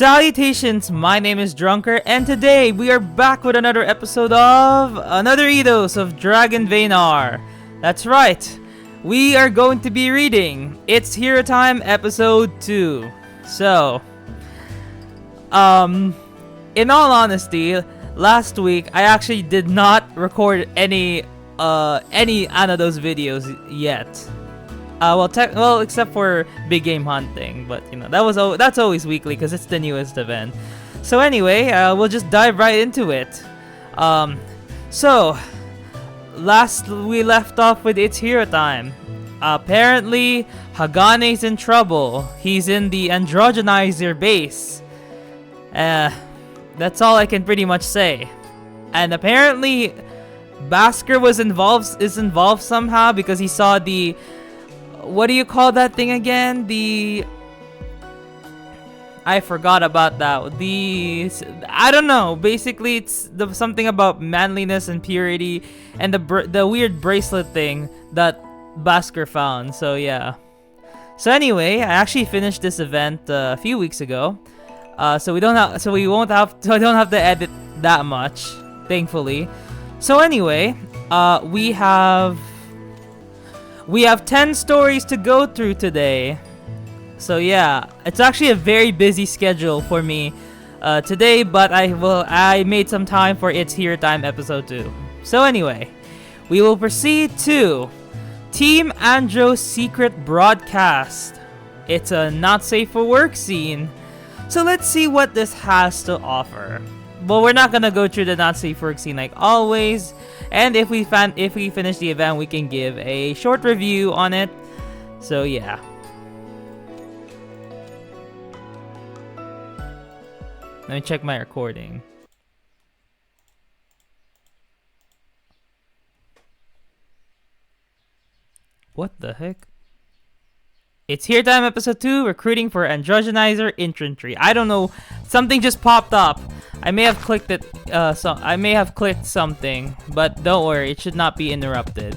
Salutations, my name is Drunker, and today we are back with another episode of another Eidos of Dragon Vaynar. That's right, we are going to be reading It's Hero Time episode 2. So, in all honesty, last week I actually did not record any of those videos yet. Well, except for big game hunting, but you know that's always weekly because it's the newest event. So anyway, we'll just dive right into it. So last we left off with It's Hero Time. Apparently, Hagane's in trouble. He's in the Androgenizer base. That's all I can pretty much say. And apparently, Basker is involved somehow because he saw the. What do you call that thing again? I forgot about that. I don't know. Basically, it's something about manliness and purity, and the weird bracelet thing that Basker found. So yeah. So anyway, I actually finished this event a few weeks ago. So I don't have to edit that much, thankfully. So anyway, we have 10 stories to go through today. So yeah, it's actually a very busy schedule for me today, but I made some time for It's Hero Time episode 2. So anyway, we will proceed to Team Andro's secret broadcast. It's a not safe for work scene. So let's see what this has to offer. Well, we're not gonna go through the not safe work scene like always. And if we finish the event, we can give a short review on it. So yeah. Let me check my recording. What the heck? It's Hero Time episode 2, recruiting for Androgenizer Infantry. I don't know, something just popped up. I may have clicked it, I may have clicked something, but don't worry, it should not be interrupted.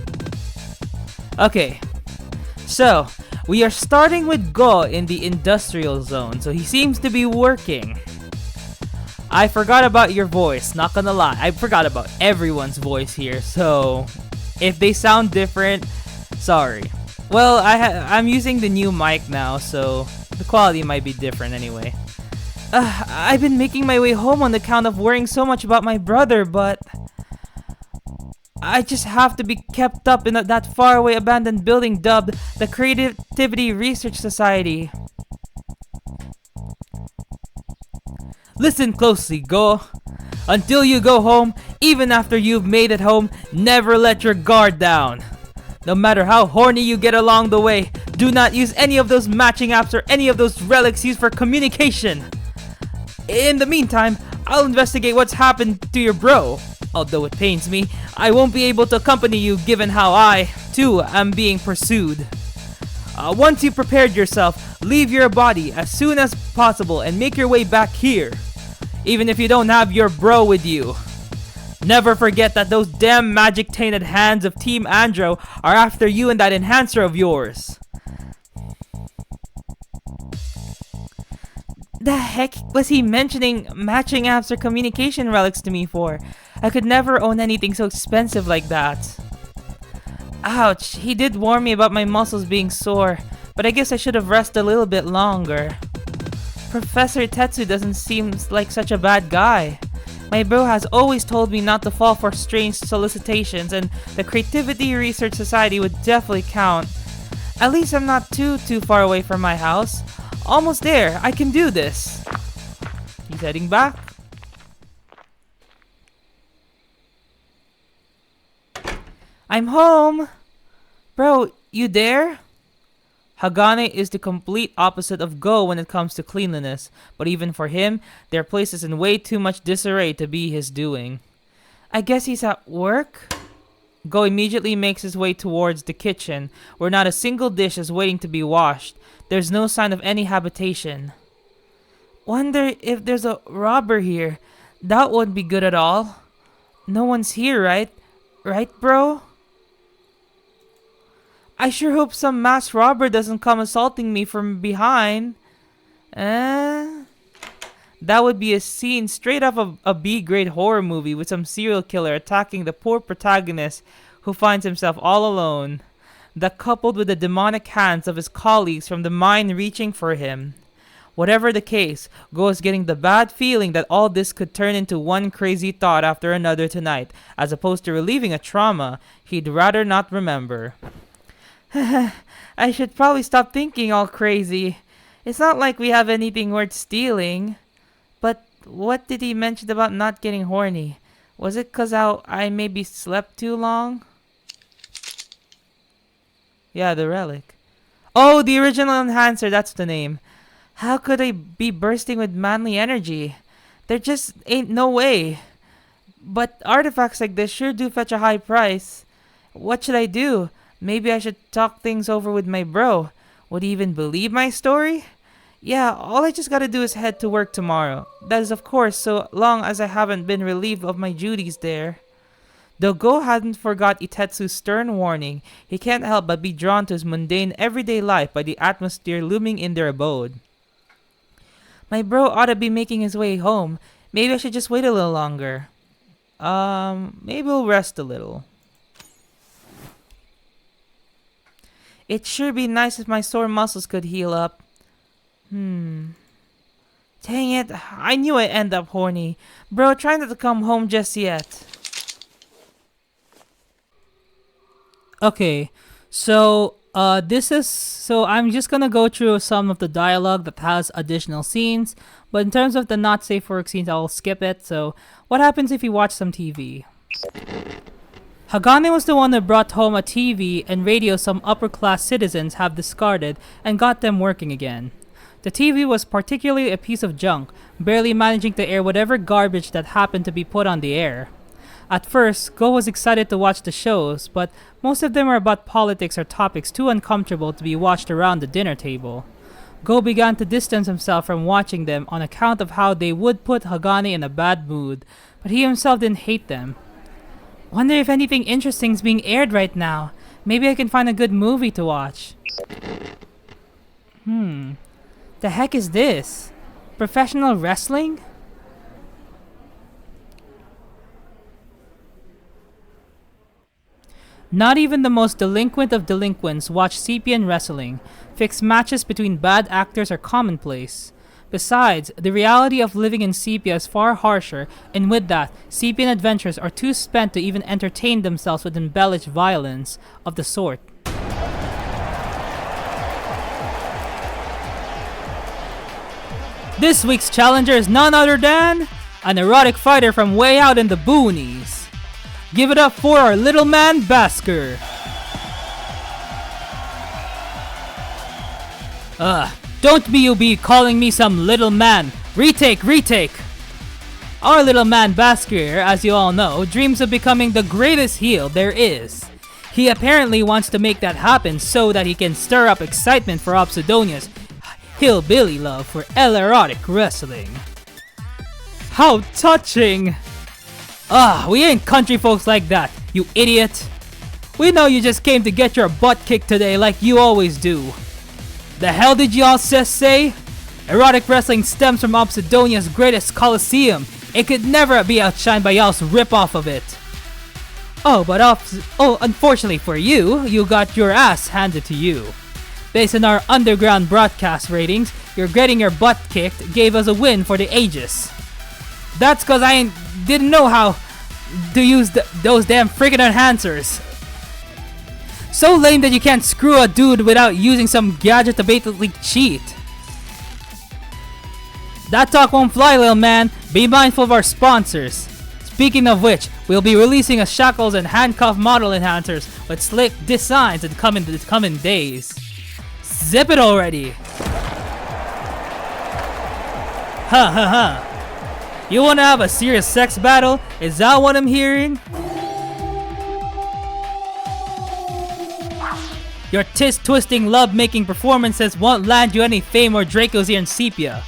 Okay, so we are starting with Go in the industrial zone, so he seems to be working. I forgot about your voice, not gonna lie. I forgot about everyone's voice here, so if they sound different, sorry. Well, I'm using the new mic now, so the quality might be different anyway. I've been making my way home on account of worrying so much about my brother, but I just have to be kept up in that faraway abandoned building dubbed the Creativity Research Society. Listen closely, Go. Until you go home, even after you've made it home, never let your guard down. No matter how horny you get along the way, do not use any of those matching apps or any of those relics used for communication. In the meantime, I'll investigate what's happened to your bro. Although it pains me, I won't be able to accompany you given how I, too, am being pursued. Once you've prepared yourself, leave your body as soon as possible and make your way back here. Even if you don't have your bro with you. Never forget that those damn magic-tainted hands of Team Andro are after you and that enhancer of yours. The heck was he mentioning matching apps or communication relics to me for? I could never own anything so expensive like that. Ouch, he did warn me about my muscles being sore, but I guess I should have rested a little bit longer. Professor Tetsu doesn't seem like such a bad guy. My bro has always told me not to fall for strange solicitations, and the Creativity Research Society would definitely count. At least I'm not too far away from my house. Almost there, I can do this. He's heading back. I'm home! Bro, you there? Hagane is the complete opposite of Go when it comes to cleanliness, but even for him, their place is in way too much disarray to be his doing. I guess he's at work? Go immediately makes his way towards the kitchen, where not a single dish is waiting to be washed. There's no sign of any habitation. Wonder if there's a robber here. That wouldn't be good at all. No one's here, right? Right, bro? I sure hope some masked robber doesn't come assaulting me from behind. That would be a scene straight off of a B-grade horror movie with some serial killer attacking the poor protagonist who finds himself all alone. That coupled with the demonic hands of his colleagues from the mine reaching for him. Whatever the case, Go is getting the bad feeling that all this could turn into one crazy thought after another tonight, as opposed to relieving a trauma he'd rather not remember. I should probably stop thinking all crazy. It's not like we have anything worth stealing. But what did he mention about not getting horny? Was it 'cause I maybe slept too long? Yeah, the relic. Oh, the original enhancer, that's the name. How could I be bursting with manly energy? There just ain't no way. But artifacts like this sure do fetch a high price. What should I do? Maybe I should talk things over with my bro. Would he even believe my story? Yeah, all I just gotta do is head to work tomorrow. That is, of course, so long as I haven't been relieved of my duties there. Though Go hadn't forgot Itetsu's stern warning, he can't help but be drawn to his mundane everyday life by the atmosphere looming in their abode. My bro ought to be making his way home. Maybe I should just wait a little longer. Maybe we'll rest a little. It'd sure be nice if my sore muscles could heal up. Dang it, I knew I'd end up horny. Bro, try not to come home just yet. Okay, so I'm just gonna go through some of the dialogue that has additional scenes, but in terms of the not safe for work scenes, I'll skip it. So, what happens if you watch some TV? Hagane was the one who brought home a TV and radio some upper-class citizens have discarded and got them working again. The TV was particularly a piece of junk, barely managing to air whatever garbage that happened to be put on the air. At first, Go was excited to watch the shows, but most of them were about politics or topics too uncomfortable to be watched around the dinner table. Go began to distance himself from watching them on account of how they would put Hagane in a bad mood, but he himself didn't hate them. Wonder if anything interesting is being aired right now. Maybe I can find a good movie to watch. The heck is this? Professional wrestling? Not even the most delinquent of delinquents watch Sepian wrestling. Fixed matches between bad actors are commonplace. Besides, the reality of living in Sepia is far harsher, and with that, Sepian adventurers are too spent to even entertain themselves with embellished violence of the sort. This week's challenger is none other than an erotic fighter from way out in the boonies. Give it up for our little man Basker. Don't be calling me some little man. Retake. Our little man Basker, as you all know, dreams of becoming the greatest heel there is. He apparently wants to make that happen so that he can stir up excitement for Obsidonia's hillbilly love for erotic wrestling. How touching! We ain't country folks like that, you idiot. We know you just came to get your butt kicked today like you always do. The hell did y'all say? Erotic wrestling stems from Obsidonia's greatest coliseum. It could never be outshined by y'all's rip-off of it. Unfortunately for you, you got your ass handed to you. Based on our underground broadcast ratings, you're getting your butt kicked gave us a win for the ages. That's cause I didn't know how to use those damn freaking enhancers. So lame that you can't screw a dude without using some gadget to basically cheat. That talk won't fly, little man. Be mindful of our sponsors. Speaking of which, we'll be releasing a shackles and handcuff model enhancers with slick designs in the coming days. Zip it already! You wanna have a serious sex battle? Is that what I'm hearing? Your twisting love-making performances won't land you any fame or Dracos here in Sepia.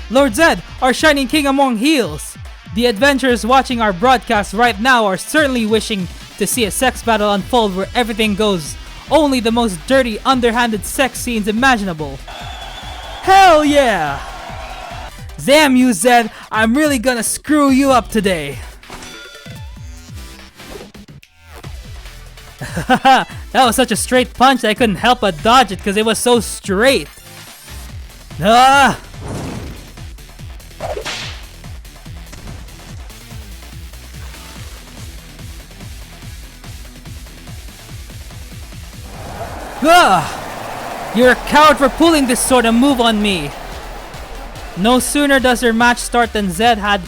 Lord Zed, our shining king among heels! The adventurers watching our broadcast right now are certainly wishing to see a sex battle unfold where everything goes only the most dirty, underhanded sex scenes imaginable. Hell yeah! Damn you, Zed! I'm really gonna screw you up today! That was such a straight punch that I couldn't help but dodge it because it was so straight. Ah! Ah! You're a coward for pulling this sort of move on me. No sooner does their match start than Zed has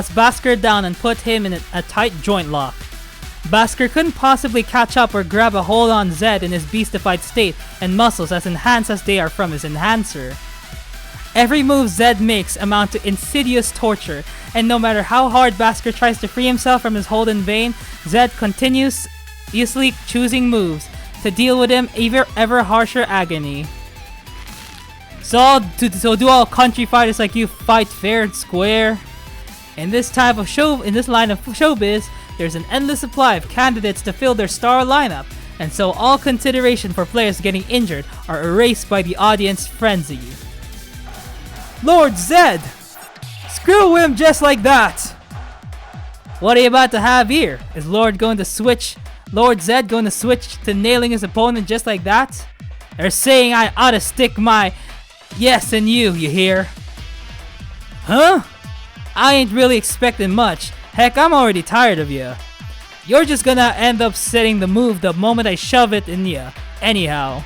Basker down and put him in a tight joint lock. Basker couldn't possibly catch up or grab a hold on Zed in his beastified state and muscles as enhanced as they are from his enhancer. Every move Zed makes amount to insidious torture, and no matter how hard Basker tries to free himself from his hold in vain, Zed continuously choosing moves to deal with him ever harsher agony. So do all country fighters like you fight fair and square? In this line of showbiz, there's an endless supply of candidates to fill their star lineup, and so all consideration for players getting injured are erased by the audience frenzy. Lord Zed! Screw him just like that! What are you about to have here? Is Lord Zed going to switch to nailing his opponent just like that? They're saying I ought to stick my yes in you hear? Huh? I ain't really expecting much. Heck, I'm already tired of you. You're just gonna end up setting the move the moment I shove it in you, anyhow.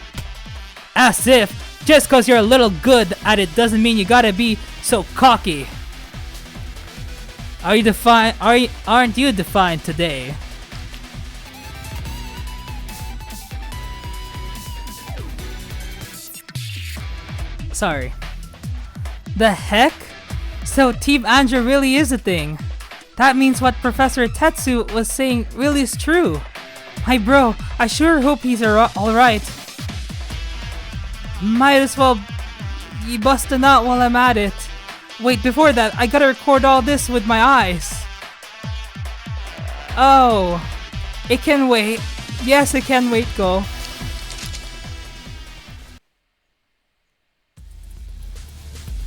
As if, just cause you're a little good at it doesn't mean you gotta be so cocky. Aren't you defiant today? Sorry. The heck? So Team Andrew really is a thing. That means what Professor Tetsu was saying really is true. My bro, I sure hope he's alright. Might as well bust a nut while I'm at it. Wait, before that, I gotta record all this with my eyes. Oh, it can wait. Yes, it can wait, go.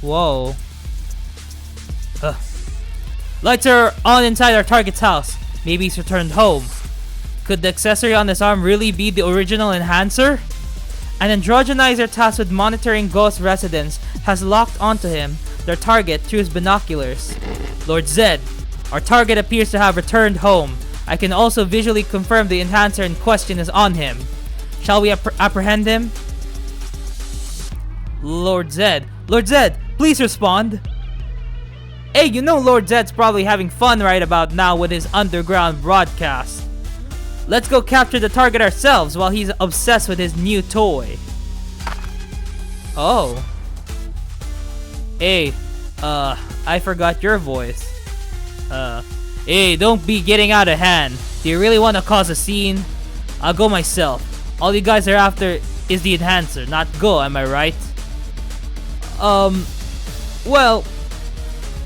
Whoa. Lights are on inside our target's house. Maybe he's returned home. Could the accessory on his arm really be the original enhancer? An Androgenizer tasked with monitoring Ghost residents has locked onto him, their target, through his binoculars. Lord Zed, our target appears to have returned home. I can also visually confirm the enhancer in question is on him. Shall we apprehend him? Lord Zed, please respond. Hey, you know Lord Zed's probably having fun right about now with his underground broadcast. Let's go capture the target ourselves while he's obsessed with his new toy. Oh. Hey, I forgot your voice. Hey, don't be getting out of hand. Do you really want to cause a scene? I'll go myself. All you guys are after is the enhancer, not Go, am I right? Well,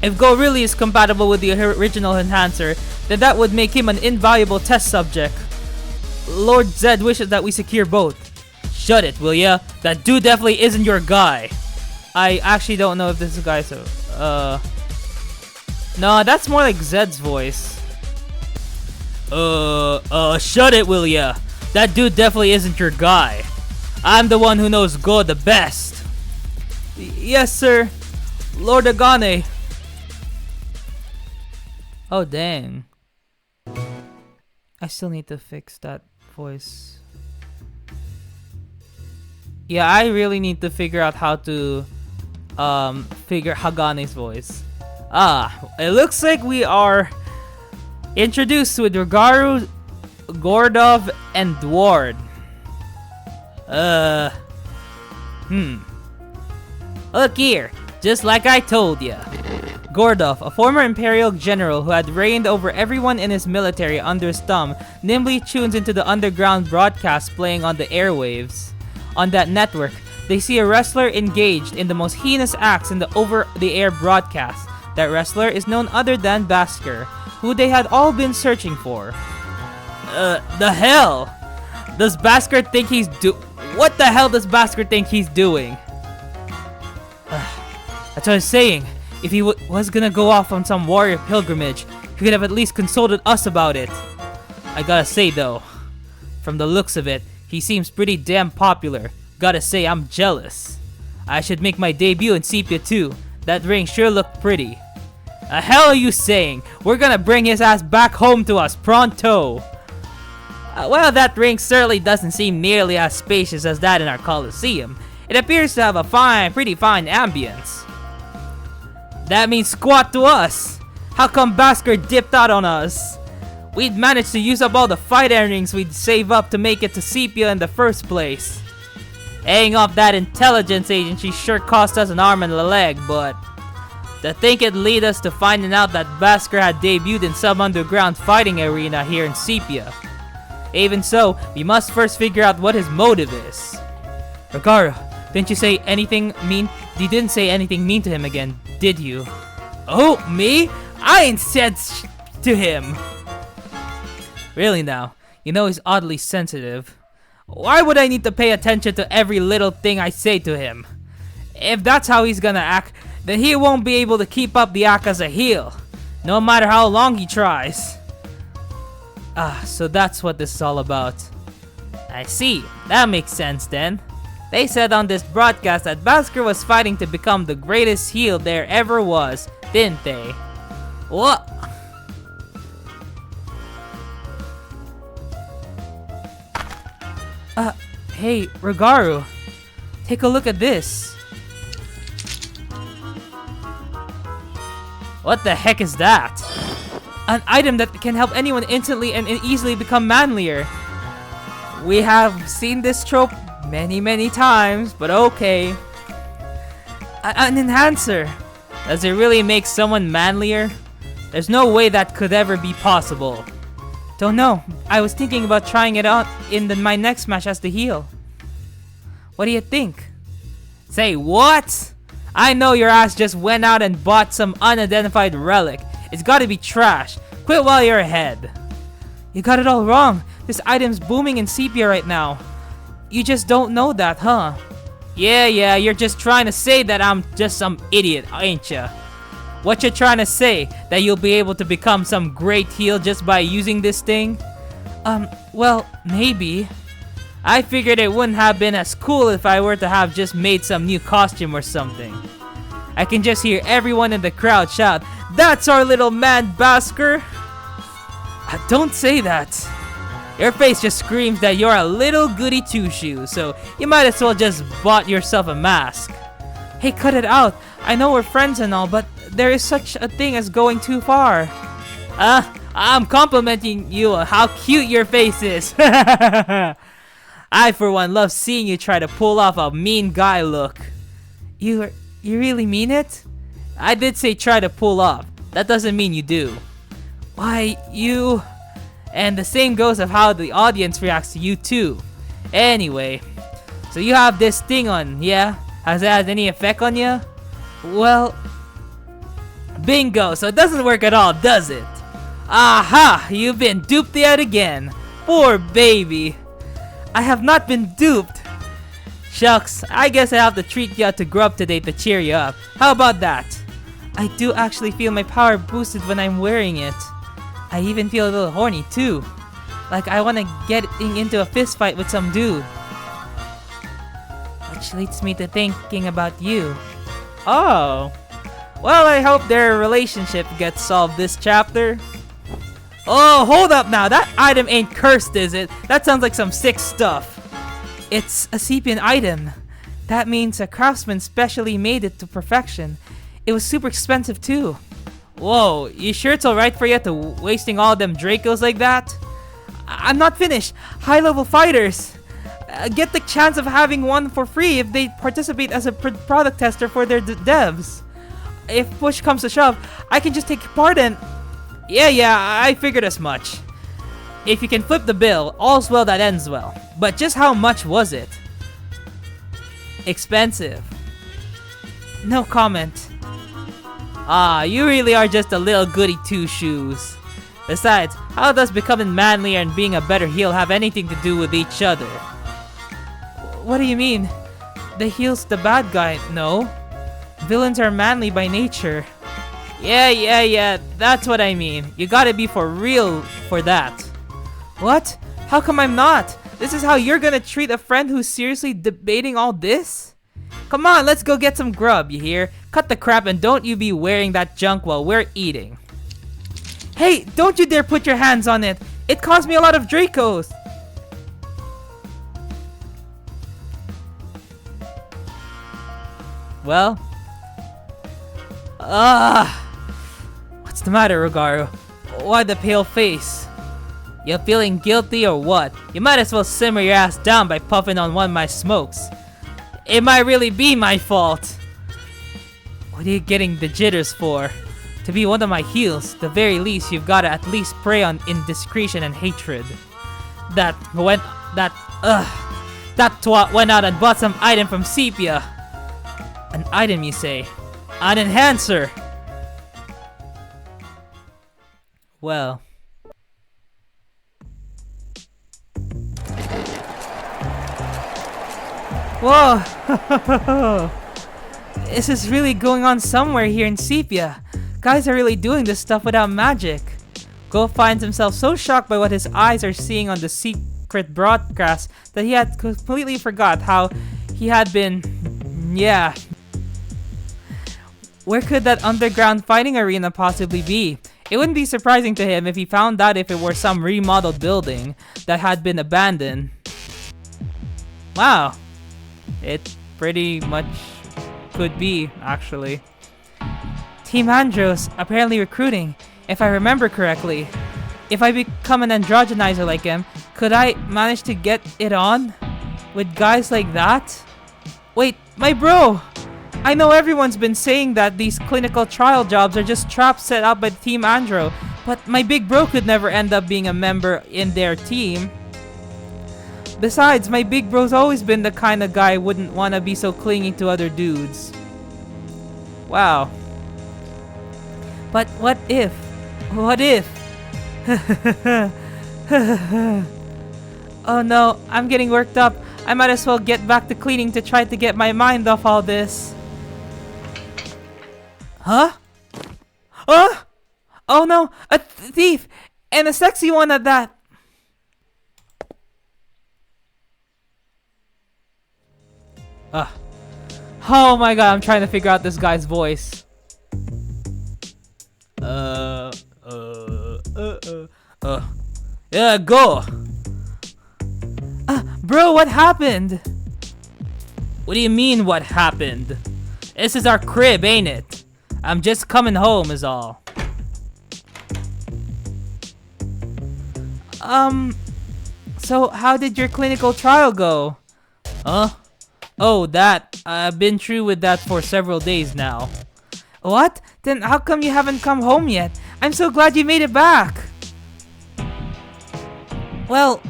if Go really is compatible with the original enhancer, then that would make him an invaluable test subject. Lord Zed wishes that we secure both. Shut it, will ya? That dude definitely isn't your guy. I actually don't know if this is a guy, so... No, that's more like Zed's voice. Shut it, will ya? That dude definitely isn't your guy. I'm the one who knows Go the best. Yes, sir. Lord Agane. Oh, dang. I still need to fix that voice. Yeah, I really need to figure out how to figure Hagane's voice. It looks like we are introduced with Rugaru, Gordov, and Dward. Look here, just like I told ya. Gordov, a former Imperial general who had reigned over everyone in his military under his thumb, nimbly tunes into the underground broadcast playing on the airwaves. On that network, they see a wrestler engaged in the most heinous acts in the over-the-air broadcast. That wrestler is none other than Basker, who they had all been searching for. The hell? Does Basker think he's What the hell does Basker think he's doing? That's what I was saying. If he was gonna go off on some warrior pilgrimage, he could have at least consulted us about it. I gotta say though, from the looks of it, he seems pretty damn popular. Gotta say, I'm jealous. I should make my debut in Sepia too. That ring sure looked pretty. The hell are you saying? We're gonna bring his ass back home to us pronto. Well, that ring certainly doesn't seem nearly as spacious as that in our Coliseum. It appears to have a pretty fine ambience. That means squat to us. How come Basker dipped out on us? We'd managed to use up all the fight earnings we'd save up to make it to Sepia in the first place. Hanging off that intelligence agency sure cost us an arm and a leg, but to think it'd lead us to finding out that Basker had debuted in some underground fighting arena here in Sepia. Even so, we must first figure out what his motive is. Ragaru, didn't you say anything mean? You didn't say anything mean to him again, did you? Oh, me? I ain't said to him. Really now, you know he's oddly sensitive. Why would I need to pay attention to every little thing I say to him? If that's how he's gonna act, then he won't be able to keep up the act as a heel, no matter how long he tries. So that's what this is all about. I see, that makes sense then. They said on this broadcast that Basker was fighting to become the greatest heel there ever was, didn't they? What? Hey, Ragaru, take a look at this. What the heck is that? An item that can help anyone instantly and easily become manlier. We have seen this trope many times, but okay. An enhancer. Does it really make someone manlier? There's no way that could ever be possible. Don't know. I was thinking about trying it out in my next match as the heel. What do you think? Say what? I know your ass just went out and bought some unidentified relic. It's gotta be trash. Quit while you're ahead. You got it all wrong. This item's booming in Sepia right now. You just don't know that, huh? Yeah, you're just trying to say that I'm just some idiot, ain't ya? What you're trying to say? That you'll be able to become some great heel just by using this thing? Well, maybe. I figured it wouldn't have been as cool if I were to have just made some new costume or something. I can just hear everyone in the crowd shout, "That's our little man, Basker!" Don't say that. Your face just screams that you're a little goody two-shoes, so you might as well just bought yourself a mask. Hey, cut it out. I know we're friends and all, but there is such a thing as going too far. I'm complimenting you on how cute your face is. I, for one, love seeing you try to pull off a mean guy look. You really mean it? I did say try to pull off. That doesn't mean you do. Why, you... And the same goes of how the audience reacts to you too. Anyway, so you have this thing on, yeah? Has it had any effect on you? Well, bingo, so it doesn't work at all, does it? Aha! You've been duped yet again. Poor baby. I have not been duped. Shucks, I guess I have to treat you out to grub today to cheer you up. How about that? I do actually feel my power boosted when I'm wearing it. I even feel a little horny too. Like I want to get into a fist fight with some dude. Which leads me to thinking about you. Oh. Well, I hope their relationship gets solved this chapter. Oh, hold up now. That item ain't cursed, is it? That sounds like some sick stuff. It's a Sepian item. That means a craftsman specially made it to perfection. It was super expensive too. Whoa, you sure it's alright for you to wasting all them Dracos like that? I'm not finished. High-level fighters get the chance of having one for free if they participate as a product tester for their devs. If push comes to shove, I can just take part and... Yeah, I figured as much. If you can flip the bill, all's well that ends well. But just how much was it? Expensive. No comment. You really are just a little goody two-shoes. Besides, how does becoming manlier and being a better heel have anything to do with each other? What do you mean? The heel's the bad guy, no? Villains are manly by nature. Yeah, that's what I mean. You gotta be for real for that. What? How come I'm not? This is how you're gonna treat a friend who's seriously debating all this? Come on, let's go get some grub, you hear? Cut the crap and don't you be wearing that junk while we're eating. Hey, don't you dare put your hands on it! It cost me a lot of Dracos! Well... What's the matter, Rogaru? Why the pale face? You feeling guilty or what? You might as well simmer your ass down by puffing on one of my smokes. It might really be my fault. What are you getting the jitters for? To be one of my heels, the very least you've gotta at least prey on indiscretion and hatred. That twat went out and bought some item from Sepia. An item, you say? An enhancer! Well... Whoa! This is really going on somewhere here in Sepia. Guys are really doing this stuff without magic. Go finds himself so shocked by what his eyes are seeing on the secret broadcast that he had completely forgot how he had been... Yeah. Where could that underground fighting arena possibly be? It wouldn't be surprising to him if he found out if it were some remodeled building that had been abandoned. Wow. It pretty much could be, actually. Team Andros apparently recruiting, if I remember correctly. If I become an Androgenizer like him, could I manage to get it on with guys like that? Wait, my bro! I know everyone's been saying that these clinical trial jobs are just traps set up by Team Andro, but my big bro could never end up being a member in their team. Besides, my big bro's always been the kind of guy who wouldn't want to be so clingy to other dudes. Wow. But what if? What if? Oh no, I'm getting worked up. I might as well get back to cleaning to try to get my mind off all this. Huh? Huh? Oh no, a thief! And a sexy one at that! Oh my god, I'm trying to figure out this guy's voice. Yeah, go! Bro, what happened? What do you mean, what happened? This is our crib, ain't it? I'm just coming home is all. So how did your clinical trial go? Huh? Oh, that. I've been through with that for several days now. What? Then how come you haven't come home yet? I'm so glad you made it back. Well,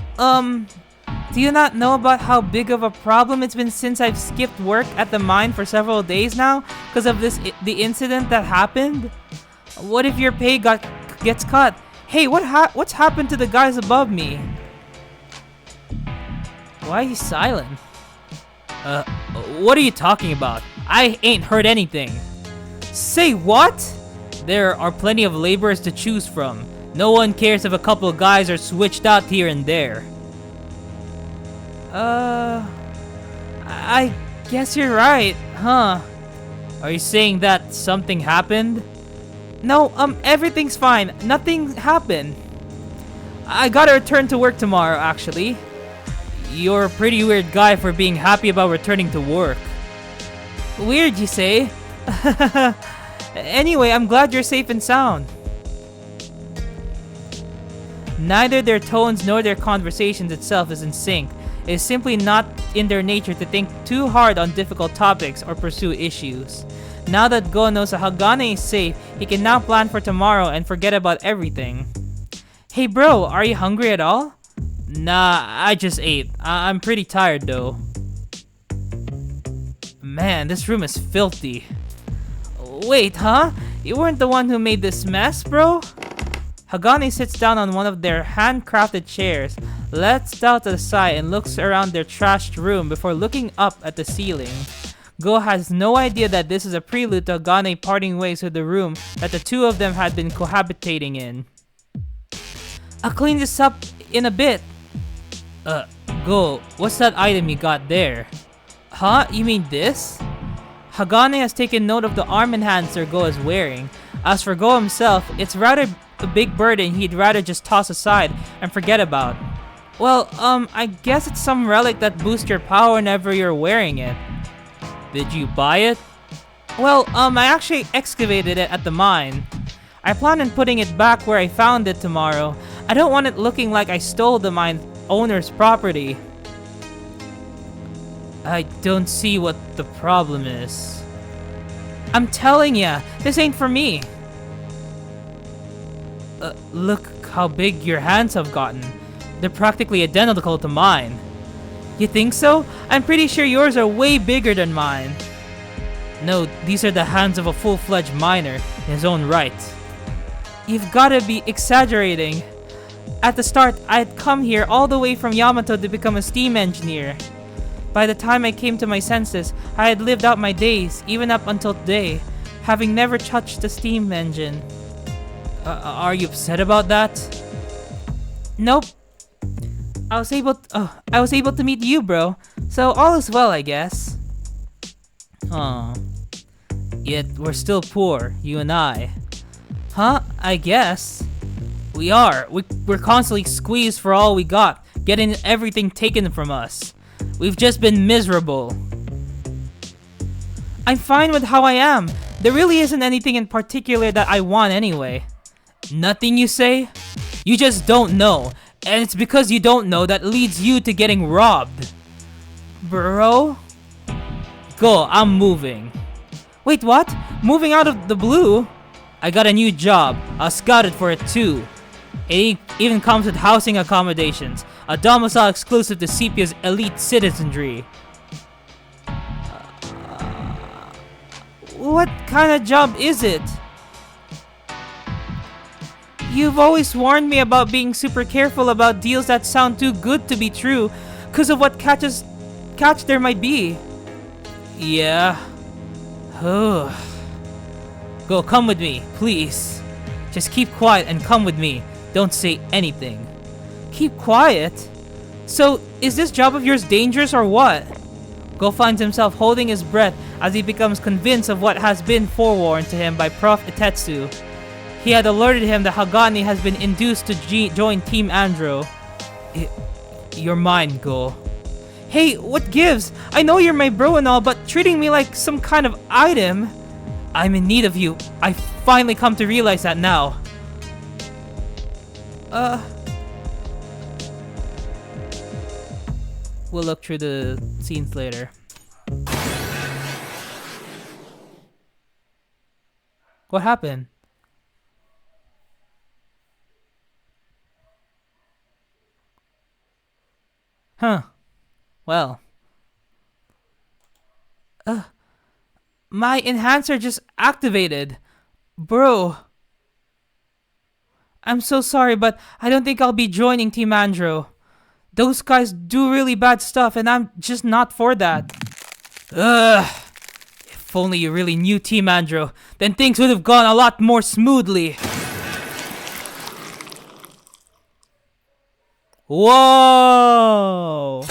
do you not know about how big of a problem it's been since I've skipped work at the mine for several days now because of the incident that happened? What if your pay gets cut? Hey, what's happened to the guys above me? Why are you silent? What are you talking about? I ain't heard anything. Say what? There are plenty of laborers to choose from. No one cares if a couple of guys are switched out here and there. I guess you're right, huh? Are you saying that something happened? No, everything's fine. Nothing happened. I gotta return to work tomorrow, actually. You're a pretty weird guy for being happy about returning to work. Weird, you say? Anyway, I'm glad you're safe and sound. Neither their tones nor their conversations itself is in sync. It is simply not in their nature to think too hard on difficult topics or pursue issues. Now that Go knows that Hagane is safe, he can now plan for tomorrow and forget about everything. Hey bro, are you hungry at all? Nah, I just ate. I'm pretty tired though. Man, this room is filthy. Wait, huh? You weren't the one who made this mess, bro? Hagane sits down on one of their handcrafted chairs, lets out a sigh and looks around their trashed room before looking up at the ceiling. Go has no idea that this is a prelude to Hagane parting ways with the room that the two of them had been cohabitating in. I'll clean this up in a bit. Go, what's that item you got there? Huh? You mean this? Hagane has taken note of the arm enhancer Go is wearing. As for Go himself, it's rather a big burden he'd rather just toss aside and forget about. Well, I guess it's some relic that boosts your power whenever you're wearing it. Did you buy it? Well, I actually excavated it at the mine. I plan on putting it back where I found it tomorrow. I don't want it looking like I stole the mine owner's property. I don't see what the problem is. I'm telling ya, this ain't for me. Look how big your hands have gotten. They're practically identical to mine. You think so? I'm pretty sure yours are way bigger than mine. No, these are the hands of a full-fledged miner in his own right. You've gotta be exaggerating. At the start, I had come here all the way from Yamato to become a steam engineer. By the time I came to my senses, I had lived out my days, even up until today, having never touched a steam engine. Are you upset about that? Nope. I was able to meet you, bro. So all is well, I guess. Yet we're still poor, you and I. Huh? I guess. We are. We're constantly squeezed for all we got, getting everything taken from us. We've just been miserable. I'm fine with how I am. There really isn't anything in particular that I want anyway. Nothing, you say? You just don't know. And it's because you don't know that leads you to getting robbed. Bro? Go, I'm moving. Wait, what? Moving out of the blue? I got a new job. I scouted for it too. It even comes with housing accommodations. A domicile exclusive to Sepia's elite citizenry. What kind of job is it? You've always warned me about being super careful about deals that sound too good to be true because of what catch there might be. Yeah. Go, come with me, please. Just keep quiet and come with me. Don't say anything. Keep quiet? So, is this job of yours dangerous or what? Go finds himself holding his breath as he becomes convinced of what has been forewarned to him by Prof. Itetsu. He had alerted him that Hagane has been induced to join Team Andro. You're mine, Go. Hey, what gives? I know you're my bro and all, but treating me like some kind of item... I'm in need of you. I finally come to realize that now. We'll look through the scenes later. What happened? Huh. Well. My enhancer just activated. Bro. I'm so sorry, but I don't think I'll be joining Team Andro. Those guys do really bad stuff, and I'm just not for that. If only you really knew Team Andro, then things would have gone a lot more smoothly. Whoa!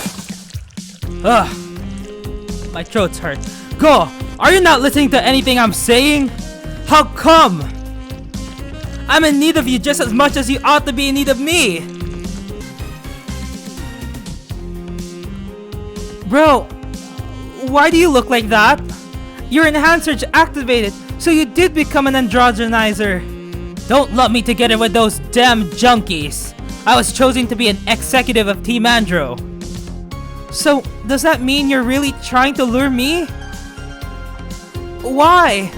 My throat's hurt. Go! Are you not listening to anything I'm saying? How come? I'm in need of you just as much as you ought to be in need of me. Bro, why do you look like that? Your enhancer's activated, so you did become an Androgenizer. Don't lump me together with those damn junkies. I was chosen to be an executive of Team Andro. So, does that mean you're really trying to lure me? Why?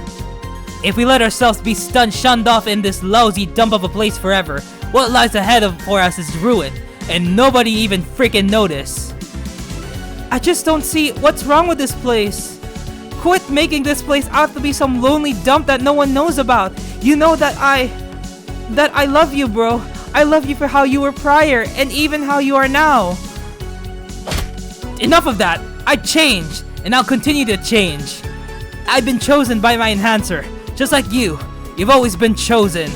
If we let ourselves be shunned off in this lousy dump of a place forever, what lies ahead for us is ruin, and nobody even freaking notice. I just don't see what's wrong with this place. Quit making this place out to be some lonely dump that no one knows about. You know that I love you, bro. I love you for how you were prior, and even how you are now. Enough of that. I changed, and I'll continue to change. I've been chosen by my enhancer, just like you. You've always been chosen.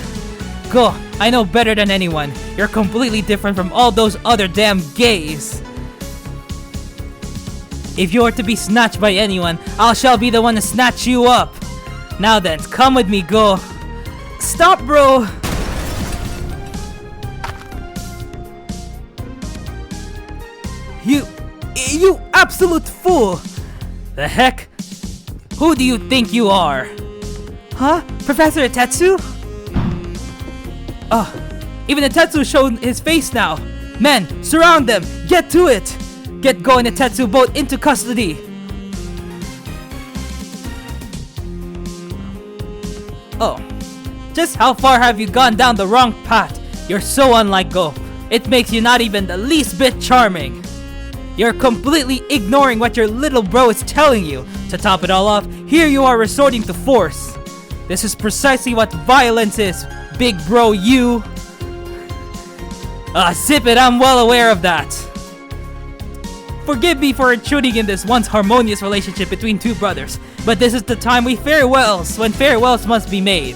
Go, I know better than anyone. You're completely different from all those other damn gays. If you're to be snatched by anyone, I shall be the one to snatch you up. Now then, come with me, Go. Stop, bro. You absolute fool. The heck? Who do you think you are? Huh? Professor Itetsu? Even Itetsu showed his face now. Men, surround them. Get to it. Get Go and Itetsu both into custody. Oh. Just how far have you gone down the wrong path? You're so unlike Go. It makes you not even the least bit charming. You're completely ignoring what your little bro is telling you. To top it all off, here you are resorting to force. This is precisely what violence is, big bro you. Zip it, I'm well aware of that. Forgive me for intruding in this once harmonious relationship between two brothers, but this is the time when farewells must be made.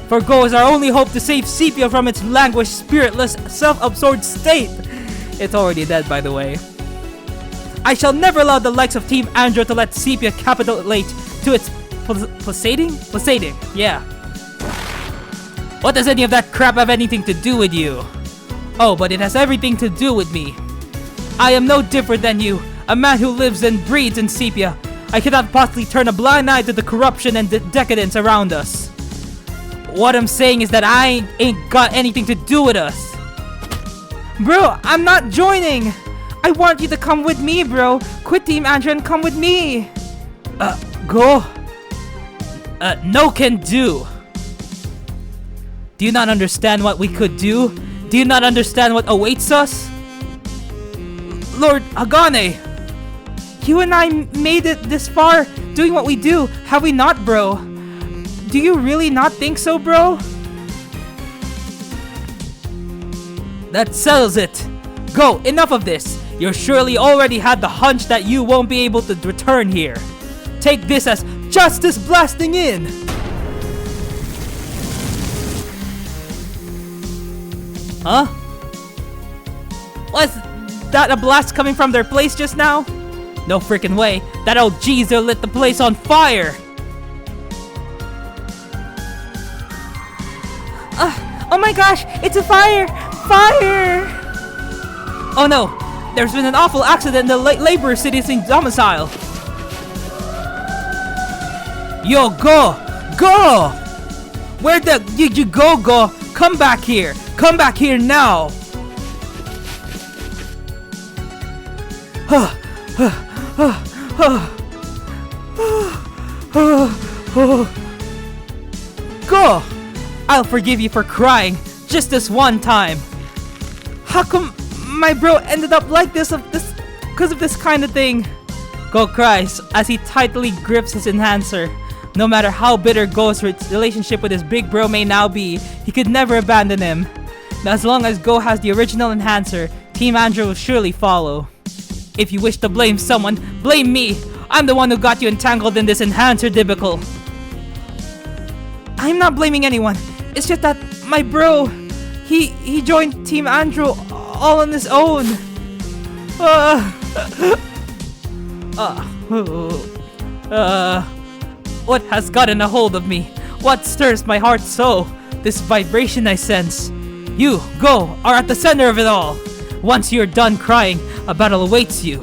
For Go is our only hope to save Sepia from its languished, spiritless, self-absorbed state. It's already dead, by the way. I shall never allow the likes of Team Andro to let Sepia capitulate to its placating? Placating, yeah. What does any of that crap have anything to do with you? Oh, but it has everything to do with me. I am no different than you, a man who lives and breathes in Sepia. I cannot possibly turn a blind eye to the corruption and decadence around us. What I'm saying is that I ain't got anything to do with us. Bro, I'm not joining. I want you to come with me, bro. Quit Team Andro and come with me. Go. No can do. Do you not understand what we could do? Do you not understand what awaits us? Lord Hagane, you and I made it this far doing what we do, have we not, bro? Do you really not think so, bro? That settles it. Go, enough of this. You surely already had the hunch that you won't be able to return here. Take this as justice blasting in. Huh? Was that a blast coming from their place just now? No freaking way. That old geezer lit the place on fire. Oh my gosh, it's a fire! Fire! Oh no, there's been an awful accident in the labor citizen domicile. Yo, Go! Where did you go? Come back here! Come back here now! Go! I'll forgive you for crying just this one time. How come my bro ended up like this because of this kind of thing? Go cries as he tightly grips his enhancer. No matter how bitter Go's relationship with his big bro may now be, he could never abandon him. As long as Go has the original enhancer, Team Andro will surely follow. If you wish to blame someone, blame me. I'm the one who got you entangled in this enhancer debacle. I'm not blaming anyone. It's just that my bro, he joined Team Andro all on his own. What has gotten a hold of me? What stirs my heart so? This vibration I sense. You, Go, are at the center of it all. Once you're done crying, a battle awaits you.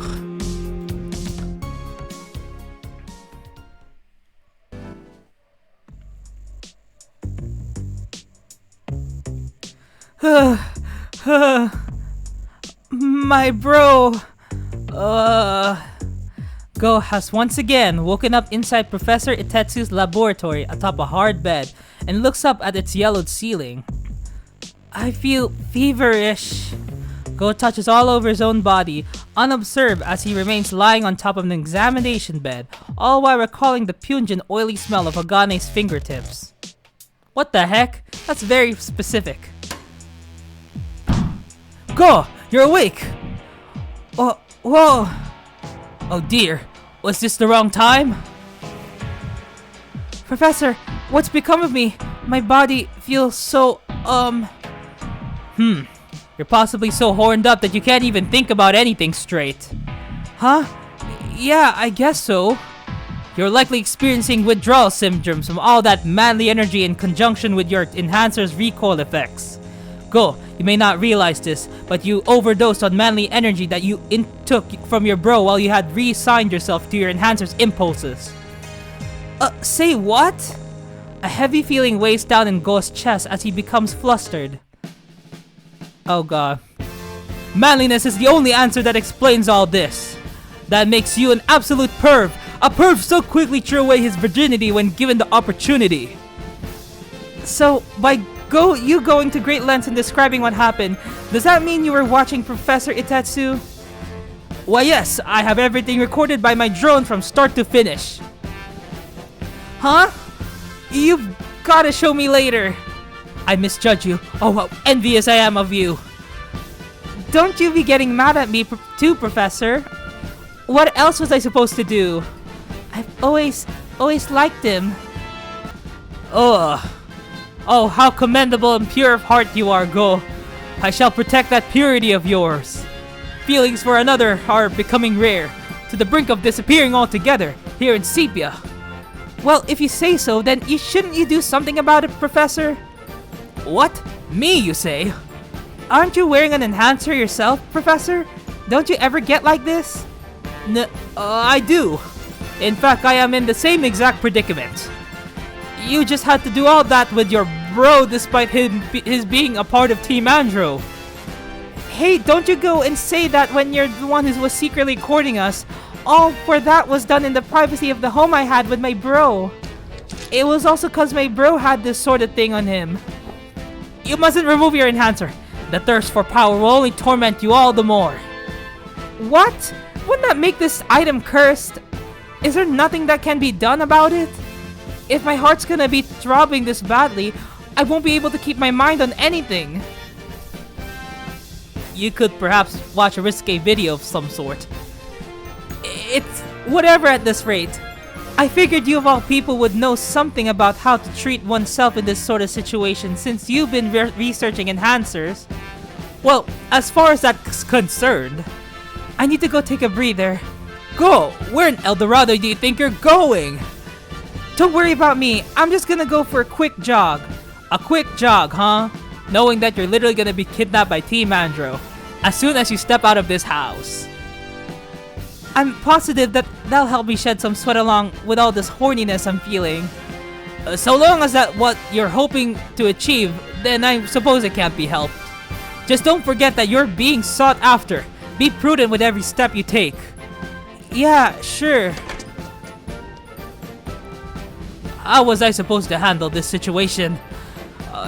My bro. Go has once again woken up inside Professor Itetsu's laboratory atop a hard bed and looks up at its yellowed ceiling. I feel feverish. Go touches all over his own body, unobserved as he remains lying on top of an examination bed, all while recalling the pungent, oily smell of Hagane's fingertips. What the heck? That's very specific. Go! You're awake! Oh, whoa! Oh dear. Was this the wrong time? Professor, what's become of me? My body feels so, You're possibly so horned up that you can't even think about anything straight. Huh? Yeah, I guess so. You're likely experiencing withdrawal symptoms from all that manly energy in conjunction with your enhancer's recoil effects. Go, you may not realize this, but you overdosed on manly energy that you took from your bro while you had reassigned yourself to your enhancer's impulses. Say what? A heavy feeling weighs down in Go's chest as he becomes flustered. Oh god. Manliness is the only answer that explains all this. That makes you an absolute perv. A perv so quickly threw away his virginity when given the opportunity. So, by you going to great lengths in describing what happened, does that mean you were watching Professor Itetsu? Why yes, I have everything recorded by my drone from start to finish. Huh? You've gotta show me later. I misjudge you. Oh, how envious I am of you. Don't you be getting mad at me too, Professor. What else was I supposed to do? I've always liked him. Ugh. Oh, how commendable and pure of heart you are, Go. I shall protect that purity of yours. Feelings for another are becoming rare, to the brink of disappearing altogether, here in Sepia. Well, if you say so, then shouldn't you do something about it, Professor? What? Me, you say? Aren't you wearing an enhancer yourself, Professor? Don't you ever get like this? I do. In fact, I am in the same exact predicament. You just had to do all that with your bro despite his being a part of Team Andro. Hey, don't you go and say that when you're the one who was secretly courting us. All for that was done in the privacy of the home I had with my bro. It was also cause my bro had this sort of thing on him. You mustn't remove your enhancer. The thirst for power will only torment you all the more. What? Wouldn't that make this item cursed? Is there nothing that can be done about it? If my heart's gonna be throbbing this badly, I won't be able to keep my mind on anything. You could perhaps watch a risque video of some sort. It's whatever at this rate. I figured you of all people would know something about how to treat oneself in this sort of situation since you've been researching enhancers. Well, as far as that's concerned, I need to go take a breather. Go! Where in El Dorado do you think you're going? Don't worry about me. I'm just gonna go for a quick jog. A quick jog, huh? Knowing that you're literally gonna be kidnapped by Team Andro as soon as you step out of this house. I'm positive that that'll help me shed some sweat along with all this horniness I'm feeling. So long as that's what you're hoping to achieve, then I suppose it can't be helped. Just don't forget that you're being sought after. Be prudent with every step you take. Yeah, sure. How was I supposed to handle this situation?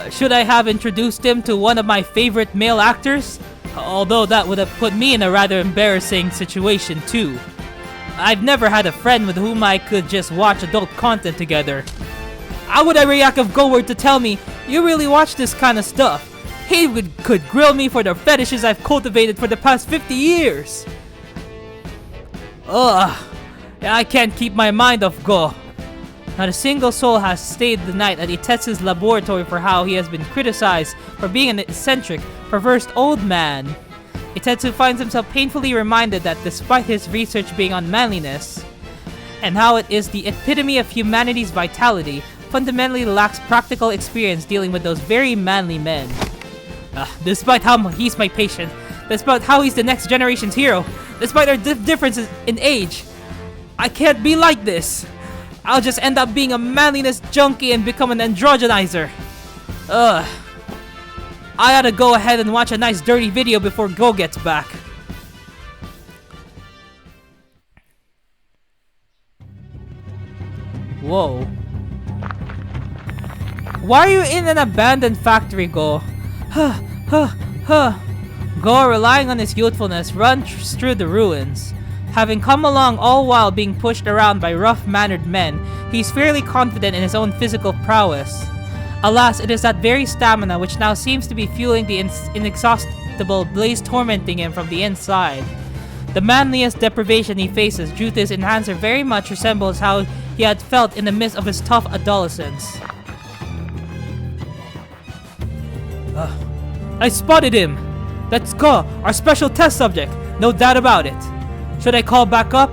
Should I have introduced him to one of my favorite male actors? Although that would have put me in a rather embarrassing situation too. I've never had a friend with whom I could just watch adult content together. How would I react if Go were to tell me, you really watch this kind of stuff? He could grill me for the fetishes I've cultivated for the past 50 years. Ugh, I can't keep my mind off Go. Not a single soul has stayed the night at Itetsu's laboratory for how he has been criticized for being an eccentric, perverse old man. Itetsu finds himself painfully reminded that despite his research being on manliness, and how it is the epitome of humanity's vitality, fundamentally lacks practical experience dealing with those very manly men. Despite how he's my patient, despite how he's the next generation's hero, despite our differences in age, I can't be like this. I'll just end up being a manliness junkie and become an androgenizer. Ugh. I ought to go ahead and watch a nice dirty video before Go gets back. Whoa. Why are you in an abandoned factory, Go? Go, relying on his youthfulness, runs through the ruins. Having come along all while being pushed around by rough-mannered men, he's fairly confident in his own physical prowess. Alas, it is that very stamina which now seems to be fueling the inexhaustible blaze tormenting him from the inside. The manliest deprivation he faces due to his enhancer very much resembles how he had felt in the midst of his tough adolescence. I spotted him! That's Go, our special test subject, no doubt about it. Should I call back up?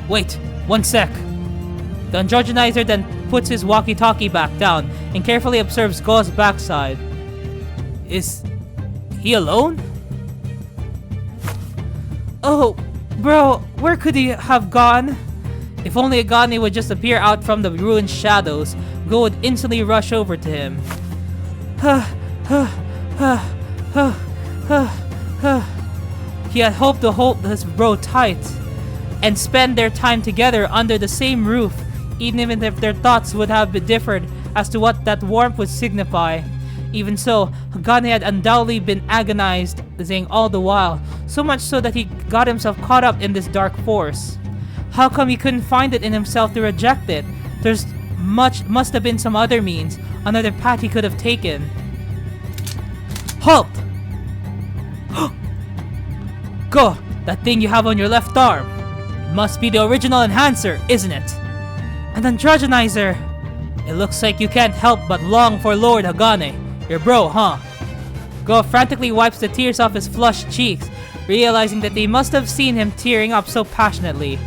Wait, 1 sec. The Androgenizer then puts his walkie-talkie back down and carefully observes Go's backside. Is he alone? Oh, bro, where could he have gone? If only Agane would just appear out from the ruined shadows, Go would instantly rush over to him. He had hoped to hold his bro tight and spend their time together under the same roof, even if their thoughts would have been differed as to what that warmth would signify. Even so, Agane had undoubtedly been agonizing all the while, so much so that he got himself caught up in this dark force. How come he couldn't find it in himself to reject it? Must have been some other means, another path he could have taken. Halt! Go! That thing you have on your left arm. Must be the original enhancer, isn't it? An Androgenizer! It looks like you can't help but long for Lord Agane. Your bro, huh? Go frantically wipes the tears off his flushed cheeks, realizing that they must have seen him tearing up so passionately.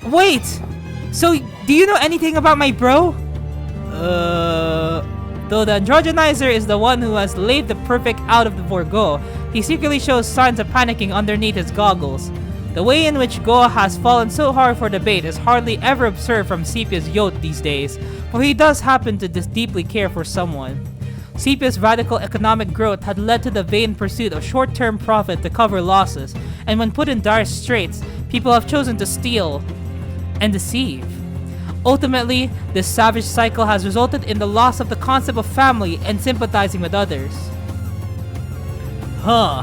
Wait! So, do you know anything about my bro? Though the Androgenizer is the one who has laid the perfect out of the for Go, he secretly shows signs of panicking underneath his goggles. The way in which Go has fallen so hard for the bait is hardly ever observed from Sepia's yacht these days, for he does happen to deeply care for someone. Sepia's radical economic growth had led to the vain pursuit of short-term profit to cover losses, and when put in dire straits, people have chosen to steal and deceive. Ultimately, this savage cycle has resulted in the loss of the concept of family and sympathizing with others. Huh.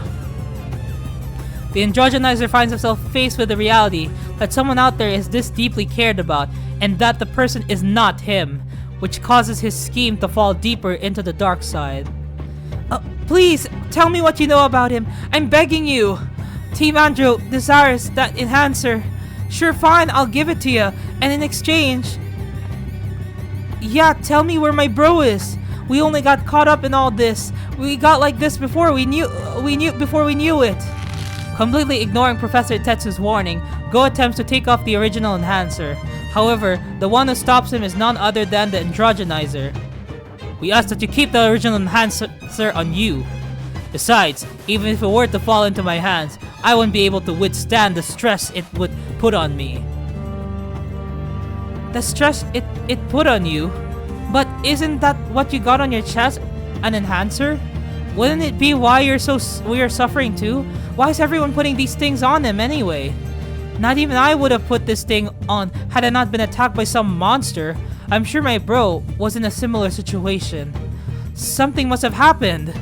The Androgenizer finds himself faced with the reality that someone out there is this deeply cared about, and that the person is not him, which causes his scheme to fall deeper into the dark side. Please, tell me what you know about him. I'm begging you. Team Andro desires that enhancer. Sure, fine, I'll give it to you. And in exchange... Yeah, tell me where my bro is. We only got caught up in all this. We got like this before we knew it. Completely ignoring Professor Tetsu's warning, Go attempts to take off the original enhancer. However, the one who stops him is none other than the Androgenizer. We ask that you keep the original enhancer on you. Besides, even if it were to fall into my hands, I wouldn't be able to withstand the stress it would put on me. The stress it put on you? But isn't that what you got on your chest? An enhancer? Wouldn't it be why you're suffering too? Why is everyone putting these things on him anyway? Not even I would have put this thing on had I not been attacked by some monster. I'm sure my bro was in a similar situation. Something must have happened.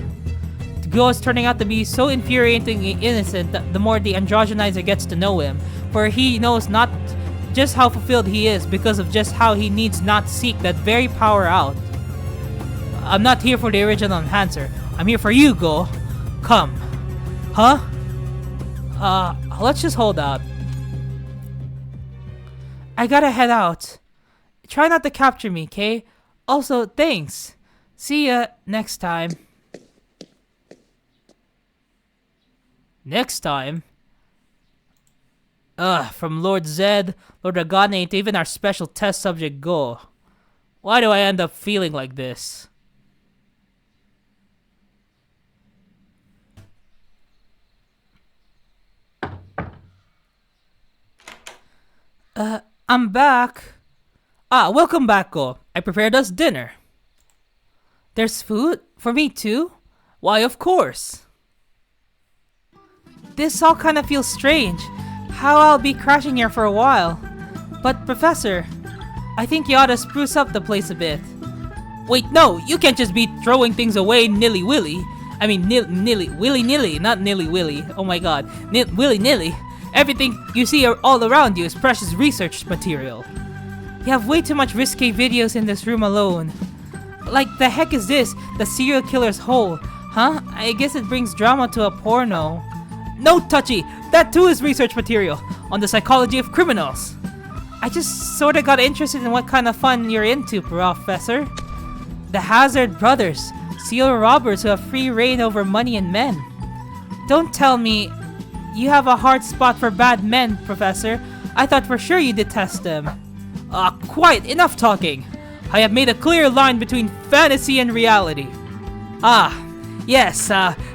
The girl is turning out to be so infuriatingly innocent that the more the Androgenizer gets to know him, for he knows not just how fulfilled he is because of just how he needs not seek that very power out. I'm not here for the original enhancer. I'm here for you, Go. Come. Huh? Let's just hold out. I gotta head out. Try not to capture me, okay? Also, thanks. See ya next time. Next time? From Lord Zed, Lord Agane, to even our special test subject Go. Why do I end up feeling like this? I'm back. Welcome back, Go. I prepared us dinner. There's food? For me too? Why, of course. This all kind of feels strange. How I'll be crashing here for a while. But, Professor, I think you ought to spruce up the place a bit. Wait, no, you can't just be throwing things away nilly-willy. I mean, willy-nilly, not nilly-willy. Oh my god, willy-nilly. Everything you see all around you is precious research material. You have way too much risque videos in this room alone. Like, the heck is this? The serial killer's hole. Huh? I guess it brings drama to a porno. No, Touchy! that too is research material on the psychology of criminals. I just sorta got interested in what kind of fun you're into, Professor. The Hazard brothers, serial robbers who have free reign over money and men. Don't tell me you have a hard spot for bad men, Professor. I thought for sure you detest them. Quite enough talking. I have made a clear line between fantasy and reality. Yes,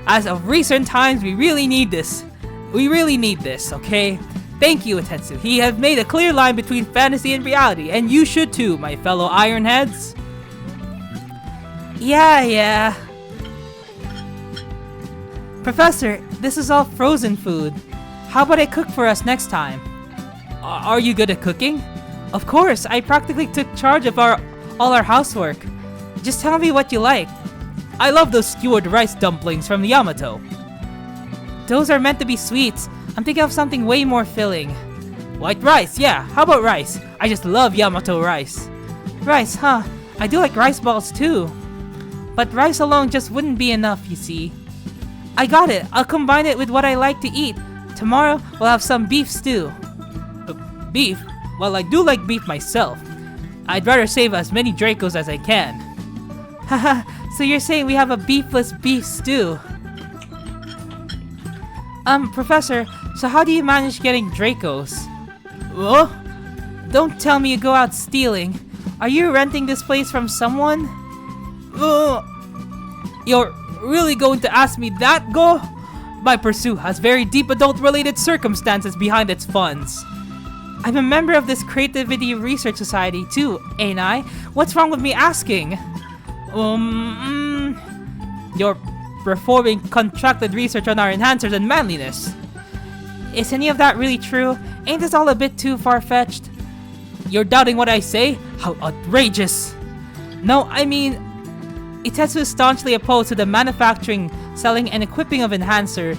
as of recent times, we really need this. We really need this, okay? Thank you, Itetsu. He has made a clear line between fantasy and reality, and you should too, my fellow Ironheads. Yeah. Professor, this is all frozen food. How about I cook for us next time? Are you good at cooking? Of course, I practically took charge of all our housework. Just tell me what you like. I love those skewered rice dumplings from Yamato. Those are meant to be sweets. I'm thinking of something way more filling. White rice, yeah, how about rice? I just love Yamato rice. Rice, huh? I do like rice balls too. But rice alone just wouldn't be enough, you see. I got it. I'll combine it with what I like to eat. Tomorrow, we'll have some beef stew. Beef? Well, I do like beef myself. I'd rather save as many Dracos as I can. Haha, so you're saying we have a beefless beef stew? Professor, so how do you manage getting Dracos? Oh? Don't tell me you go out stealing. Are you renting this place from someone? You're really going to ask me that, Go? My pursuit has very deep adult-related circumstances behind its funds. I'm a member of this creativity research society too, ain't I? What's wrong with me asking? You're performing contracted research on our enhancers and manliness. Is any of that really true? Ain't this all a bit too far-fetched? You're doubting what I say? How outrageous! No, I mean, Itetsu is staunchly opposed to the manufacturing, selling, and equipping of enhancer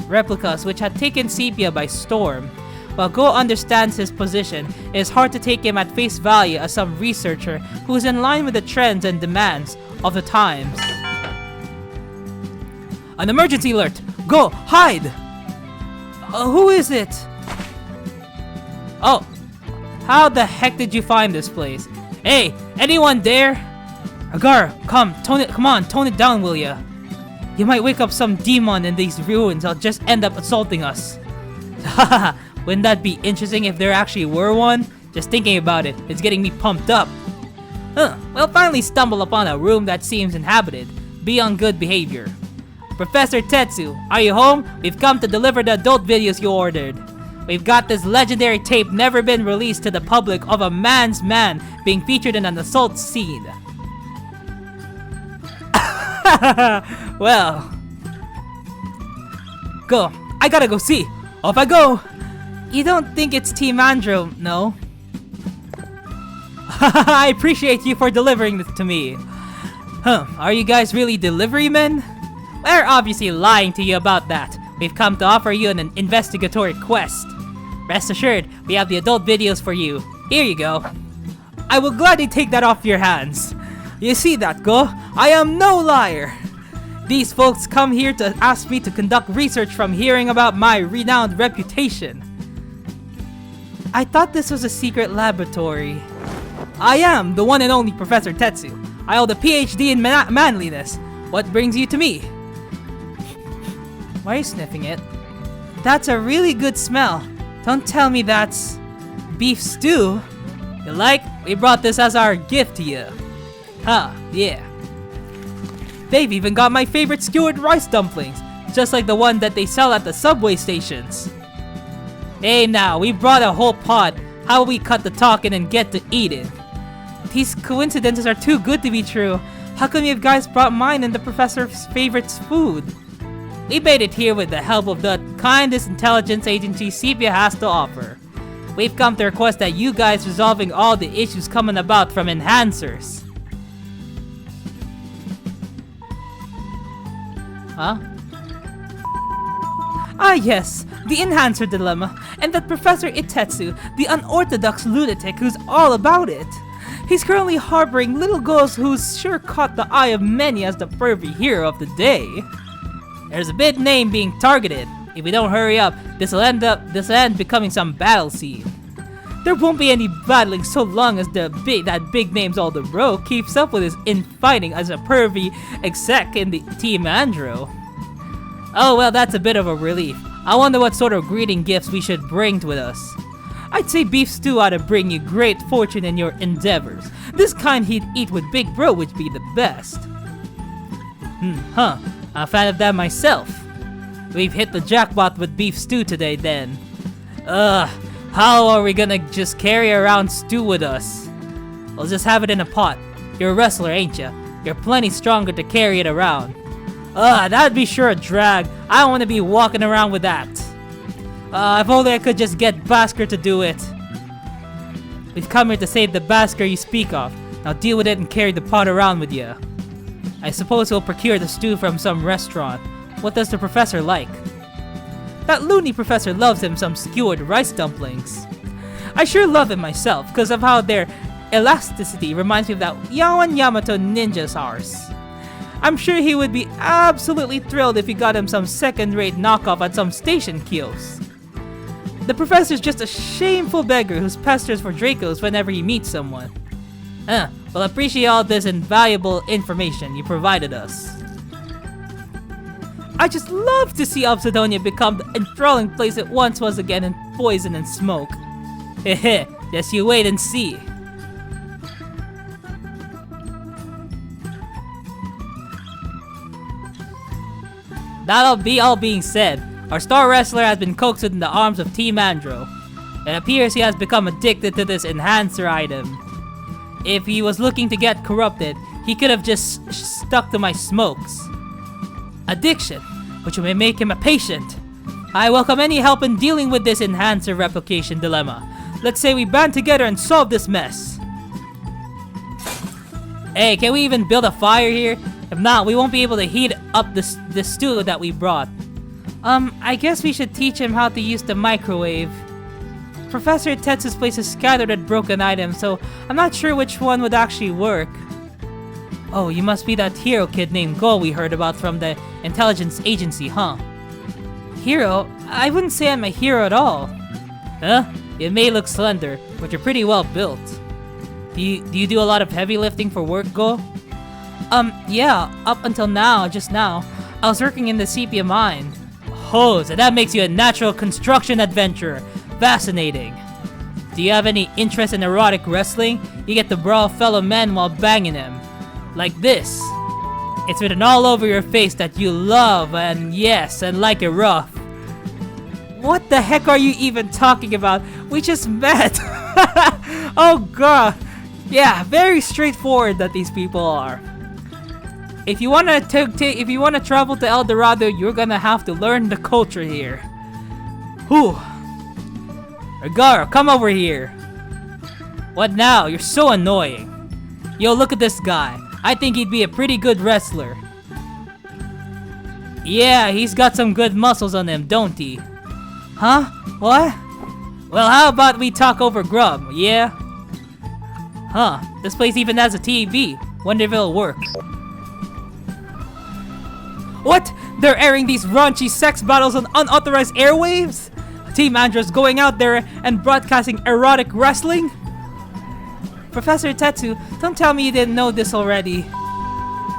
replicas which had taken Sepia by storm. While Go understands his position, it is hard to take him at face value as some researcher who is in line with the trends and demands of the times. An emergency alert! Go! Hide! Who is it? Oh, how the heck did you find this place? Hey, anyone there? Agar, come on, tone it down, will ya? You might wake up some demon in these ruins. I'll just end up assaulting us. Haha, wouldn't that be interesting if there actually were one? Just thinking about it, it's getting me pumped up. We'll finally stumble upon a room that seems inhabited. Be on good behavior. Professor Tetsu, are you home? We've come to deliver the adult videos you ordered. We've got this legendary tape never been released to the public of a man's man being featured in an assault scene. Well. Go. I gotta go see. Off I go. You don't think it's Team Andro, no? I appreciate you for delivering this to me. Are you guys really delivery men? We're obviously lying to you about that. We've come to offer you an investigatory quest. Rest assured, we have the adult videos for you. Here you go. I will gladly take that off your hands. You see that, Go? I am no liar. These folks come here to ask me to conduct research from hearing about my renowned reputation. I thought this was a secret laboratory. I am the one and only Professor Tetsu. I hold a PhD in manliness. What brings you to me? Why are you sniffing it? That's a really good smell. Don't tell me that's beef stew. You like? We brought this as our gift to you. Yeah. They've even got my favorite skewered rice dumplings, just like the one that they sell at the subway stations. Hey now, we brought a whole pot. How about we cut the talking and get to eating? These coincidences are too good to be true. How come you guys brought mine and the professor's favorite food? We made it here with the help of the kindest intelligence agency Sepia has to offer. We've come to request that you guys resolving all the issues coming about from enhancers. Huh? Ah yes, the enhancer dilemma, and that Professor Itetsu, the unorthodox lunatic who's all about it. He's currently harboring little girls who's sure caught the eye of many as the pervy hero of the day. There's a big name being targeted, If we don't hurry up, this'll end becoming some battle scene. There won't be any battling so long as that big names all the bro keeps up with his infighting as a pervy exec in the Team Andro. Oh well, that's a bit of a relief. I wonder what sort of greeting gifts we should bring with us. I'd say beef stew ought to bring you great fortune in your endeavors. This kind he'd eat with Big Bro would be the best. I'm a fan of that myself. We've hit the jackpot with beef stew today then. How are we gonna just carry around stew with us? We'll just have it in a pot. You're a wrestler, ain't ya? You're plenty stronger to carry it around. That'd be sure a drag. I don't want to be walking around with that. If only I could just get Basker to do it. We've come here to save the Basker you speak of. Now deal with it and carry the pot around with you. I suppose we'll procure the stew from some restaurant. What does the professor like? That loony professor loves him some skewered rice dumplings. I sure love them myself, because of how their elasticity reminds me of that Yawan Yamato ninja's ours. I'm sure he would be absolutely thrilled if we got him some second-rate knockoff at some station kiosk. The professor's just a shameful beggar who pesters for Dracos whenever he meets someone. Well, I appreciate all this invaluable information you provided us. I just love to see Obsidonia become the enthralling place it once was again in poison and smoke. Heh, just you wait and see. That'll be all being said. Our star wrestler has been coaxed in the arms of Team Andro. It appears he has become addicted to this enhancer item. If he was looking to get corrupted, he could have just stuck to my smokes. Addiction, which may make him a patient. I welcome any help in dealing with this enhancer replication dilemma. Let's say we band together and solve this mess. Hey, can we even build a fire here? If not, we won't be able to heat up the stew that we brought. I guess we should teach him how to use the microwave. Professor Tetsu's place is scattered with broken items, so I'm not sure which one would actually work. Oh, you must be that hero kid named Go we heard about from the intelligence agency, huh? Hero? I wouldn't say I'm a hero at all. Huh? You may look slender, but you're pretty well built. Do you do a lot of heavy lifting for work, Go? Yeah, up until just now, I was working in the sepia mine. Oh, so that makes you a natural construction adventurer. Fascinating. Do you have any interest in erotic wrestling? You get to brawl fellow men while banging them. Like this. It's written all over your face that you love and like it rough. What the heck are you even talking about? We just met. Oh god. Yeah, very straightforward that these people are. If you wanna travel to El Dorado, you're gonna have to learn the culture here. Whew. Regaro, come over here. What now? You're so annoying. Yo, look at this guy. I think he'd be a pretty good wrestler. Yeah, he's got some good muscles on him, don't he? Huh? What? Well, how about we talk over grub, yeah? Huh, this place even has a TV. Wonder if it'll work. What? They're airing these raunchy sex battles on unauthorized airwaves? Team Andro's going out there and broadcasting erotic wrestling? Professor Tetsu, don't tell me you didn't know this already.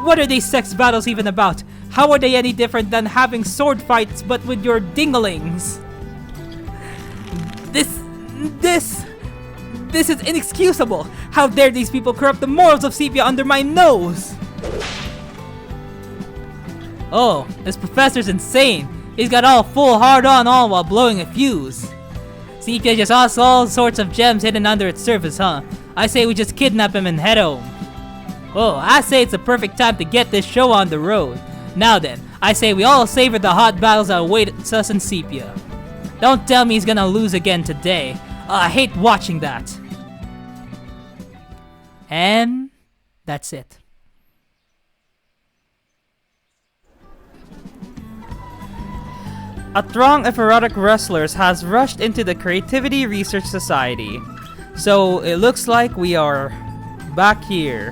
What are these sex battles even about? How are they any different than having sword fights but with your dinglings? This is inexcusable! How dare these people corrupt the morals of Sepia under my nose? Oh, this professor's insane. He's got all full hard-on all while blowing a fuse. Sepia just has all sorts of gems hidden under its surface, huh? I say we just kidnap him and head home. Oh, I say it's the perfect time to get this show on the road. Now then, I say we all savor the hot battles that await us in Sepia. Don't tell me he's gonna lose again today. I hate watching that. And that's it. A throng of erotic wrestlers has rushed into the Creativity Research Society. So it looks like we are back here.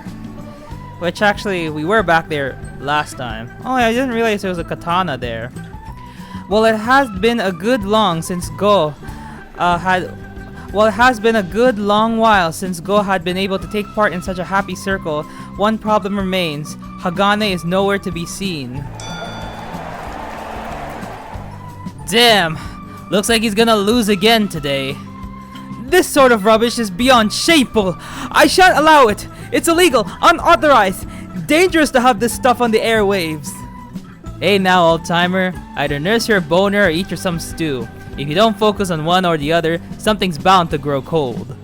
Which actually, we were back there last time. Oh yeah, I didn't realize there was a katana there. Well, it has been a good long since Go Well, it has been a good long while since Go had been able to take part in such a happy circle. One problem remains. Hagane is nowhere to be seen. Damn! Looks like he's gonna lose again today. This sort of rubbish is beyond shameful! I shan't allow it! It's illegal, unauthorized, dangerous to have this stuff on the airwaves. Hey now, old-timer. Either nurse your boner or eat your some stew. If you don't focus on one or the other, something's bound to grow cold.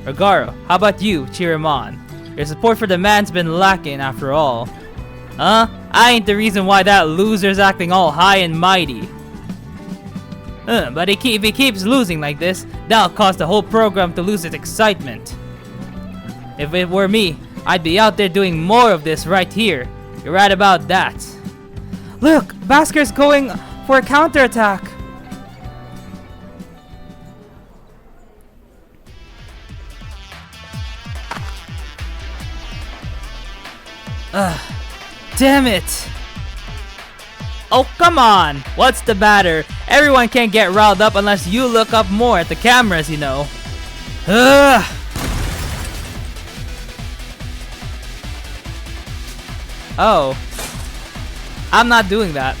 Rogaro, how about you? Cheer him on. Your support for the man's been lacking after all. Huh? I ain't the reason why that loser's acting all high and mighty. But if he keeps losing like this, that'll cause the whole program to lose its excitement. If it were me, I'd be out there doing more of this right here. You're right about that. Look, Basker's going for a counterattack. Damn it! Oh, come on! What's the matter? Everyone can't get riled up unless you look up more at the cameras, you know. Oh. I'm not doing that.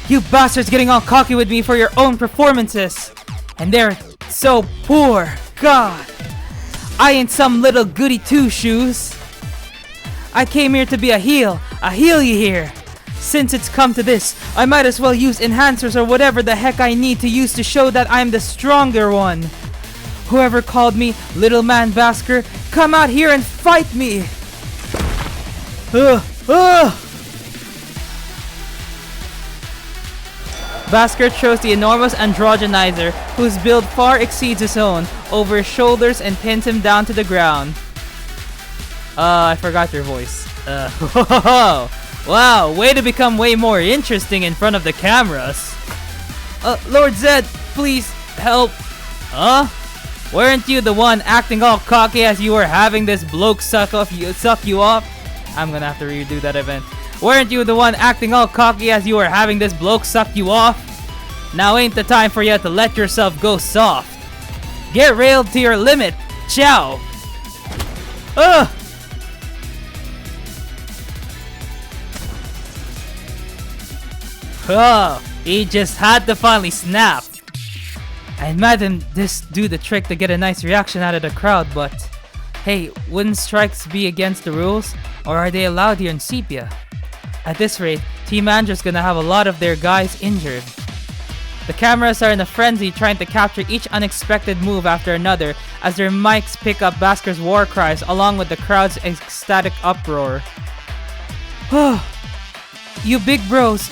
You bastards getting all cocky with me for your own performances! And they're so poor! God! I ain't some little goody two-shoes! I came here to be a heel you hear! Since it's come to this, I might as well use enhancers or whatever the heck I need to use to show that I'm the stronger one. Whoever called me Little Man Basker, come out here and fight me! Basker chose the enormous Androgenizer, whose build far exceeds his own, over his shoulders and pins him down to the ground. I forgot your voice. Wow, way to become way more interesting in front of the cameras. Lord Zed, please help. Huh? Weren't you the one acting all cocky as you were having this bloke suck you off? I'm gonna have to redo that event. Weren't you the one acting all cocky as you were having this bloke suck you off? Now ain't the time for you to let yourself go soft. Get railed to your limit. Ciao. Oh, he just had to finally snap. I imagine this do the trick to get a nice reaction out of the crowd, but hey, wouldn't strikes be against the rules? Or are they allowed here in Sepia? At this rate, Team Andro's gonna have a lot of their guys injured. The cameras are in a frenzy trying to capture each unexpected move after another as their mics pick up Basker's war cries along with the crowd's ecstatic uproar. You big bros,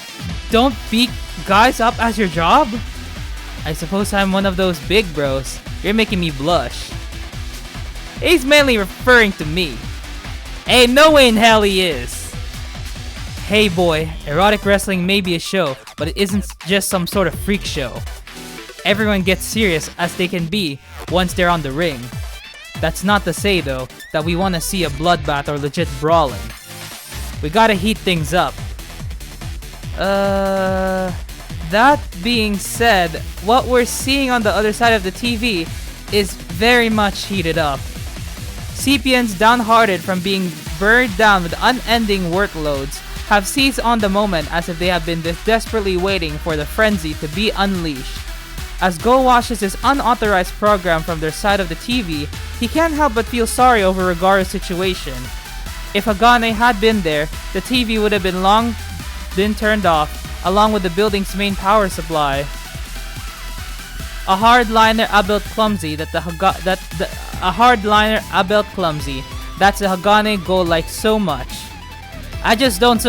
don't beat guys up as your job? I suppose I'm one of those big bros. You're making me blush. He's mainly referring to me. Hey, no way in hell he is. Hey boy, erotic wrestling may be a show, but it isn't just some sort of freak show. Everyone gets serious as they can be once they're on the ring. That's not to say though, that we want to see a bloodbath or legit brawling. We gotta heat things up. That being said, what we're seeing on the other side of the TV is very much heated up. Sepians, downhearted from being buried down with unending workloads, have seized on the moment as if they have been desperately waiting for the frenzy to be unleashed. As Go watches this unauthorized program from their side of the TV, he can't help but feel sorry over Rogaro's situation. If Hagane had been there, the TV would have been long been turned off, along with the building's main power supply. A hardliner built clumsy that's the Hagane Go like so much. I just don't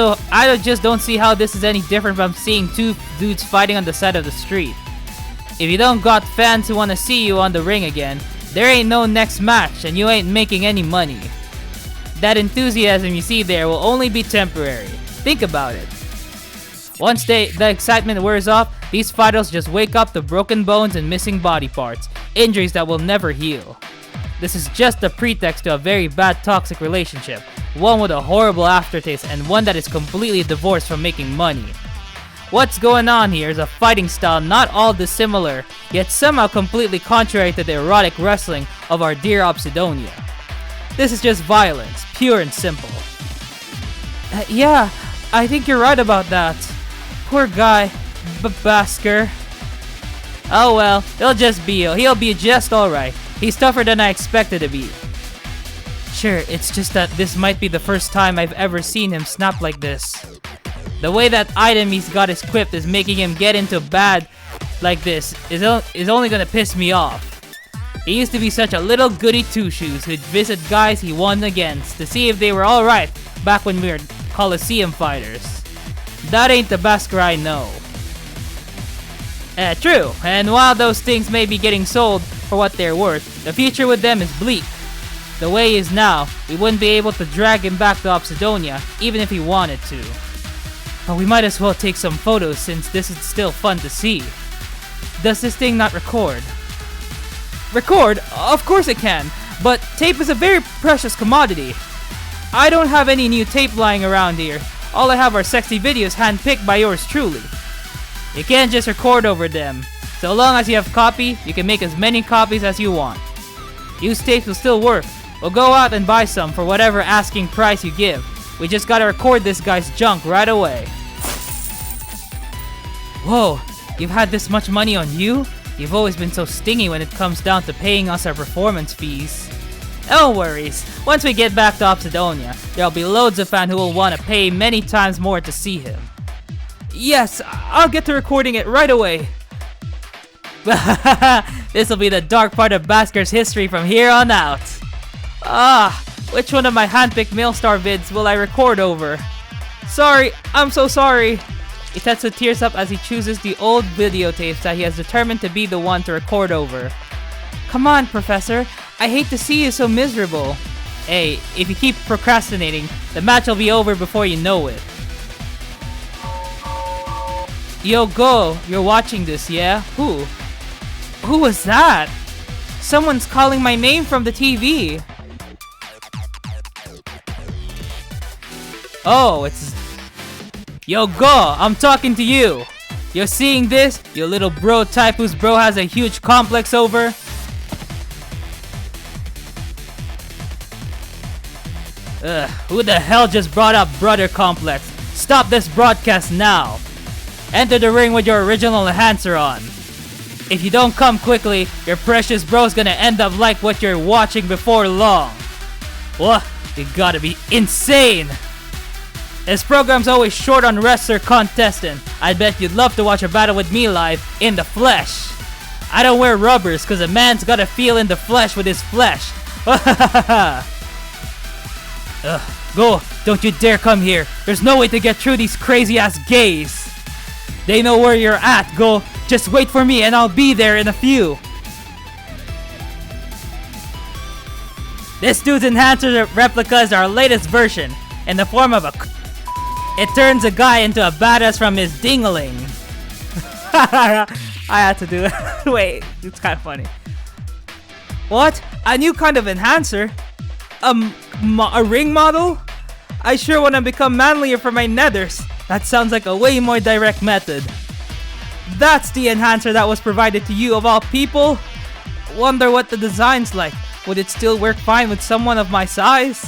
see how this is any different from seeing two dudes fighting on the side of the street. If you don't got fans who wanna see you on the ring again, there ain't no next match and you ain't making any money. That enthusiasm you see there will only be temporary. Think about it. Once the excitement wears off, these fighters just wake up to broken bones and missing body parts, injuries that will never heal. This is just a pretext to a very bad toxic relationship, one with a horrible aftertaste and one that is completely divorced from making money. What's going on here is a fighting style not all dissimilar, yet somehow completely contrary to the erotic wrestling of our dear Obsidonia. This is just violence, pure and simple. Yeah, I think you're right about that. Poor guy, Basker. Oh well, he'll be just alright. He's tougher than I expected to be. Sure, it's just that this might be the first time I've ever seen him snap like this. The way that item he's got equipped is making him get into bad like this is only gonna piss me off. He used to be such a little goody two-shoes who'd visit guys he won against to see if they were alright back when we were Coliseum fighters. That ain't the Basker I know. True, and while those things may be getting sold for what they're worth, the future with them is bleak. The way he is now, we wouldn't be able to drag him back to Obsidonia, even if he wanted to. But we might as well take some photos since this is still fun to see. Does this thing not record? Record? Of course it can, but tape is a very precious commodity. I don't have any new tape lying around here. All I have are sexy videos handpicked by yours truly. You can't just record over them. So long as you have copy, you can make as many copies as you want. Used tapes will still work. We'll go out and buy some for whatever asking price you give. We just gotta record this guy's junk right away. Whoa, you've had this much money on you? You've always been so stingy when it comes down to paying us our performance fees. No worries, once we get back to Obsidonia, there'll be loads of fans who will want to pay many times more to see him. Yes, I'll get to recording it right away. This'll be the dark part of Basker's history from here on out. Which one of my handpicked Mailstar vids will I record over? Sorry, I'm so sorry. Itetsu tears up as he chooses the old videotapes that he has determined to be the one to record over. Come on, Professor. I hate to see you so miserable. Hey, if you keep procrastinating, the match will be over before you know it. Yo, Go, you're watching this, yeah? Who? Who was that? Someone's calling my name from the TV. Oh, it's... Yo, Go, I'm talking to you. You're seeing this? You little bro type whose bro has a huge complex over? Who the hell just brought up brother complex? Stop this broadcast now. Enter the ring with your original enhancer on. If you don't come quickly, your precious bro's gonna end up like what you're watching before long. What? You gotta be insane! This program's always short on wrestler contestant. I bet you'd love to watch a battle with me live, in the flesh. I don't wear rubbers cause a man's gotta feel in the flesh with his flesh. Go, don't you dare come here. There's no way to get through these crazy ass gays. They know where you're at, Go. Just wait for me and I'll be there in a few. This dude's enhancer replica is our latest version. In the form of a it turns a guy into a badass from his dingling. I had to do it. Wait, it's kind of funny. What? A new kind of enhancer? A ring model? I sure want to become manlier for my nethers. That sounds like a way more direct method. That's the enhancer that was provided to you of all people? Wonder what the design's like. Would it still work fine with someone of my size?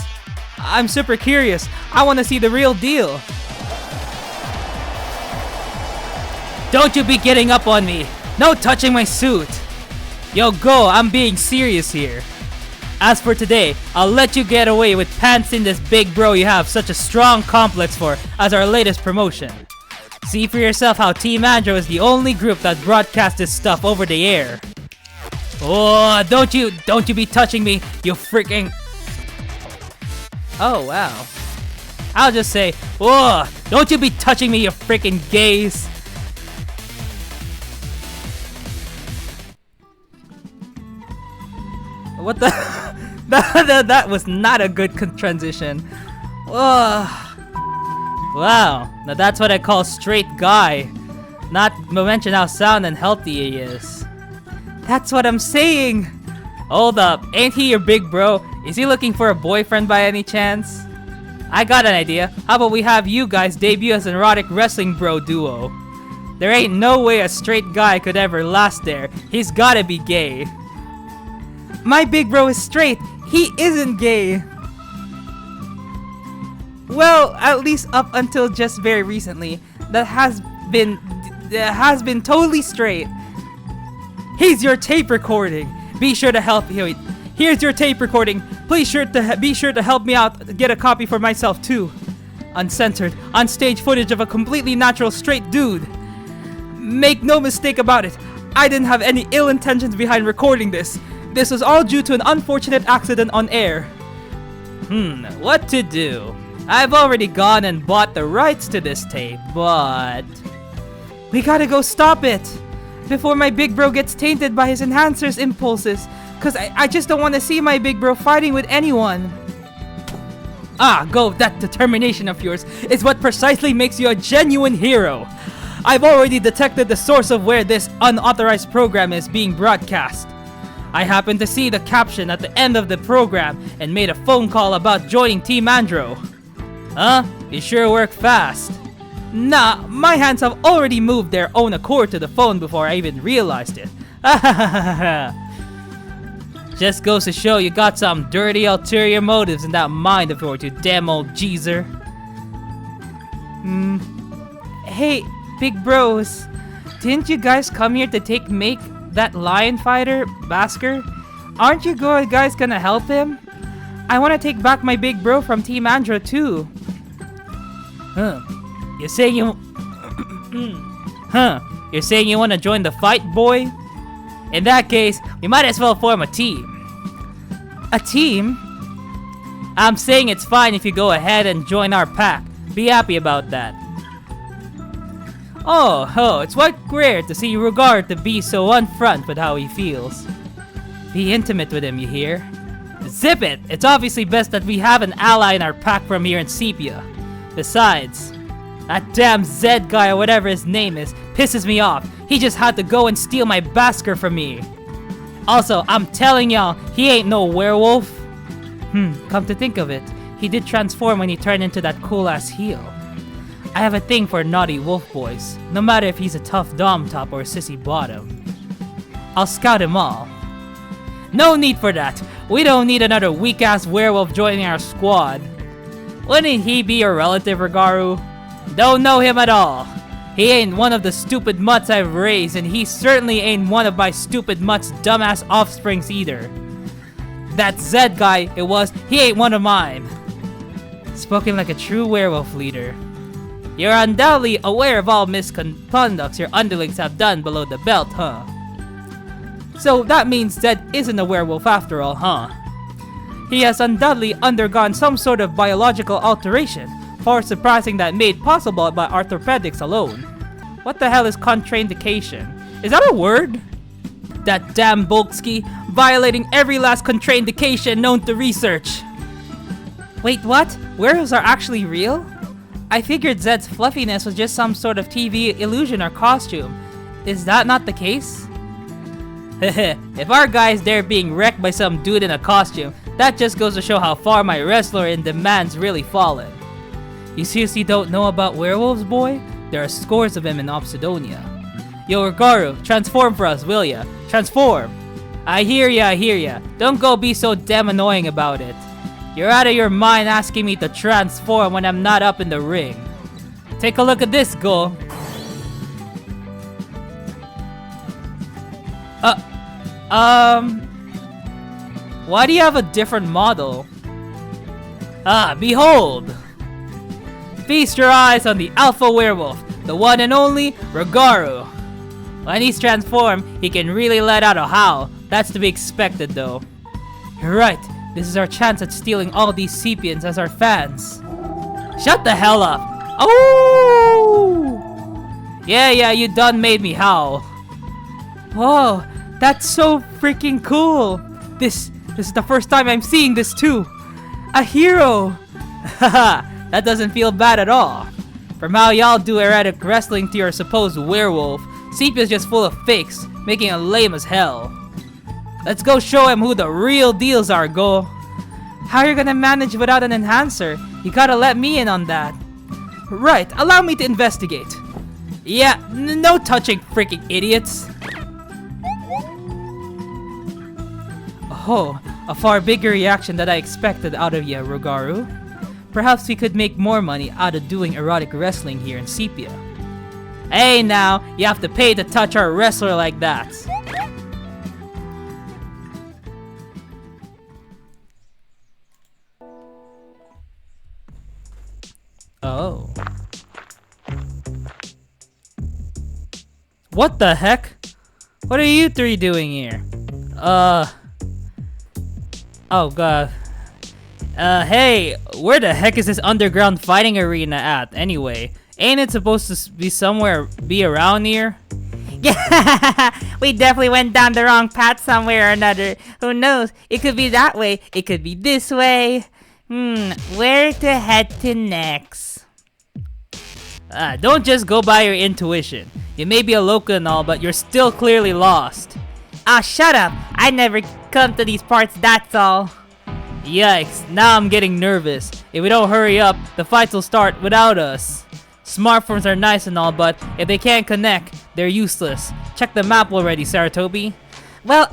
I'm super curious. I want to see the real deal. Don't you be getting up on me. No touching my suit. Yo, Go, I'm being serious here. As for today, I'll let you get away with pants in this big bro you have such a strong complex for as our latest promotion. See for yourself how Team Andro is the only group that broadcasts this stuff over the air. Oh, don't you be touching me, you freaking... Oh, wow. I'll just say, oh, don't you be touching me, you freaking gays. What the? That was not a good transition. Oh. Wow, now that's what I call straight guy. Not to mention how sound and healthy he is. That's what I'm saying. Hold up, ain't he your big bro? Is he looking for a boyfriend by any chance? I got an idea. How about we have you guys debut as an erotic wrestling bro duo? There ain't no way a straight guy could ever last there. He's gotta be gay. My big bro is straight. He isn't gay. Well, at least up until just very recently, that has been totally straight. Here's your tape recording. Be sure to help. Here's your tape recording. Please be sure to help me out. Get a copy for myself too. Uncensored, on-stage footage of a completely natural straight dude. Make no mistake about it. I didn't have any ill intentions behind recording this. This was all due to an unfortunate accident on air. What to do? I've already gone and bought the rights to this tape, but... We gotta go stop it! Before my big bro gets tainted by his enhancer's impulses. Cause I just don't want to see my big bro fighting with anyone. Go, that determination of yours is what precisely makes you a genuine hero. I've already detected the source of where this unauthorized program is being broadcast. I happened to see the caption at the end of the program and made a phone call about joining Team Andro. Huh? You sure work fast. Nah, my hands have already moved their own accord to the phone before I even realized it. Just goes to show you got some dirty ulterior motives in that mind of yours, you damn old geezer. Hey, big bros. Didn't you guys come here to make that lion fighter, Basker? Aren't you guys gonna help him? I wanna take back my big bro from Team Andro too. You're saying you... You're saying you wanna join the fight, boy? In that case, we might as well form a team. A team? I'm saying it's fine if you go ahead and join our pack. Be happy about that. Oh, it's quite rare to see Rugar to be so upfront with how he feels. Be intimate with him, you hear? Zip it! It's obviously best that we have an ally in our pack from here in Sepia. Besides, that damn Zed guy or whatever his name is pisses me off. He just had to go and steal my Basker from me. Also, I'm telling y'all, he ain't no werewolf. Come to think of it, he did transform when he turned into that cool-ass heel. I have a thing for naughty wolf boys, no matter if he's a tough dom top or a sissy bottom. I'll scout him all. No need for that. We don't need another weak-ass werewolf joining our squad. Wouldn't he be your relative, Rigaru? Don't know him at all. He ain't one of the stupid mutts I've raised, and he certainly ain't one of my stupid mutt's dumbass offsprings either. That Zed guy, he ain't one of mine. Spoken like a true werewolf leader. You're undoubtedly aware of all misconducts your underlings have done below the belt, huh? So that means Zed isn't a werewolf after all, huh? He has undoubtedly undergone some sort of biological alteration, far surpassing that made possible by orthopedics alone. What the hell is contraindication? Is that a word? That damn Bolksky, violating every last contraindication known to research. Wait, what? Werewolves are actually real? I figured Zed's fluffiness was just some sort of TV illusion or costume. Is that not the case? If our guy's there being wrecked by some dude in a costume, that just goes to show how far my wrestler in demand's really fallen. You seriously don't know about werewolves, boy? There are scores of them in Obsidonia. Yo, Rigaru, transform for us, will ya? Transform! I hear ya. Don't go be so damn annoying about it. You're out of your mind asking me to transform when I'm not up in the ring. Take a look at this, Go. Why do you have a different model? Behold! Feast your eyes on the alpha werewolf, the one and only Rigaru. When he's transformed, he can really let out a howl. That's to be expected though. You're right, this is our chance at stealing all these Sepians as our fans. Shut the hell up! Oh! Yeah, you done made me howl. Whoa, that's so freaking cool! This is the first time I'm seeing this too! A hero! Haha, that doesn't feel bad at all. From how y'all do erratic wrestling to your supposed werewolf, Sepia's just full of fakes, making it lame as hell. Let's go show him who the real deals are, Go. How are you gonna manage without an enhancer? You gotta let me in on that. Right, allow me to investigate. Yeah, no touching, freaking idiots. Oh, a far bigger reaction than I expected out of you, Rogaru. Perhaps we could make more money out of doing erotic wrestling here in Sepia. Hey now, you have to pay to touch our wrestler like that. Oh. What the heck? What are you three doing here? Oh god. Hey, where the heck is this underground fighting arena at anyway? Ain't it supposed to be around here? Yeah, we definitely went down the wrong path somewhere or another. Who knows? It could be that way. It could be this way. Where to head to next? Don't just go by your intuition. You may be a local and all, but you're still clearly lost. Ah, shut up. I never come to these parts, that's all. Yikes, now I'm getting nervous. If we don't hurry up, the fights will start without us. Smartphones are nice and all, but if they can't connect, they're useless. Check the map already, Saratobi. Well,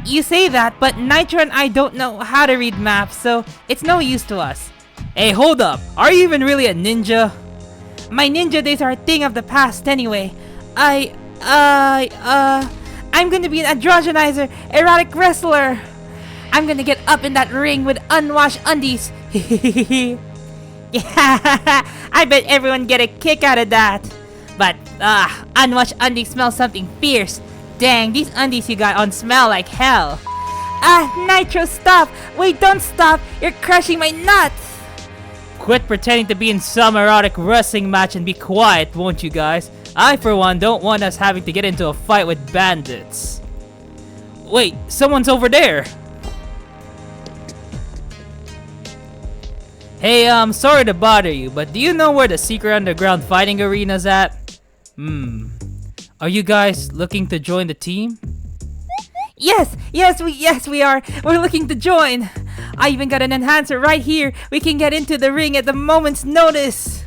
you say that, but Nitro and I don't know how to read maps, so it's no use to us. Hey, hold up. Are you even really a ninja? My ninja days are a thing of the past anyway. I'm gonna be an androgenizer, erotic wrestler. I'm gonna get up in that ring with unwashed undies. Yeah, I bet everyone get a kick out of that. But, unwashed undies smell something fierce. Dang, these undies you got on smell like hell. Nitro, stop! Wait, don't stop! You're crushing my nuts! Quit pretending to be in some erotic wrestling match and be quiet, won't you guys? I, for one, don't want us having to get into a fight with bandits. Wait, someone's over there! Hey, I'm sorry to bother you, but do you know where the secret underground fighting arena's at? Are you guys looking to join the team? Yes, we are. We're looking to join. I even got an enhancer right here. We can get into the ring at the moment's notice.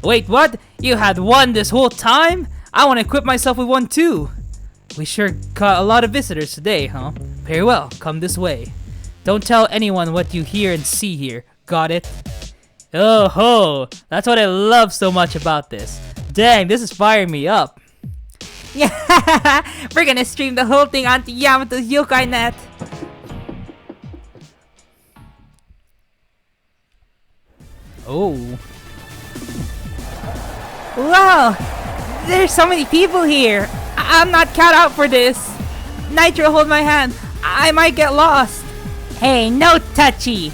Wait, what? You had one this whole time? I want to equip myself with one too. We sure got a lot of visitors today, huh? Very well, come this way. Don't tell anyone what you hear and see here. Got it? Oh ho! That's what I love so much about this. Dang, this is firing me up. Yeah, we're gonna stream the whole thing onto Yamato's Yokai Net. Oh. Wow, there's so many people here. I'm not cut out for this. Nitro, hold my hand. I might get lost. Hey, no touchy.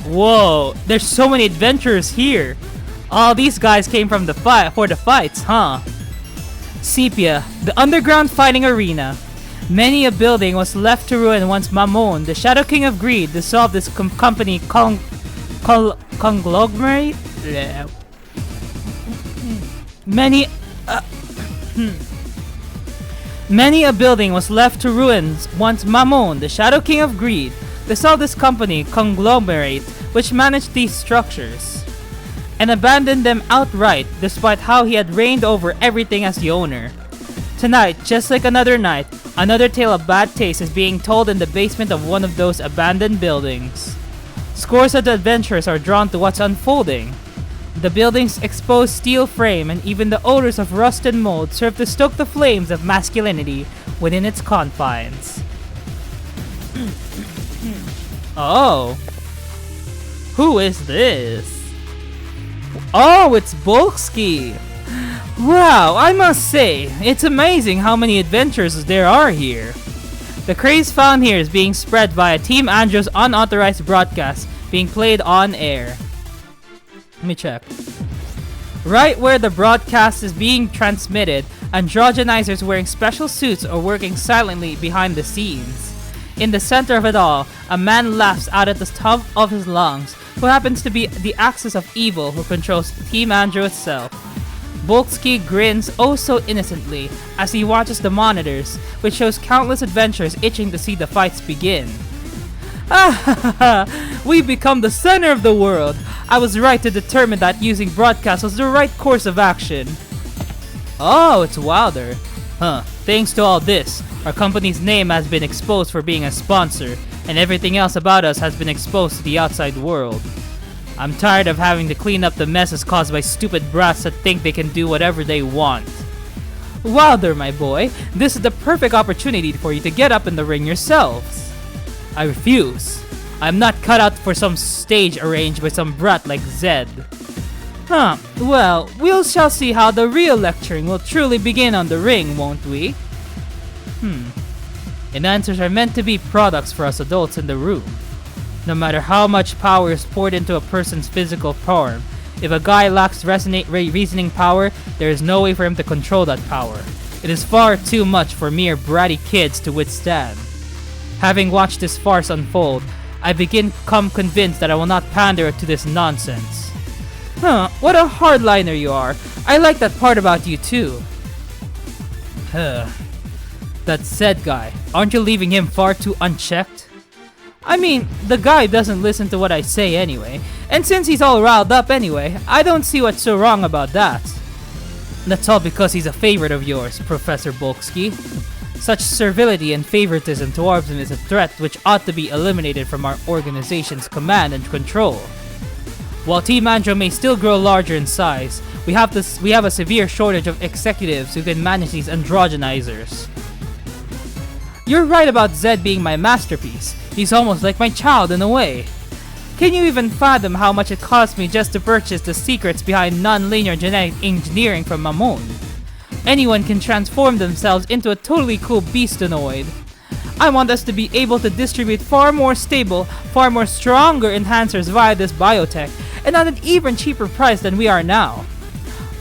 Whoa, there's so many adventurers here. All these guys came from the fights, huh? Sepia, the underground fighting arena. Many a building was left to ruin once Mamon, the Shadow King of Greed, dissolved this company conglomerate. Many a building was left to ruins once Mamon, the Shadow King of Greed, dissolved this company conglomerate which managed these structures and abandoned them outright despite how he had reigned over everything as the owner. Tonight, just like another night, another tale of bad taste is being told in the basement of one of those abandoned buildings. Scores of the adventurers are drawn to what's unfolding. The building's exposed steel frame and even the odors of rust and mold serve to stoke the flames of masculinity within its confines. Oh. Who is this? Oh, it's Bolsky! Wow, I must say, it's amazing how many adventures there are here. The craze found here is being spread via Team Andro's unauthorized broadcast being played on air. Let me check. Right where the broadcast is being transmitted, androgenizers wearing special suits are working silently behind the scenes. In the center of it all, a man laughs out at the top of his lungs, who happens to be the axis of evil who controls Team Andro itself. Bolsky grins oh so innocently as he watches the monitors, which shows countless adventurers itching to see the fights begin. We become the center of the world! I was right to determine that using broadcast was the right course of action. Oh, it's Wilder. Huh. Thanks to all this, our company's name has been exposed for being a sponsor, and everything else about us has been exposed to the outside world. I'm tired of having to clean up the messes caused by stupid brats that think they can do whatever they want. Wilder, my boy, this is the perfect opportunity for you to get up in the ring yourselves. I refuse. I'm not cut out for some stage arranged by some brat like Zed. Huh, well, we shall see how the real lecturing will truly begin on the ring, won't we? Enhancers are meant to be products for us adults in the room. No matter how much power is poured into a person's physical form, if a guy lacks reasoning power, there is no way for him to control that power. It is far too much for mere bratty kids to withstand. Having watched this farce unfold, I become convinced that I will not pander to this nonsense. Huh, what a hardliner you are. I like that part about you too. That Zed guy, aren't you leaving him far too unchecked? I mean, the guy doesn't listen to what I say anyway, and since he's all riled up anyway, I don't see what's so wrong about that. That's all because he's a favorite of yours, Professor Bolksky. Such servility and favoritism towards him is a threat which ought to be eliminated from our organization's command and control. While Team Andro may still grow larger in size, we have a severe shortage of executives who can manage these androgenizers. You're right about Zed being my masterpiece. He's almost like my child in a way. Can you even fathom how much it cost me just to purchase the secrets behind non-linear genetic engineering from Mammon? Anyone can transform themselves into a totally cool beastonoid. I want us to be able to distribute far more stable, far more stronger enhancers via this biotech, and at an even cheaper price than we are now.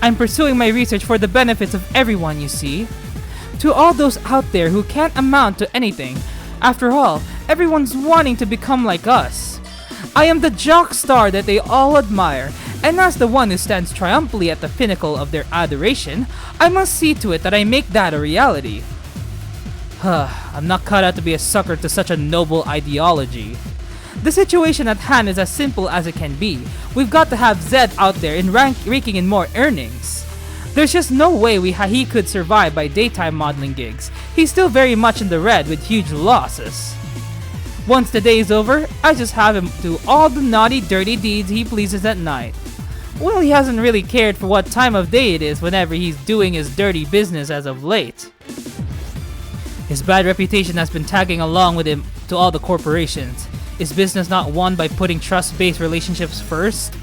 I'm pursuing my research for the benefits of everyone, you see. To all those out there who can't amount to anything, after all, everyone's wanting to become like us. I am the jock star that they all admire, and as the one who stands triumphantly at the pinnacle of their adoration, I must see to it that I make that a reality. I'm not cut out to be a sucker to such a noble ideology. The situation at hand is as simple as it can be. We've got to have Zed out there in raking in more earnings. There's just no way he could survive by daytime modeling gigs. He's still very much in the red with huge losses. Once the day is over, I just have him do all the naughty, dirty deeds he pleases at night. Well, he hasn't really cared for what time of day it is whenever he's doing his dirty business as of late. His bad reputation has been tagging along with him to all the corporations. Is business not won by putting trust-based relationships first?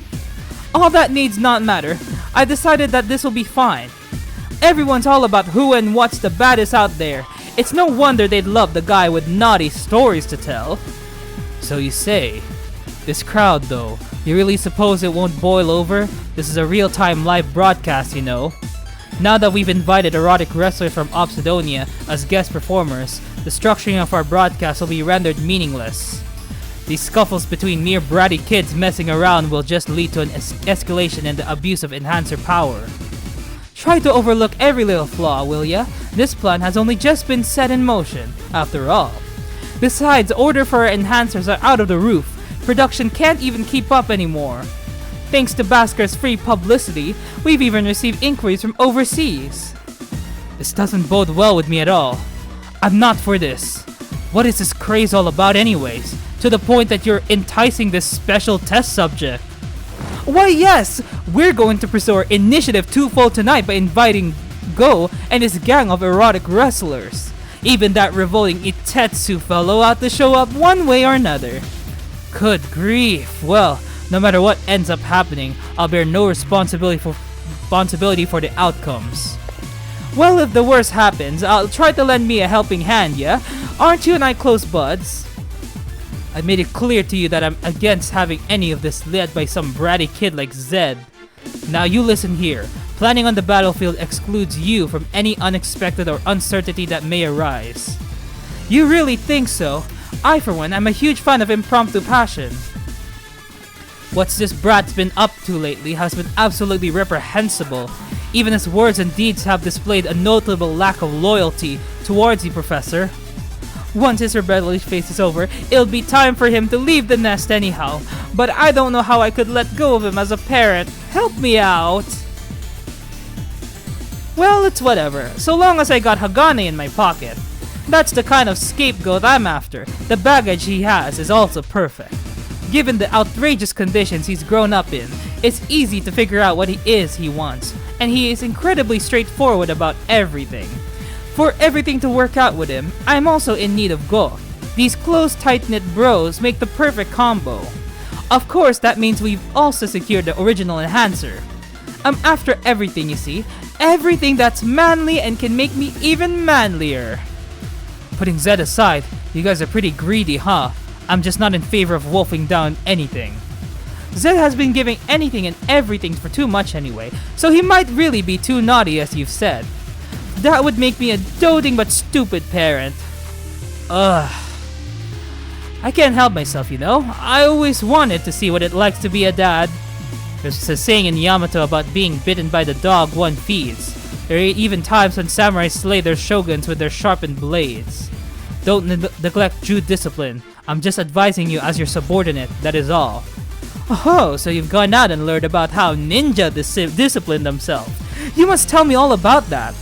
All that needs not matter. I decided that this will be fine. Everyone's all about who and what's the baddest out there. It's no wonder they'd love the guy with naughty stories to tell. So you say. This crowd though, you really suppose it won't boil over? This is a real-time live broadcast, you know. Now that we've invited erotic wrestlers from Obsidonia as guest performers, the structuring of our broadcast will be rendered meaningless. These scuffles between mere bratty kids messing around will just lead to an escalation in the abuse of enhancer power. Try to overlook every little flaw, will ya? This plan has only just been set in motion, after all. Besides, order for our enhancers are out of the roof. Production can't even keep up anymore. Thanks to Basker's free publicity, we've even received inquiries from overseas. This doesn't bode well with me at all. I'm not for this. What is this craze all about anyways? To the point that you're enticing this special test subject. Why yes! We're going to pursue our initiative twofold tonight by inviting Go and his gang of erotic wrestlers. Even that revolting Itetsu fellow ought to show up one way or another. Good grief. Well, no matter what ends up happening, I'll bear no responsibility for the outcomes. Well, if the worst happens, I'll try to lend me a helping hand, yeah? Aren't you and I close buds? I made it clear to you that I'm against having any of this led by some bratty kid like Zed. Now you listen here. Planning on the battlefield excludes you from any unexpected or uncertainty that may arise. You really think so? I, for one, am a huge fan of impromptu passion. What's this brat's been up to lately has been absolutely reprehensible. Even his words and deeds have displayed a notable lack of loyalty towards the professor. Once his rebellious phase is over, it'll be time for him to leave the nest anyhow. But I don't know how I could let go of him as a parent. Help me out! Well, it's whatever, so long as I got Hagane in my pocket. That's the kind of scapegoat I'm after. The baggage he has is also perfect. Given the outrageous conditions he's grown up in, it's easy to figure out what he wants, and he is incredibly straightforward about everything. For everything to work out with him, I'm also in need of Go. These close, tight-knit bros make the perfect combo. Of course, that means we've also secured the original enhancer. I'm after everything, you see. Everything that's manly and can make me even manlier. Putting Zed aside, you guys are pretty greedy, huh? I'm just not in favor of wolfing down anything. Zed has been giving anything and everything for too much anyway, so he might really be too naughty as you've said. That would make me a doting but stupid parent. Ugh. I can't help myself, you know? I always wanted to see what it likes to be a dad. There's a saying in Yamato about being bitten by the dog one feeds. There are even times when samurai slay their shoguns with their sharpened blades. Don't neglect due discipline. I'm just advising you as your subordinate, that is all. Oh, so you've gone out and learned about how ninja discipline themselves. You must tell me all about that.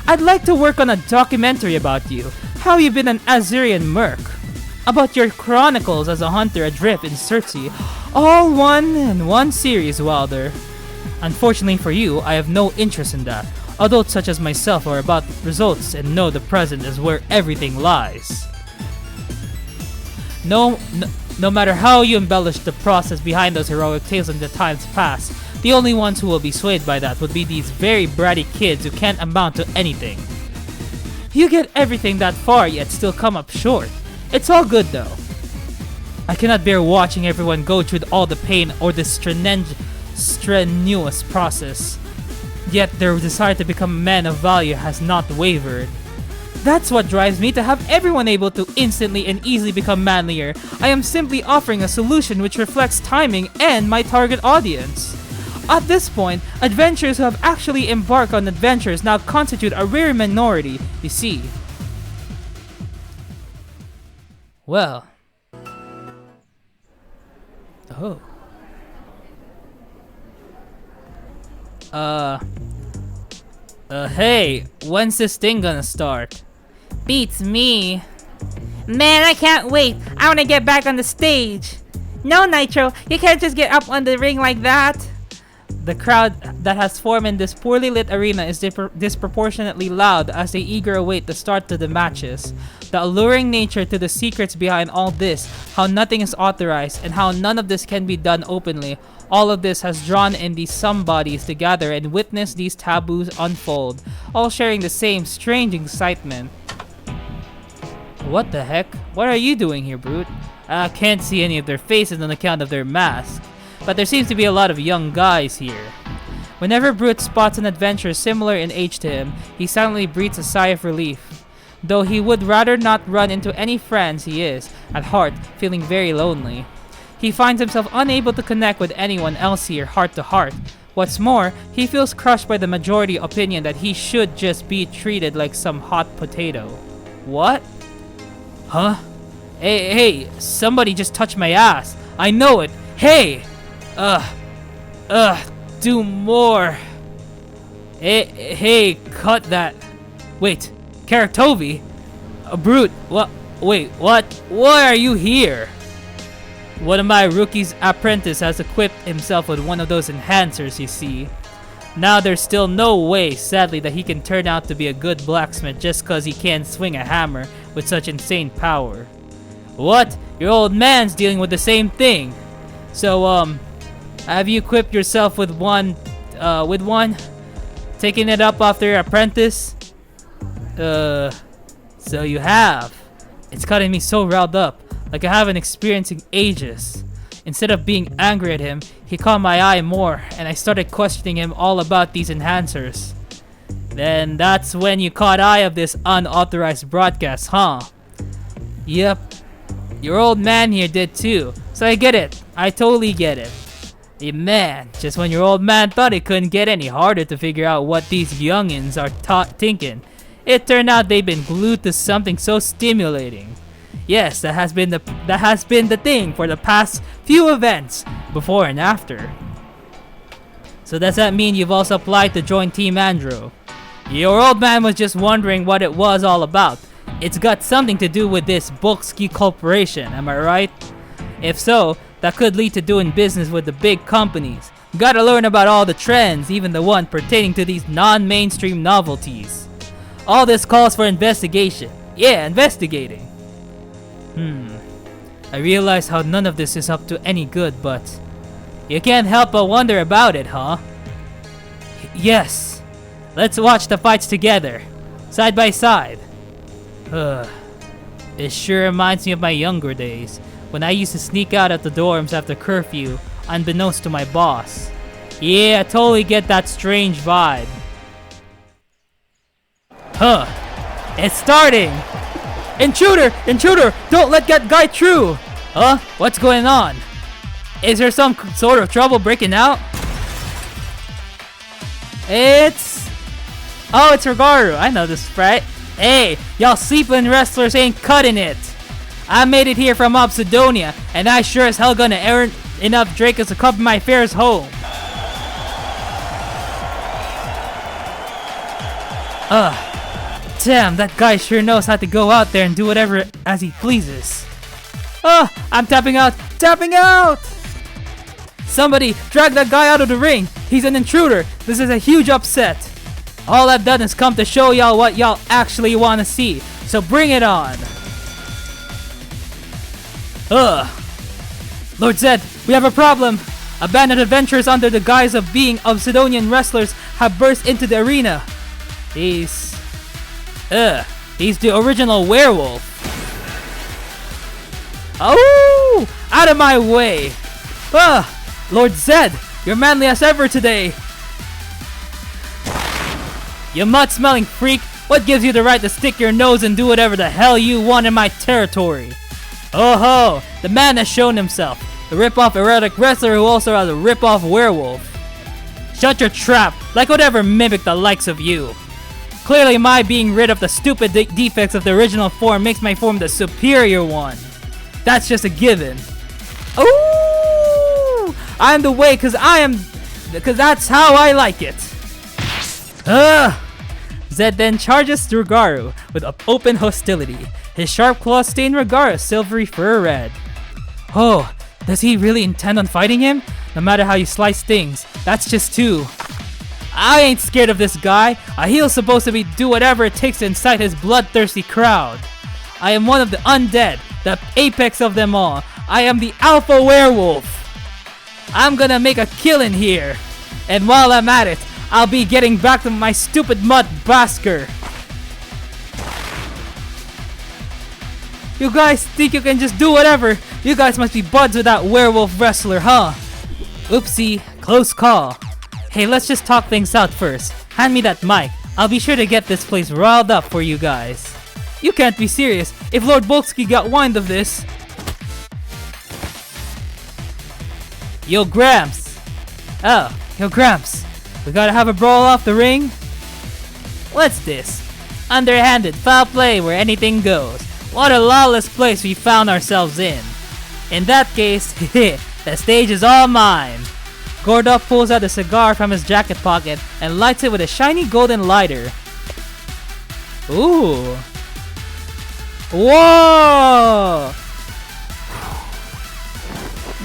I'd like to work on a documentary about you, how you've been an Azurian merc. About your chronicles as a hunter adrift in Surtsey, all in one series, Wilder. Unfortunately for you, I have no interest in that. Adults such as myself are about results and know the present is where everything lies. No matter how you embellish the process behind those heroic tales in the times past, the only ones who will be swayed by that would be these very bratty kids who can't amount to anything. You get everything that far yet still come up short. It's all good though. I cannot bear watching everyone go through all the pain or the strenuous process. Yet their desire to become men of value has not wavered. That's what drives me to have everyone able to instantly and easily become manlier. I am simply offering a solution which reflects timing and my target audience. At this point, adventurers who have actually embarked on adventures now constitute a rare minority, you see. Well. Oh. Hey, when's this thing gonna start? Beats me. Man, I can't wait. I want to get back on the stage. No, Nitro, you can't just get up on the ring like that. The crowd that has formed in this poorly lit arena is disproportionately loud as they eagerly await the start to the matches. The alluring nature to the secrets behind all this, how nothing is authorized, and how none of this can be done openly, all of this has drawn in these somebodies to gather and witness these taboos unfold, all sharing the same strange excitement. What the heck? What are you doing here, Brute? I can't see any of their faces on account of their masks, but there seems to be a lot of young guys here. Whenever Brute spots an adventurer similar in age to him, he silently breathes a sigh of relief. Though he would rather not run into any friends, he is, at heart, feeling very lonely. He finds himself unable to connect with anyone else here heart to heart. What's more, he feels crushed by the majority opinion that he should just be treated like some hot potato. What? Huh? Hey, somebody just touched my ass. I know it. Hey! Do more. Hey, cut that. Wait, Karatovi? A Brute, what? Wait, what? Why are you here? One of my rookie's apprentice has equipped himself with one of those enhancers, you see. Now there's still no way, sadly, that he can turn out to be a good blacksmith just cause he can't swing a hammer with such insane power. What? Your old man's dealing with the same thing. So, have you equipped yourself with one? Taking it up after your apprentice? So you have. It's cutting me so riled up, like I haven't experienced in ages. Instead of being angry at him, he caught my eye more, and I started questioning him all about these enhancers. Then that's when you caught eye of this unauthorized broadcast, huh? Yep. Your old man here did too, so I get it. I totally get it. Hey man, just when your old man thought it couldn't get any harder to figure out what these youngins are thinking, it turned out they've been glued to something so stimulating. Yes, that has been the thing for the past few events, before and after. So does that mean you've also applied to join Team Andro? Your old man was just wondering what it was all about. It's got something to do with this Bulksky Corporation, am I right? If so, that could lead to doing business with the big companies. Gotta learn about all the trends, even the one pertaining to these non-mainstream novelties. All this calls for investigation. Yeah, investigating. I realize how none of this is up to any good, but you can't help but wonder about it, huh? Yes. Let's watch the fights together, side by side. It sure reminds me of my younger days, when I used to sneak out at the dorms after curfew, unbeknownst to my boss. Yeah, I totally get that strange vibe. It's starting! Intruder! Intruder! Don't let that guy through! What's going on? Is there some sort of trouble breaking out? It's Rugaru. I know this, right? Hey, y'all sleeping wrestlers ain't cutting it. I made it here from Obsidonia, and I sure as hell gonna earn enough Dracos to cover my fares home. Damn, that guy sure knows how to go out there and do whatever as he pleases. I'm tapping out! Tapping out! Somebody, drag that guy out of the ring! He's an intruder! This is a huge upset! All I've done is come to show y'all what y'all actually want to see, so bring it on! Lord Zed, we have a problem! A band of adventurers under the guise of being Obsidonian wrestlers have burst into the arena. He's the original werewolf. Oh! Out of my way! Lord Zed, you're manly as ever today! You mud-smelling freak! What gives you the right to stick your nose and do whatever the hell you want in my territory? Oh ho! The man has shown himself. The rip-off erotic wrestler who also has a rip-off werewolf. Shut your trap, like whatever mimicked the likes of you. Clearly my being rid of the stupid defects of the original form makes my form the superior one. That's just a given. Ooh! I'm the way cause that's how I like it. Zed then charges Rugaru with open hostility. His sharp claws stain Rugaru's silvery fur red. Oh, does he really intend on fighting him? No matter how you slice things, that's just two. I ain't scared of this guy. A heel's supposed to do whatever it takes to incite his bloodthirsty crowd. I am one of the undead, the apex of them all. I am the alpha werewolf. I'm gonna make a killing here. And while I'm at it, I'll be getting back to my stupid mud basker. You guys think you can just do whatever? You guys must be buds with that werewolf wrestler, huh? Oopsie, close call. Hey, let's just talk things out first. Hand me that mic. I'll be sure to get this place riled up for you guys. You can't be serious. If Lord Bulksky got wind of this... Yo, Gramps. Oh, yo, Gramps. We gotta have a brawl off the ring? What's this? Underhanded foul play where anything goes. What a lawless place we found ourselves in. In that case, the stage is all mine. Gordo pulls out a cigar from his jacket pocket and lights it with a shiny golden lighter. Ooh. Whoa!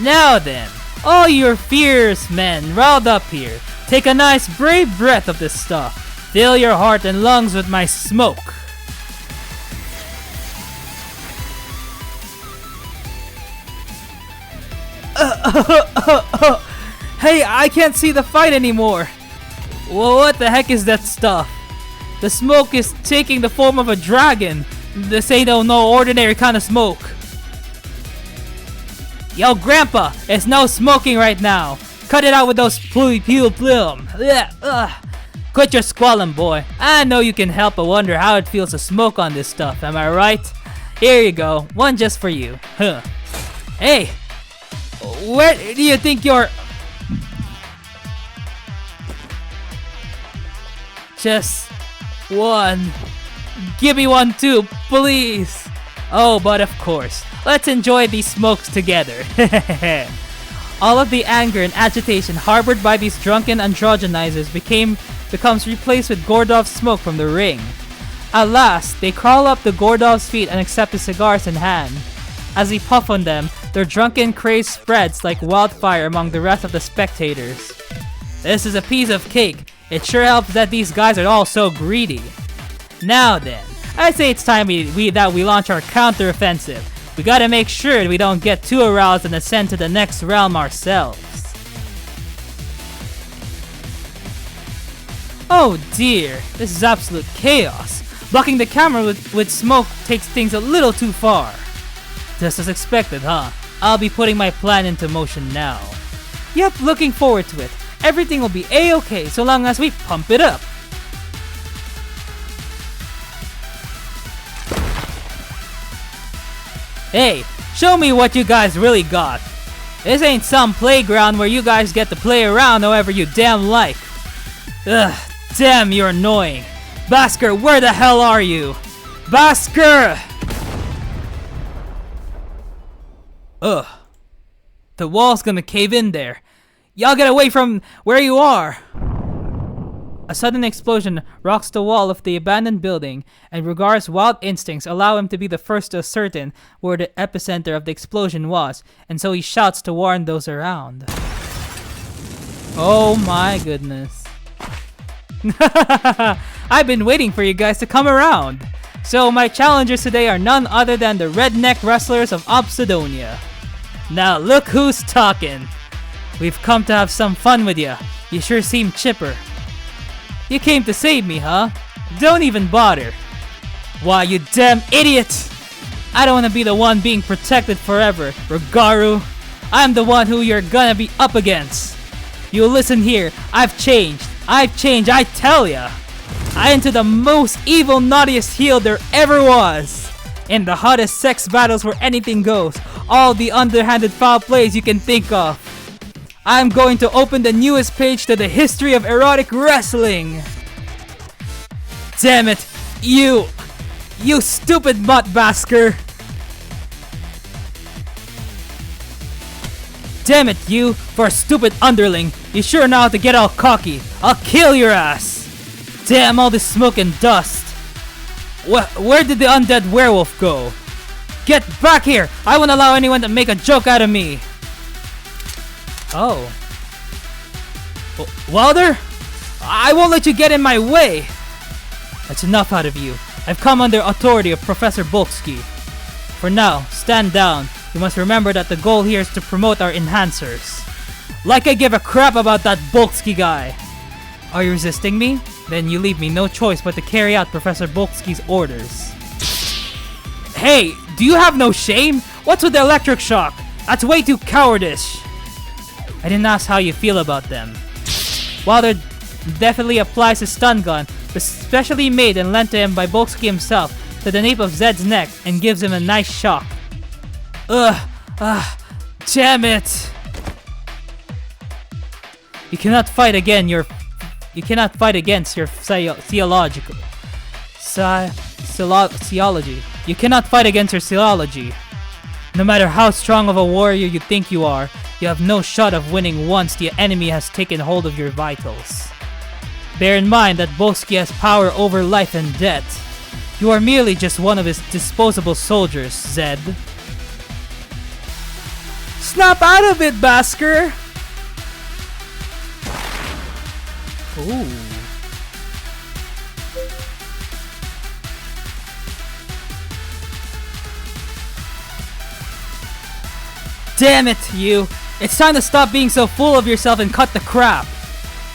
Now then, all your fierce men riled up here. Take a nice brave breath of this stuff. Fill your heart and lungs with my smoke. Hey, I can't see the fight anymore. Well, what the heck is that stuff? The smoke is taking the form of a dragon. This ain't no ordinary kind of smoke. Yo, Grandpa, it's no smoking right now. Cut it out with those plum. Quit your squalling, boy. I know you can help but wonder how it feels to smoke on this stuff, am I right? Here you go, one just for you. Hey, where do you think you're... Just one. Give me one too, please. Oh, but of course. Let's enjoy these smokes together. All of the anger and agitation harbored by these drunken androgenizers became becomes replaced with Gordov's smoke from the ring. At last, they crawl up to Gordov's feet and accept his cigars in hand. As they puff on them, their drunken craze spreads like wildfire among the rest of the spectators. This is a piece of cake. It sure helps that these guys are all so greedy. Now then, I say it's time we launch our counter-offensive. We gotta make sure we don't get too aroused and ascend to the next realm ourselves. Oh dear, this is absolute chaos. Blocking the camera with smoke takes things a little too far. Just as expected, huh? I'll be putting my plan into motion now. Yep, looking forward to it. Everything will be a-okay so long as we pump it up. Hey, show me what you guys really got. This ain't some playground where you guys get to play around however you damn like. Ugh, damn, you're annoying. Basker, where the hell are you? Basker! Ugh. The wall's gonna cave in there. Y'all get away from where you are! A sudden explosion rocks the wall of the abandoned building, and Rugar's wild instincts allow him to be the first to ascertain where the epicenter of the explosion was, and so he shouts to warn those around. Oh my goodness. I've been waiting for you guys to come around. So my challengers today are none other than the redneck wrestlers of Obsidonia. Now look who's talking. We've come to have some fun with ya. You sure seem chipper. You came to save me, huh? Don't even bother. Why, you damn idiot! I don't want to be the one being protected forever, Rugaru. I'm the one who you're gonna be up against. You listen here, I've changed, I tell ya. I am the most evil, naughtiest heel there ever was. In the hottest sex battles where anything goes, all the underhanded foul plays you can think of. I'm going to open the newest page to the history of erotic wrestling. Damn it, you stupid butt basker. Damn it, you, for a stupid underling. You sure know how to get all cocky. I'll kill your ass. Damn all this smoke and dust. Where did the undead werewolf go? Get back here! I won't allow anyone to make a joke out of me. Oh. Wilder? I won't let you get in my way! That's enough out of you. I've come under authority of Professor Bolksky. For now, stand down. You must remember that the goal here is to promote our enhancers. Like I give a crap about that Bolksky guy! Are you resisting me? Then you leave me no choice but to carry out Professor Bolksky's orders. Hey, do you have no shame? What's with the electric shock? That's way too cowardice! I didn't ask how you feel about them. Wilder definitely applies his stun gun, specially made and lent to him by Bolksky himself, to the nape of Zed's neck and gives him a nice shock. Damn it! You cannot fight against your theology. You cannot fight against your theology. No matter how strong of a warrior you think you are, you have no shot of winning once the enemy has taken hold of your vitals. Bear in mind that Bolksky has power over life and death. You are merely just one of his disposable soldiers, Zed. Snap out of it, Basker! Ooh. Damn it, you! It's time to stop being so full of yourself and cut the crap!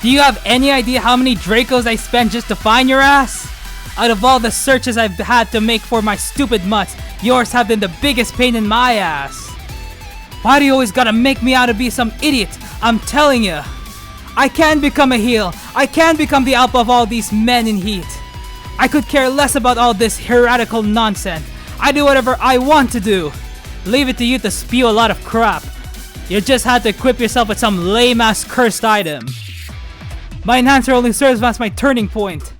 Do you have any idea how many Dracos I spent just to find your ass? Out of all the searches I've had to make for my stupid mutts, yours have been the biggest pain in my ass! Why do you always gotta make me out to be some idiot? I'm telling you! I can become a heel! I can become the alpha of all these men in heat! I could care less about all this heretical nonsense! I do whatever I want to do! Leave it to you to spew a lot of crap. You just had to equip yourself with some lame-ass cursed item. My enhancer only serves as my turning point.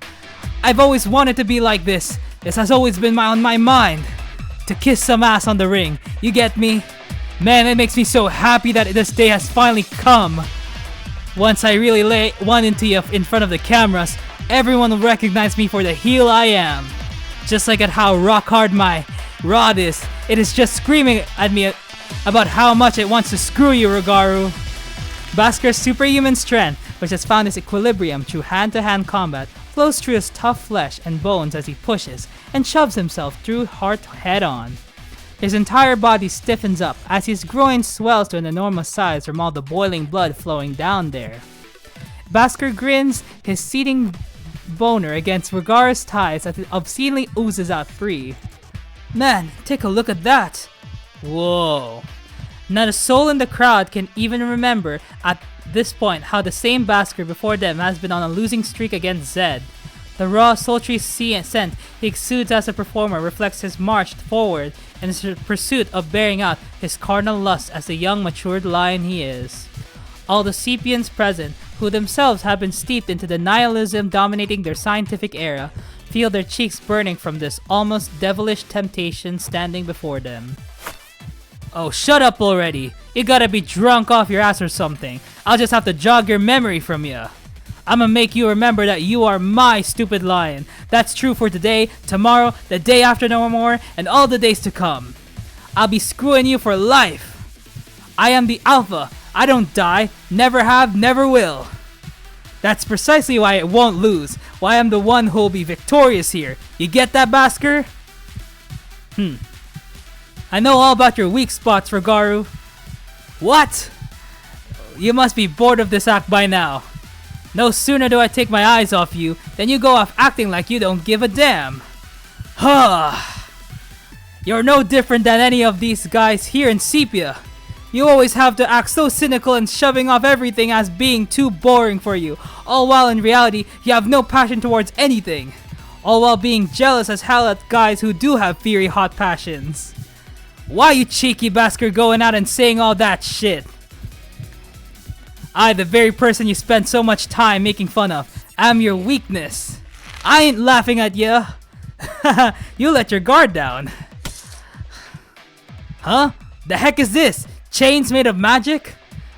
I've always wanted to be like this. This has always been on my mind. To kiss some ass on the ring. You get me? Man, it makes me so happy that this day has finally come. Once I really lay one into you in front of the cameras, everyone will recognize me for the heel I am. Just like at how rock hard my rod is, it is just screaming at me about how much it wants to screw you, Rogaru. Basker's superhuman strength, which has found its equilibrium through hand-to-hand combat, flows through his tough flesh and bones as he pushes and shoves himself through Heart head-on. His entire body stiffens up as his groin swells to an enormous size from all the boiling blood flowing down there. Basker grins, his seething boner against Rogaru's thighs as it obscenely oozes out free. Man, take a look at that! Whoa. Not a soul in the crowd can even remember at this point how the same Basker before them has been on a losing streak against Zed. The raw, sultry scent he exudes as a performer reflects his march forward in his pursuit of bearing out his carnal lust as the young, matured lion he is. All the Sepians present, who themselves have been steeped into the nihilism dominating their scientific era, feel their cheeks burning from this almost devilish temptation standing before them. Oh, shut up already! You gotta be drunk off your ass or something. I'll just have to jog your memory from ya. I'ma make you remember that you are my stupid lion. That's true for today, tomorrow, the day after no more, and all the days to come. I'll be screwing you for life. I am the Alpha. I don't die. Never have, never will. That's precisely why I won't lose. Why I'm the one who'll be victorious here. You get that, Basker? I know all about your weak spots, Rogaru. What? You must be bored of this act by now. No sooner do I take my eyes off you, than you go off acting like you don't give a damn. You're no different than any of these guys here in Sepia. You always have to act so cynical and shoving off everything as being too boring for you, all while in reality you have no passion towards anything. All while being jealous as hell at guys who do have fiery hot passions. Why you cheeky bastard going out and saying all that shit? I, the very person you spend so much time making fun of, am your weakness. I ain't laughing at ya. You let your guard down. Huh? The heck is this? Chains made of magic?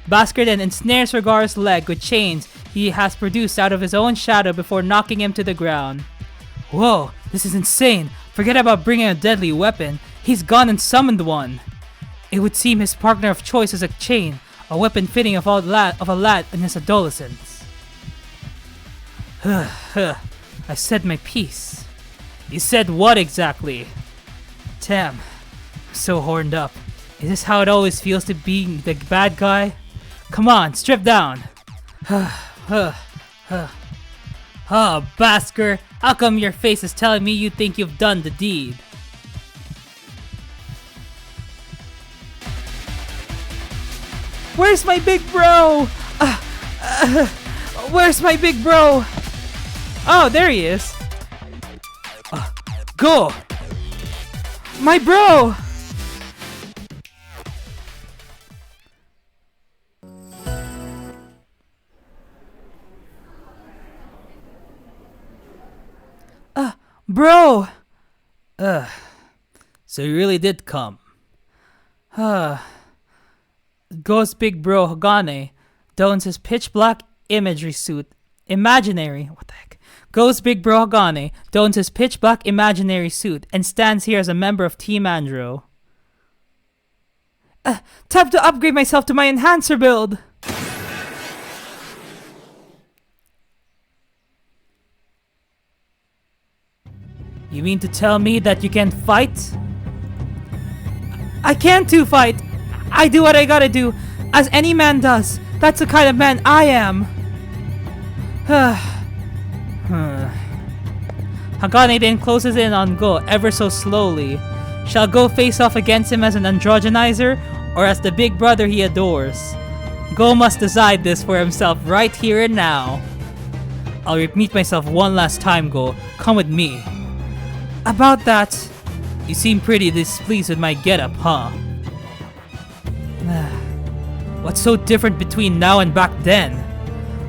Basker then ensnares Rogaru's leg with chains he has produced out of his own shadow before knocking him to the ground. Whoa, this is insane. Forget about bringing a deadly weapon. He's gone and summoned one. It would seem his partner of choice is a chain, a weapon fitting of a lad in his adolescence. I said my piece. You said what exactly? Damn, I'm so horned up. Is this how it always feels to be the bad guy? Come on, strip down. Basker, how come your face is telling me you think you've done the deed? Where's my big bro? Where's my big bro? Oh, there he is. Go! My bro! Bro! So you really did come. Ghost Big Bro Hagane dons his pitch black imaginary suit. What the heck? Ghost Big Bro Hagane dons his pitch black imaginary suit and stands here as a member of Team Andro. Time to upgrade myself to my enhancer build! You mean to tell me that you can't fight? I can't fight! I do what I gotta do, as any man does. That's the kind of man I am. Hagane then closes in on Go ever so slowly. Shall Go face off against him as an Androgenizer, or as the big brother he adores? Go must decide this for himself right here and now. I'll repeat myself one last time, Go. Come with me. About that, you seem pretty displeased with my getup, huh? What's so different between now and back then?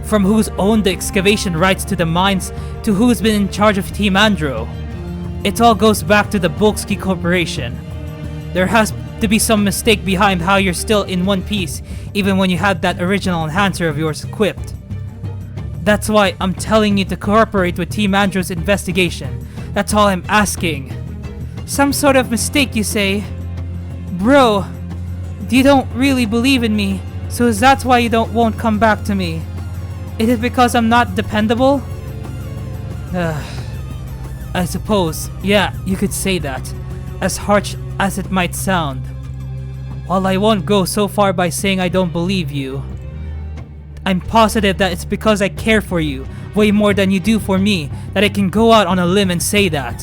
From who's owned the excavation rights to the mines to who's been in charge of Team Andro? It all goes back to the Bolsky Corporation. There has to be some mistake behind how you're still in one piece, even when you had that original enhancer of yours equipped. That's why I'm telling you to cooperate with Team Andrew's investigation. That's all I'm asking. Some sort of mistake, you say? Bro, you don't really believe in me, so that's why you won't come back to me. Is it because I'm not dependable? I suppose, yeah, you could say that, as harsh as it might sound. While I won't go so far by saying I don't believe you, I'm positive that it's because I care for you way more than you do for me that I can go out on a limb and say that.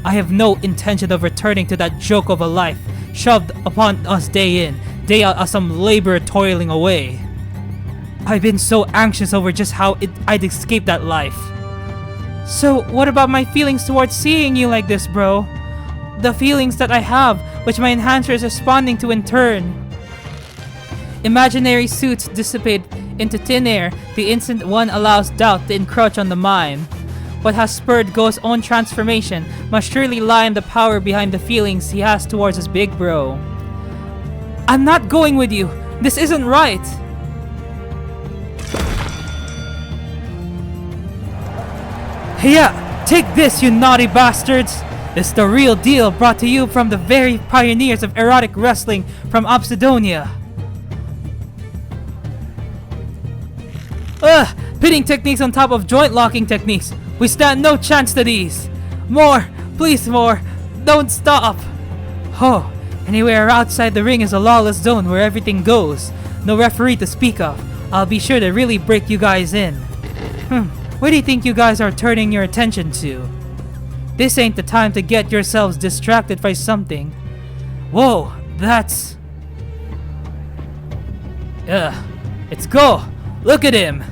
I have no intention of returning to that joke of a life shoved upon us day in, day out as some laborer toiling away. I've been so anxious over just how I'd escape that life. So what about my feelings towards seeing you like this, bro? The feelings that I have, which my enhancer is responding to in turn. Imaginary suits dissipate into thin air the instant one allows doubt to encroach on the mind. What has spurred Go's own transformation must surely lie in the power behind the feelings he has towards his big bro. I'm not going with you. This isn't right. Yeah, take this, you naughty bastards. It's the real deal, brought to you from the very pioneers of erotic wrestling from Obsidonia. Pitting techniques on top of joint locking techniques. We stand no chance to these. More, please more. Don't stop. Oh, anywhere outside the ring is a lawless zone where everything goes. No referee to speak of. I'll be sure to really break you guys in. Where do you think you guys are turning your attention to? This ain't the time to get yourselves distracted by something. Whoa, that's... it's Go! Look at him!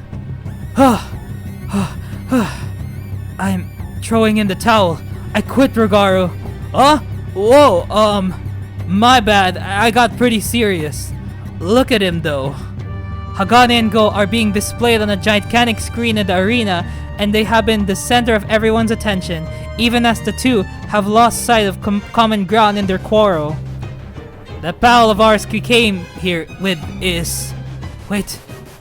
I'm throwing in the towel. I quit, Rogaru. Whoa, my bad. I got pretty serious. Look at him, though. Hagane and Go are being displayed on a gigantic screen in the arena, and they have been the center of everyone's attention, even as the two have lost sight of common ground in their quarrel. The pal of ours we came here with is... Wait,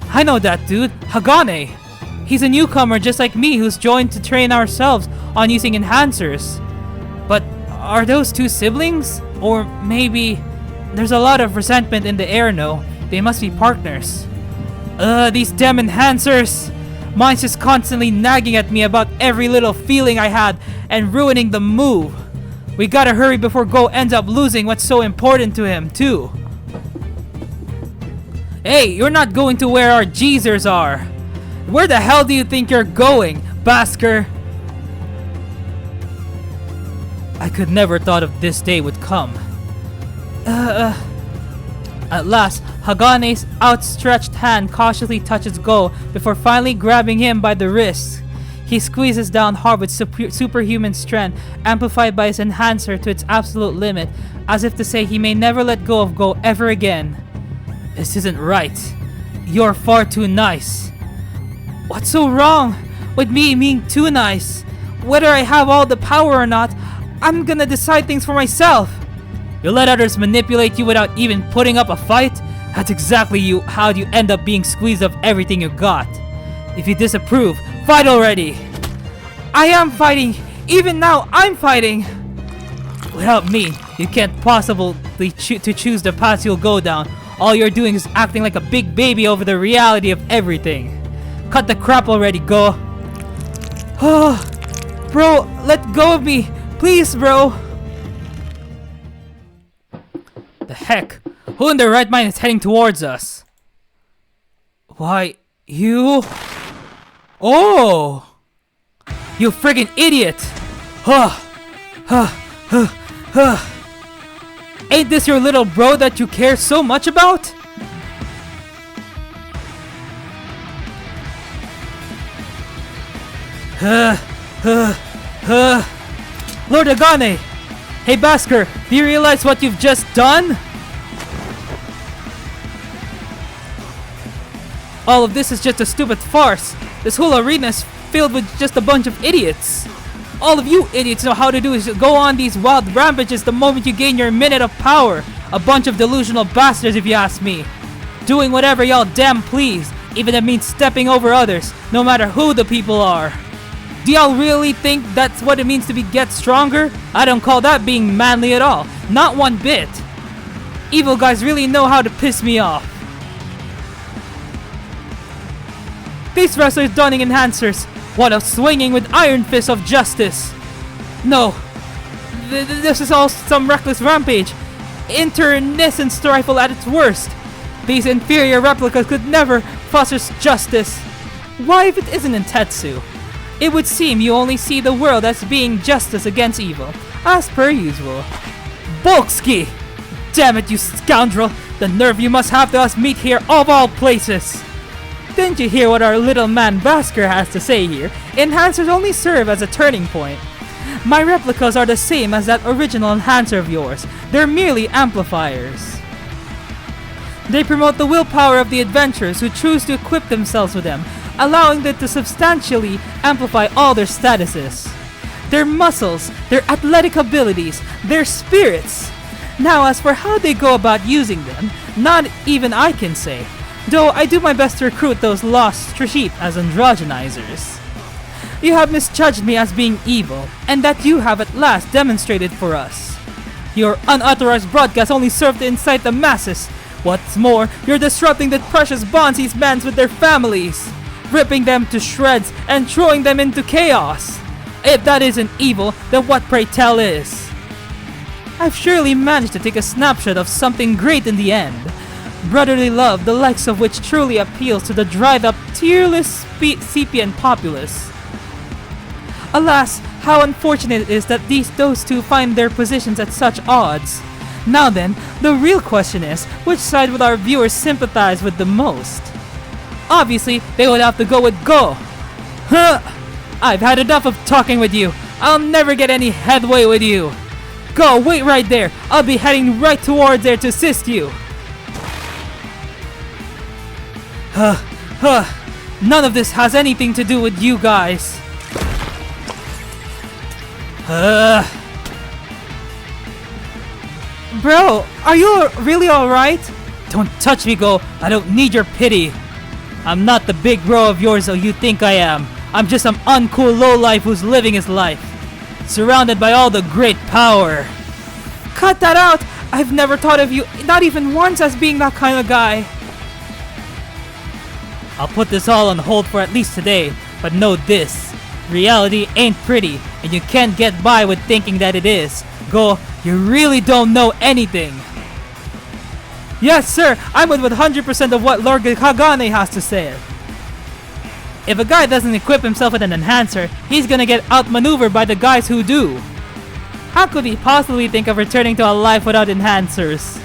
I know that dude, Hagane! He's a newcomer just like me who's joined to train ourselves on using enhancers. But are those two siblings? Or maybe... There's a lot of resentment in the air, no? They must be partners. These damn enhancers! Mine's just constantly nagging at me about every little feeling I had and ruining the move. We gotta hurry before Go ends up losing what's so important to him, too. Hey, you're not going to where our geezers are. Where the hell do you think you're going, Basker? I could never thought of this day would come. At last, Hagane's outstretched hand cautiously touches Go before finally grabbing him by the wrist. He squeezes down hard with superhuman strength, amplified by his enhancer to its absolute limit, as if to say he may never let go of Go ever again. This isn't right. You're far too nice. What's so wrong with me being too nice? Whether I have all the power or not, I'm gonna decide things for myself. You let others manipulate you without even putting up a fight? That's exactly how you end up being squeezed of everything you got. If you disapprove, fight already! I am fighting! Even now, I'm fighting! Without me, you can't possibly choose the path you'll go down. All you're doing is acting like a big baby over the reality of everything. Cut the crap already, Go! Oh, bro, let go of me! Please, bro! The heck? Who in their right mind is heading towards us? Why, you... Oh! You friggin' idiot! Ain't this your little bro that you care so much about? Lord Agane! Hey Basker, do you realize what you've just done? All of this is just a stupid farce. This whole arena is filled with just a bunch of idiots. All of you idiots know how to do is just go on these wild rampages the moment you gain your minute of power. A bunch of delusional bastards if you ask me. Doing whatever y'all damn please, even if it means stepping over others, no matter who the people are. Do y'all really think that's what it means to get stronger? I don't call that being manly at all. Not one bit. Evil guys really know how to piss me off. These wrestlers donning enhancers. What a swinging with iron fist of justice. No. This is all some reckless rampage. Internecine rifle at its worst. These inferior replicas could never foster justice. Why if it isn't in Tetsu? It would seem you only see the world as being justice against evil, as per usual. Bolski! Damn it, you scoundrel! The nerve you must have to us meet here of all places! Didn't you hear what our little man Basker has to say here? Enhancers only serve as a turning point. My replicas are the same as that original enhancer of yours. They're merely amplifiers. They promote the willpower of the adventurers who choose to equip themselves with them, allowing them to substantially amplify all their statuses. Their muscles, their athletic abilities, their spirits. Now as for how they go about using them, not even I can say, though I do my best to recruit those lost sheep as androgenizers. You have misjudged me as being evil, and that you have at last demonstrated for us. Your unauthorized broadcasts only serve to incite the masses. What's more, you're disrupting the precious bonds these men with their families, ripping them to shreds and throwing them into chaos. If that isn't evil, then what pray tell is? I've surely managed to take a snapshot of something great in the end. Brotherly love, the likes of which truly appeals to the dried up, tearless sapient populace. Alas, how unfortunate it is that those two find their positions at such odds. Now then, the real question is, which side would our viewers sympathize with the most? Obviously, they would have to go with Go. Huh! I've had enough of talking with you. I'll never get any headway with you. Go, wait right there. I'll be heading right towards there to assist you. None of this has anything to do with you guys. Bro, are you really alright? Don't touch me, Go. I don't need your pity. I'm not the big bro of yours, though you think I am. I'm just some uncool lowlife who's living his life, surrounded by all the great power. Cut that out! I've never thought of you, not even once, as being that kind of guy. I'll put this all on hold for at least today, but know this. Reality ain't pretty, and you can't get by with thinking that it is. Go, you really don't know anything. Yes, sir, I'm with 100% of what Lord Kagane has to say. If a guy doesn't equip himself with an enhancer, he's gonna get outmaneuvered by the guys who do. How could he possibly think of returning to a life without enhancers?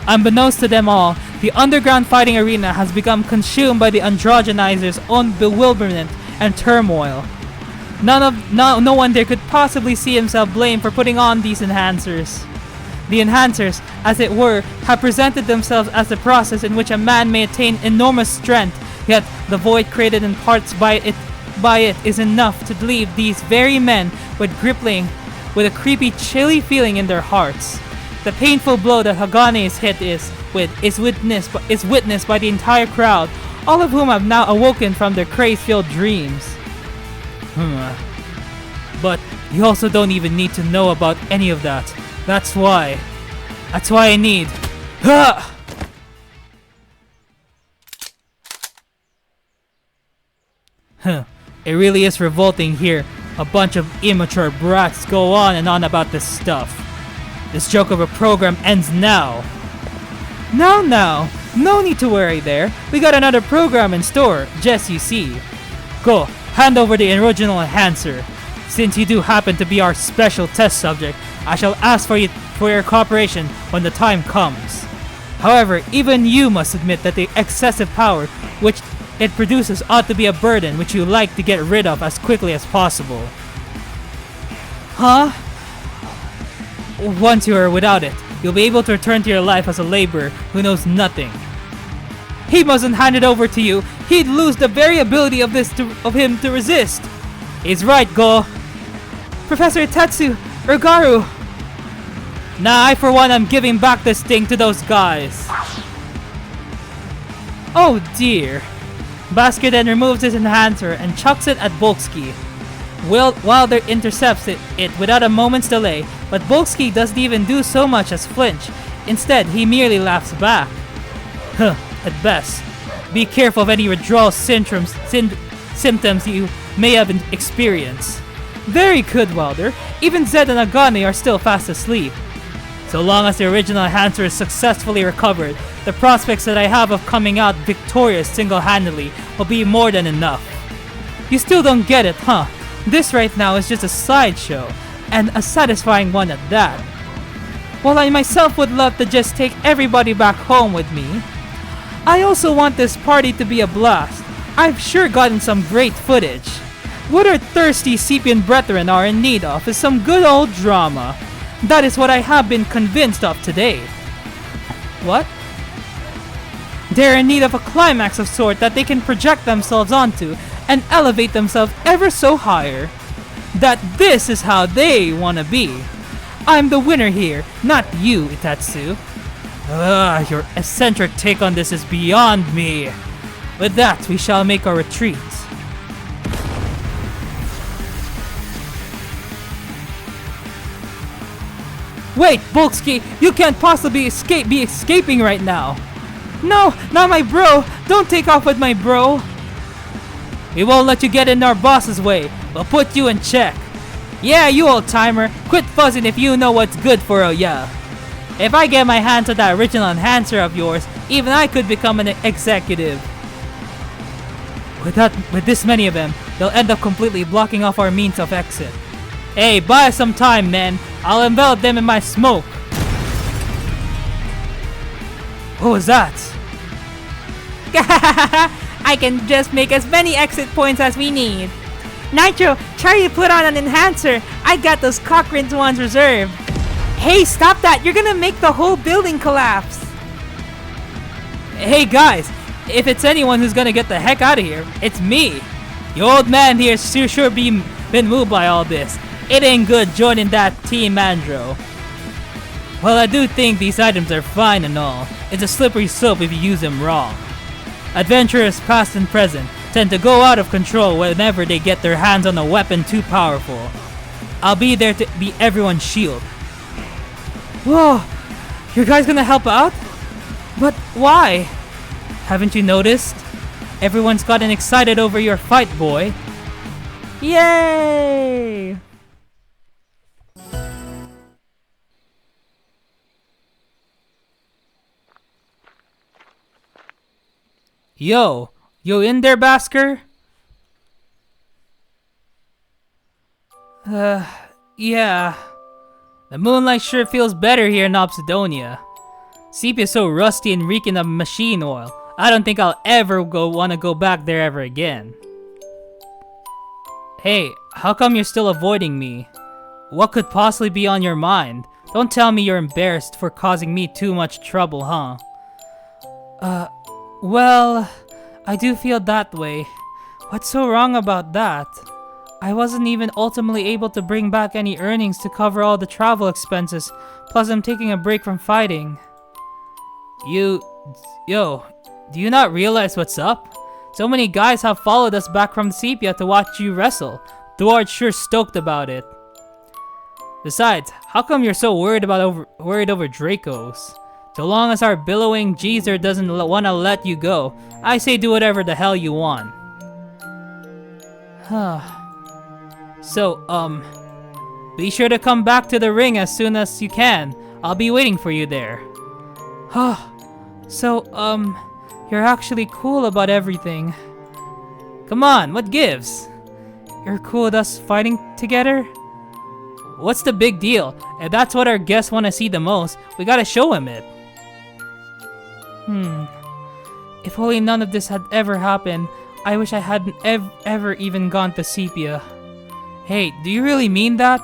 Unbeknownst to them all, the underground fighting arena has become consumed by the Androgenizer's own bewilderment and turmoil. No one there could possibly see himself blamed for putting on these enhancers. The enhancers, as it were, have presented themselves as the process in which a man may attain enormous strength, yet the void created in parts by it is enough to leave these very men with a creepy, chilly feeling in their hearts. The painful blow that Hagane is hit is witnessed by the entire crowd, all of whom have now awoken from their craze-filled dreams. But you also don't even need to know about any of that. That's why I need. It really is revolting here. A bunch of immature brats go on and on about this stuff. This joke of a program ends now. Now, no need to worry there. We got another program in store, just you see. Go, hand over the original enhancer. Since you do happen to be our special test subject, I shall ask for your cooperation when the time comes. However, even you must admit that the excessive power which it produces ought to be a burden which you like to get rid of as quickly as possible. Huh? Once you are without it, you'll be able to return to your life as a laborer who knows nothing. He mustn't hand it over to you. He'd lose the very ability of him to resist. He's right, Go. Professor Tetsu! Urgaru! Nah, I for one am giving back this thing to those guys. Oh dear. Basker then removes his enhancer and chucks it at Bolsky. Wilder intercepts it without a moment's delay, but Bolsky doesn't even do so much as flinch. Instead, he merely laughs back. Huh, at best. Be careful of any withdrawal symptoms you may have experienced. Very good, Wilder. Even Zed and Agane are still fast asleep. So long as the original enhancer is successfully recovered, the prospects that I have of coming out victorious single-handedly will be more than enough. You still don't get it, huh? This right now is just a sideshow, and a satisfying one at that. While I myself would love to just take everybody back home with me, I also want this party to be a blast. I've sure gotten some great footage. What our thirsty Sepian brethren are in need of is some good old drama. That is what I have been convinced of today. What? They're in need of a climax of sort that they can project themselves onto and elevate themselves ever so higher. That this is how they wanna be. I'm the winner here, not you, Itatsu. Your eccentric take on this is beyond me. With that, we shall make our retreat. Wait, Bolsky, you can't possibly be escaping right now. No, not my bro. Don't take off with my bro. We won't let you get in our boss's way. We'll put you in check. Yeah, you old timer. Quit fuzzing if you know what's good for a yeah. If I get my hands on that original enhancer of yours, even I could become an executive. With this many of them, they'll end up completely blocking off our means of exit. Hey, buy us some time, man. I'll envelop them in my smoke. What was that? I can just make as many exit points as we need. Nitro, try to put on an enhancer. I got those Cochrane's ones reserved. Hey, stop that. You're gonna make the whole building collapse. Hey guys, if it's anyone who's gonna get the heck out of here, it's me. The old man here's sure been moved by all this. It ain't good joining that team, Andro. Well, I do think these items are fine and all. It's a slippery slope if you use them wrong. Adventurers past and present tend to go out of control whenever they get their hands on a weapon too powerful. I'll be there to be everyone's shield. Whoa, you guys gonna help out? But why? Haven't you noticed? Everyone's gotten excited over your fight, boy. Yay! Yo in there, Basker? Yeah. The moonlight sure feels better here in Obsidonia. Sepia is so rusty and reeking of machine oil. I don't think I'll ever want to go back there ever again. Hey, how come you're still avoiding me? What could possibly be on your mind? Don't tell me you're embarrassed for causing me too much trouble, huh? Well, I do feel that way. What's so wrong about that? I wasn't even ultimately able to bring back any earnings to cover all the travel expenses, plus I'm taking a break from fighting. Yo, do you not realize what's up? So many guys have followed us back from Sepia to watch you wrestle. Duard's sure stoked about it. Besides, how come you're so worried over Dracos? So long as our billowing geezer doesn't want to let you go, I say do whatever the hell you want. So, be sure to come back to the ring as soon as you can. I'll be waiting for you there. So, you're actually cool about everything. Come on, what gives? You're cool with us fighting together? What's the big deal? If that's what our guests want to see the most, we gotta show him it. If only none of this had ever happened, I wish I hadn't ever even gone to Sepia. Hey, do you really mean that?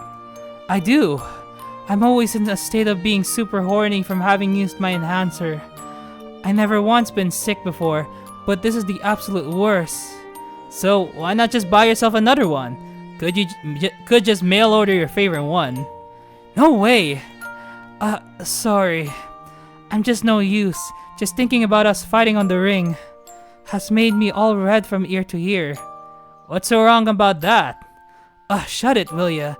I do. I'm always in a state of being super horny from having used my enhancer. I never once been sick before, but this is the absolute worst. So, why not just buy yourself another one? could just mail order your favorite one. No way. Sorry. I'm just no use. Just thinking about us fighting on the ring has made me all red from ear to ear. What's so wrong about that? Shut it, will ya?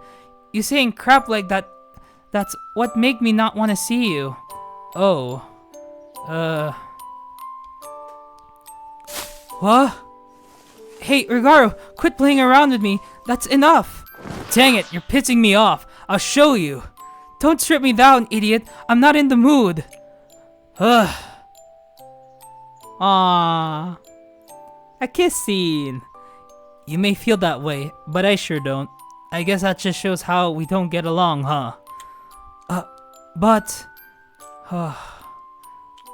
You saying crap like that, that's what make me not want to see you. Oh. What? Hey, Rigaru, quit playing around with me. That's enough. Dang it, you're pissing me off. I'll show you. Don't strip me down, idiot. I'm not in the mood. Ugh. Aww. A kiss scene. You may feel that way, but I sure don't. I guess that just shows how we don't get along, huh? But...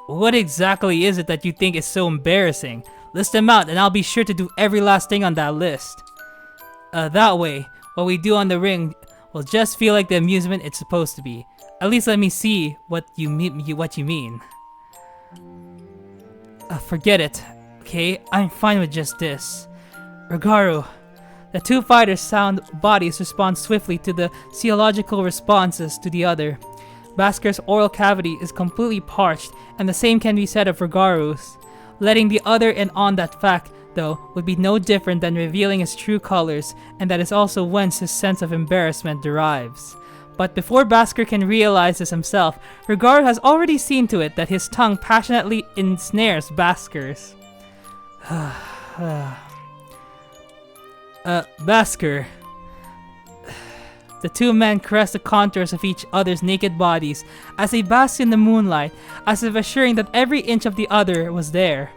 what exactly is it that you think is so embarrassing? List them out and I'll be sure to do every last thing on that list. That way, what we do on the ring will just feel like the amusement it's supposed to be. At least let me see what you mean. Forget it, okay? I'm fine with just this. Rigaru, the two fighters' sound bodies respond swiftly to the physiological responses to the other. Basker's oral cavity is completely parched, and the same can be said of Rigaru's. Letting the other in on that fact, though, would be no different than revealing his true colors, and that is also whence his sense of embarrassment derives. But before Basker can realize this himself, Rigaru has already seen to it that his tongue passionately ensnares Basker's. Basker. The two men caress the contours of each other's naked bodies as they bask in the moonlight, as if assuring that every inch of the other was there.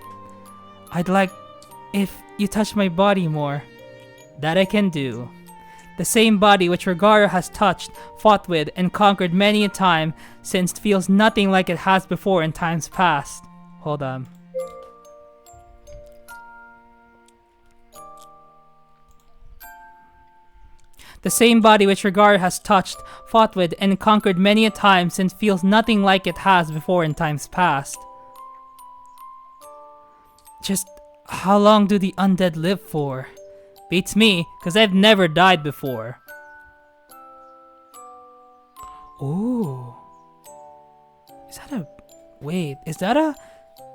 I'd like if you touch my body more. That I can do. The same body which Rigaru has touched, fought with, and conquered many a time since feels nothing like it has before in times past. Hold on. The same body which Rigaru has touched, fought with, and conquered many a time since feels nothing like it has before in times past. Just how long do the undead live for? Beats me, cause I've never died before. Ooh. Is that a... Wait, is that a...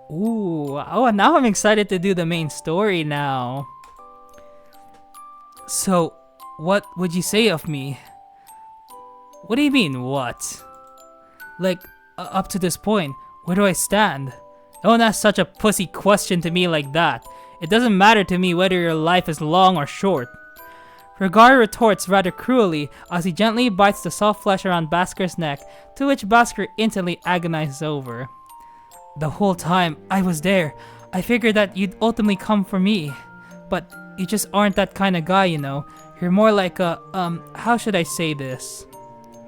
Ooh. Oh, now I'm excited to do the main story now. So... what would you say of me? What do you mean, what? Like, up to this point, where do I stand? Don't ask such a pussy question to me like that. It doesn't matter to me whether your life is long or short. Rigaru retorts rather cruelly as he gently bites the soft flesh around Basker's neck, to which Basker instantly agonizes over. The whole time I was there, I figured that you'd ultimately come for me. But you just aren't that kind of guy, you know. You're more like a, how should I say this?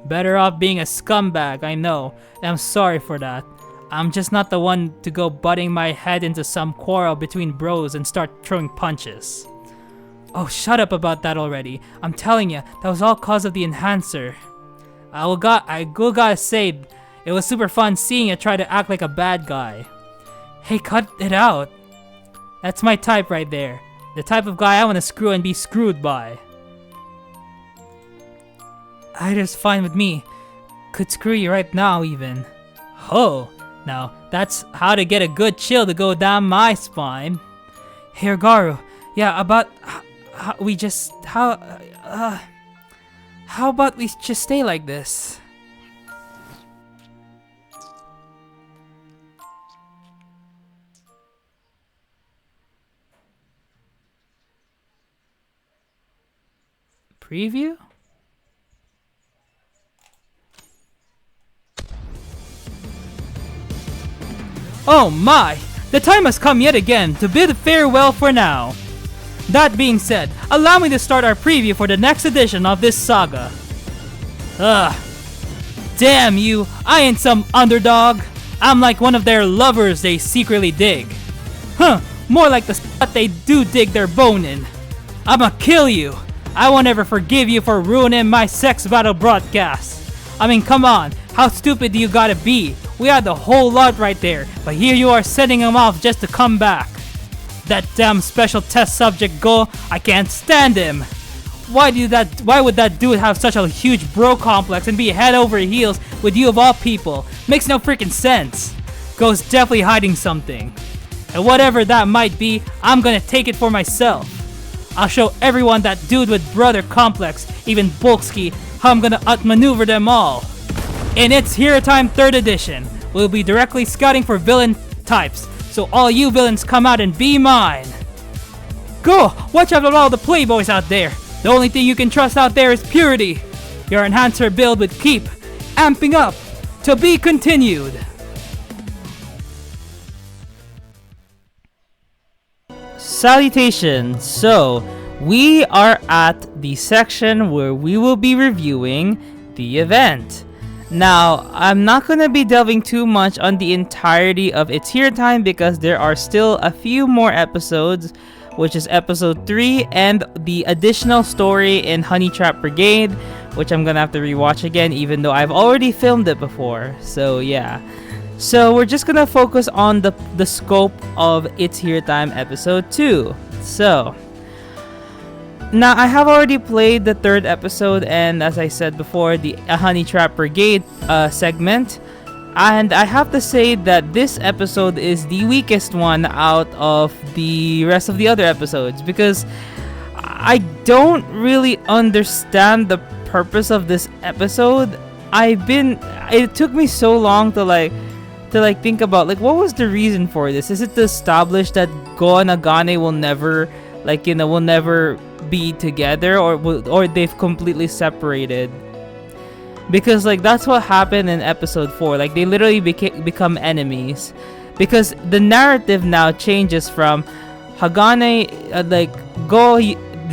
Better off being a scumbag, I know, and I'm sorry for that. I'm just not the one to go butting my head into some quarrel between bros and start throwing punches. Oh, shut up about that already. I'm telling you, that was all cause of the enhancer. I gotta say, it was super fun seeing you try to act like a bad guy. Hey, cut it out. That's my type right there. The type of guy I want to screw and be screwed by. Either's fine with me. Could screw you right now, even. Oh, now that's how to get a good chill to go down my spine. Hey, Rigaru, yeah, about how about we just stay like this? Preview? Oh my! The time has come yet again to bid farewell for now. That being said, allow me to start our preview for the next edition of this saga. Ugh. Damn you, I ain't some underdog. I'm like one of their lovers they secretly dig. Huh, more like the spot they do dig their bone in. I'ma kill you. I won't ever forgive you for ruining my sex battle broadcast. I mean, come on, how stupid do you gotta be? We had the whole lot right there, but here you are sending him off just to come back. That damn special test subject Go, I can't stand him. why would that dude have such a huge bro complex and be head over heels with you of all people? Makes no freaking sense. Go's definitely hiding something. And whatever that might be, I'm gonna take it for myself. I'll show everyone that dude with brother complex, even Bulksky, how I'm gonna outmaneuver them all. In It's Hero Time 3rd edition, we'll be directly scouting for villain types, so all you villains come out and be mine. Go! Watch out for all the playboys out there. The only thing you can trust out there is purity. Your enhancer build would keep amping up. To be continued. Salutations. So, we are at the section where we will be reviewing the event. Now, I'm not going to be delving too much on the entirety of It's Hero Time because there are still a few more episodes, which is episode 3 and the additional story in Honey Trap Brigade, which I'm gonna have to rewatch again even though I've already filmed it before. So yeah. So we're just gonna focus on the scope of It's Hero Time episode 2. So now I have already played the 3rd episode and as I said before, the Honey Trap Brigade segment. And I have to say that this episode is the weakest one out of the rest of the other episodes because I don't really understand the purpose of this episode. It took me so long to think about what was the reason for this? Is it to establish that Go and Agane will never will never be together or they've completely separated? Because that's what happened in episode 4. They literally become enemies. Because the narrative now changes from Hagane,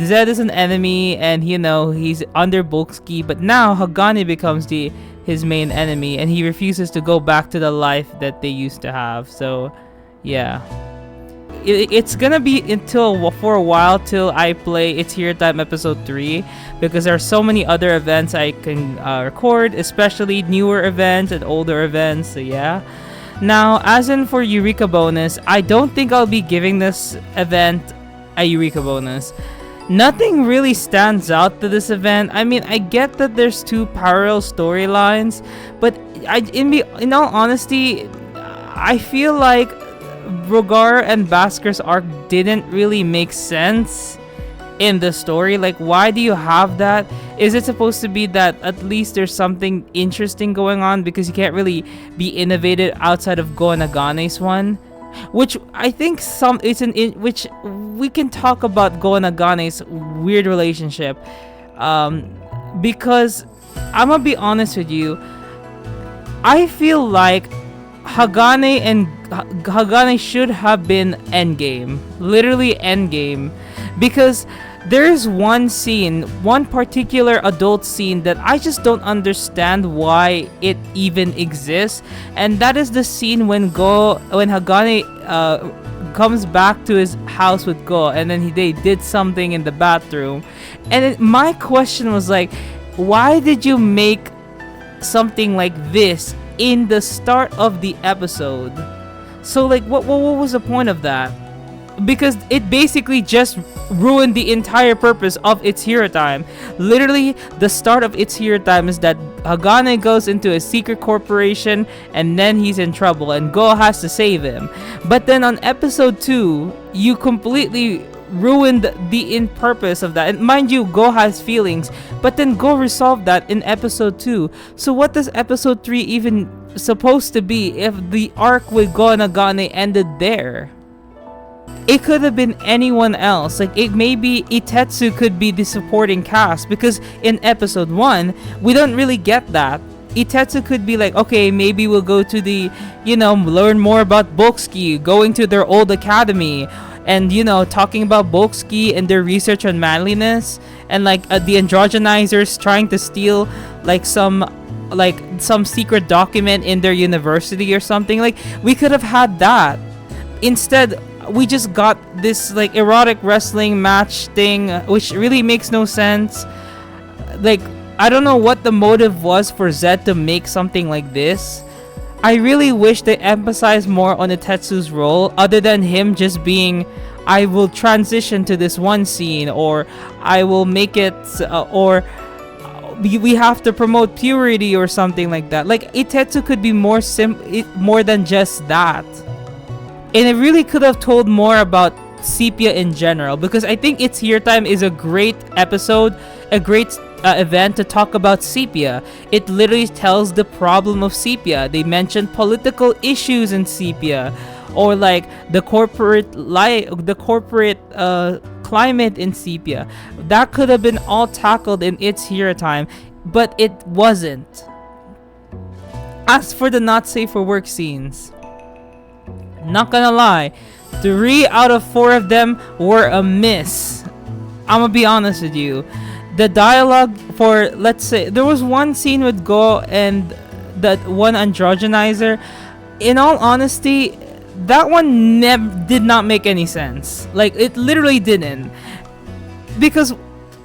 Zed is an enemy and he's under Bulksky, but now Hagane becomes his main enemy and he refuses to go back to the life that they used to have. So yeah. It's gonna be for a while till I play It's Hero Time episode 3 because there are so many other events I can record, especially newer events and older events. So yeah. Now, as in for Eureka bonus, I don't think I'll be giving this event a Eureka bonus. Nothing really stands out to this event. I mean, I get that there's 2 parallel storylines, but in all honesty, I feel like Rogar and Basker's arc didn't really make sense in the story. Why do you have that? Is it supposed to be that at least there's something interesting going on because you can't really be innovated outside of Go and Agane's one? Which I think which we can talk about Go and Agane's weird relationship. Because I'm gonna be honest with you, I feel like Hagane should have been endgame, literally endgame, because there's one particular adult scene that I just don't understand why it even exists, and that is the scene when Hagane comes back to his house with Go, and then they did something in the bathroom, and my question was why did you make something like this in the start of the episode? So what was the point of that? Because it basically just ruined the entire purpose of It's Hero Time. Literally, the start of It's Hero Time is that Hagane goes into a secret corporation and then he's in trouble and Go has to save him. But then on episode 2, you completely ruined the purpose of that. And mind you, Go has feelings, but then Go resolved that in episode 2. So what does episode 3 even supposed to be if the arc with Go and Agane ended there? It could have been anyone else. Maybe Itetsu could be the supporting cast, because in episode 1 we don't really get that. Itetsu could be okay, maybe we'll go to the learn more about Bulksky, going to their old academy and talking about Bulksky and their research on manliness, and the Androgenizers trying to steal some secret document in their university or something. We could have had that. Instead, we just got this erotic wrestling match thing, which really makes no sense. I don't know what the motive was for Zed to make something like this. I really wish they emphasized more on Itetsu's role, other than him just being I will transition to this one scene, or I will make it, or we have to promote purity or something like that. Like Itetsu could be more more than just that, and it really could have told more about Sepia in general, because I think It's Here Time is a great episode, a great event to talk about Sepia. It literally tells the problem of Sepia. They mention political issues in Sepia, or like the corporate climate in Sepia. That could have been all tackled in It's Here Time, but it wasn't. As for the not safe for work scenes, not gonna lie, 3 out of 4 of them were a miss. I'm gonna be honest with you. The dialogue for, let's say, there was one scene with Go and that one Androgenizer. In all honesty, that one did not make any sense. Like, it literally didn't. Because,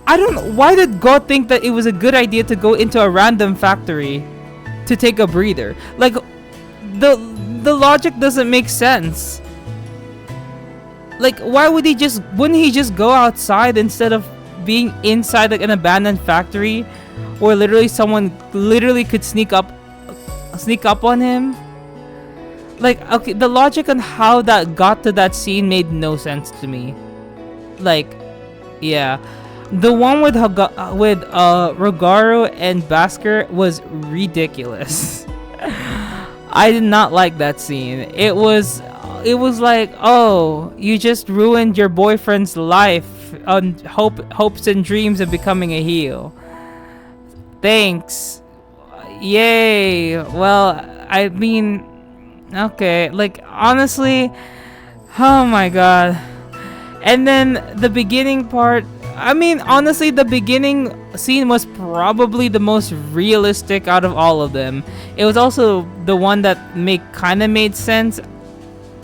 I don't know, why did Go think that it was a good idea to go into a random factory to take a breather? Like, the logic doesn't make sense. Like, why would wouldn't he just go outside instead of being inside like an abandoned factory where literally someone could sneak up on him? Like, okay, the logic on how that got to that scene made no sense to me. Like, yeah, the one with Rogaru and Basker was ridiculous. I did not like that scene. It was like, oh, you just ruined your boyfriend's life on hopes and dreams of becoming a heel. Thanks. Yay. Well, I mean, okay, like, honestly, oh my god. And then the beginning part, I mean, honestly, the beginning scene was probably the most realistic out of all of them. It was also the one that kind of made sense.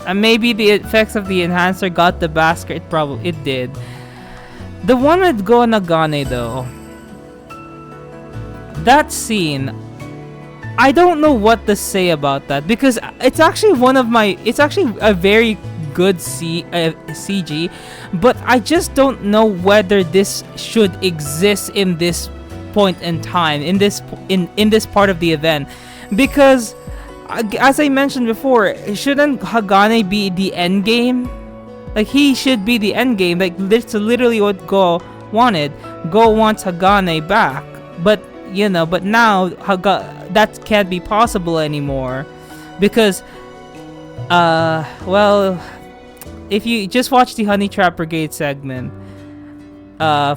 And maybe the effects of the enhancer got the basket. It did. The one with Go Nagane though, that scene, I don't know what to say about that, because it's actually it's actually a very good CG, but I just don't know whether this should exist in this point in time, in this part of the event, because as I mentioned before, shouldn't Hagane be the end game? Like, he should be the end game. Like, that's literally what Go wanted. Go wants Hagane back, but now that can't be possible anymore, because well, if you just watch the Honey Trap Brigade segment,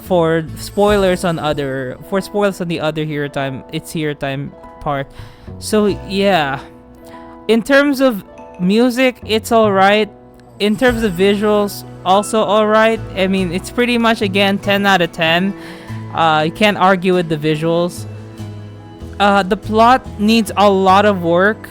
for spoilers on the other It's Here Time part. So yeah, in terms of music, it's alright. In terms of visuals, also alright. I mean, it's pretty much, again, 10 out of 10. You can't argue with the visuals. The plot needs a lot of work.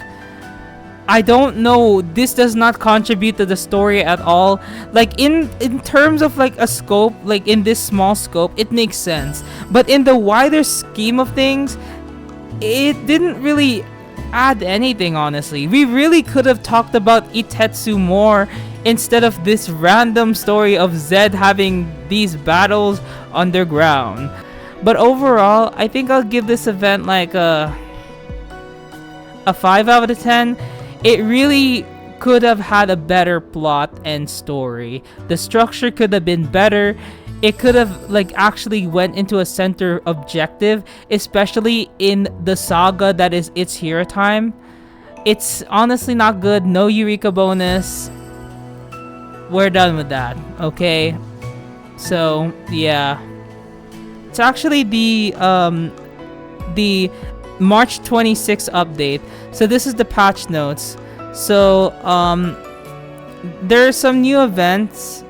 I don't know, this does not contribute to the story at all. Like, in terms of like a scope, like in this small scope, it makes sense. But in the wider scheme of things, it didn't really add anything, honestly. We really could have talked about Itetsu more instead of this random story of Zed having these battles underground. But overall, I think I'll give this event like a 5 out of 10. It really could have had a better plot and story. The structure could have been better. It could have like actually went into a center objective, especially in the saga that is It's Here Time. It's honestly not good. No Eureka bonus. We're done with that, okay? So yeah, it's actually the March 26th update. So this is the patch notes. So there are some new events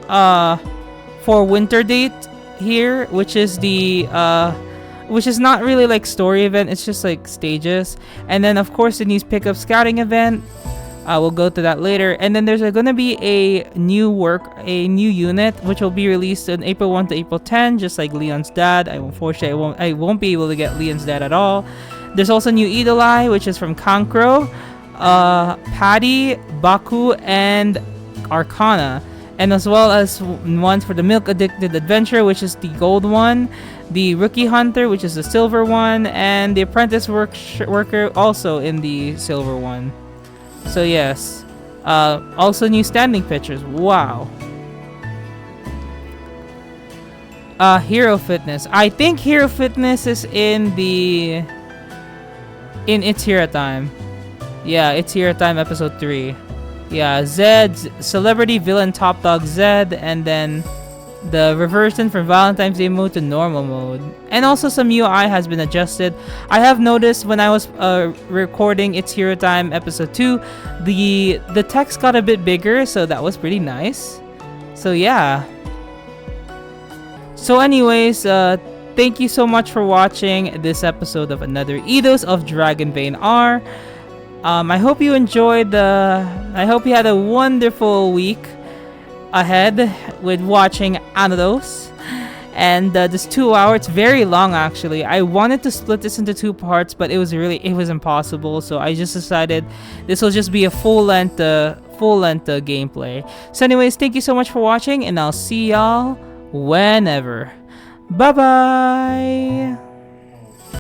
for Winter Date here, which is not really like story event, it's just like stages. And then of course the new pickup scouting event. We'll go to that later. And then there's gonna be a new unit which will be released on April 1 to April 10, just like Leon's dad. Unfortunately, I won't be able to get Leon's dad at all. There's also new Idolai, which is from Kankro, Patty, Baku, and Arcana. and as well as ones for the Milk Addicted Adventure, which is the gold one, the Rookie Hunter, which is the silver one, and the Apprentice Worker also in the silver one. So yes, also new standing pictures. Wow. Hero Fitness. I think Hero Fitness is in It's Hero Time. Yeah, It's Hero Time episode 3. Yeah, Zed's Celebrity Villain Top Dog Zed, and then the reversion from Valentine's Day mode to normal mode. And also some UI has been adjusted. I have noticed when I was recording It's Hero Time episode 2, the text got a bit bigger, so that was pretty nice. So yeah. So anyways, thank you so much for watching this episode of another Eidos of Dragon Vein R. I hope you enjoyed I hope you had a wonderful week ahead with watching Eidos. And this 2 hour, it's very long actually. I wanted to split this into 2 parts, but it was impossible. So I just decided this will just be a full length gameplay. So anyways, thank you so much for watching, and I'll see y'all whenever. Bye bye.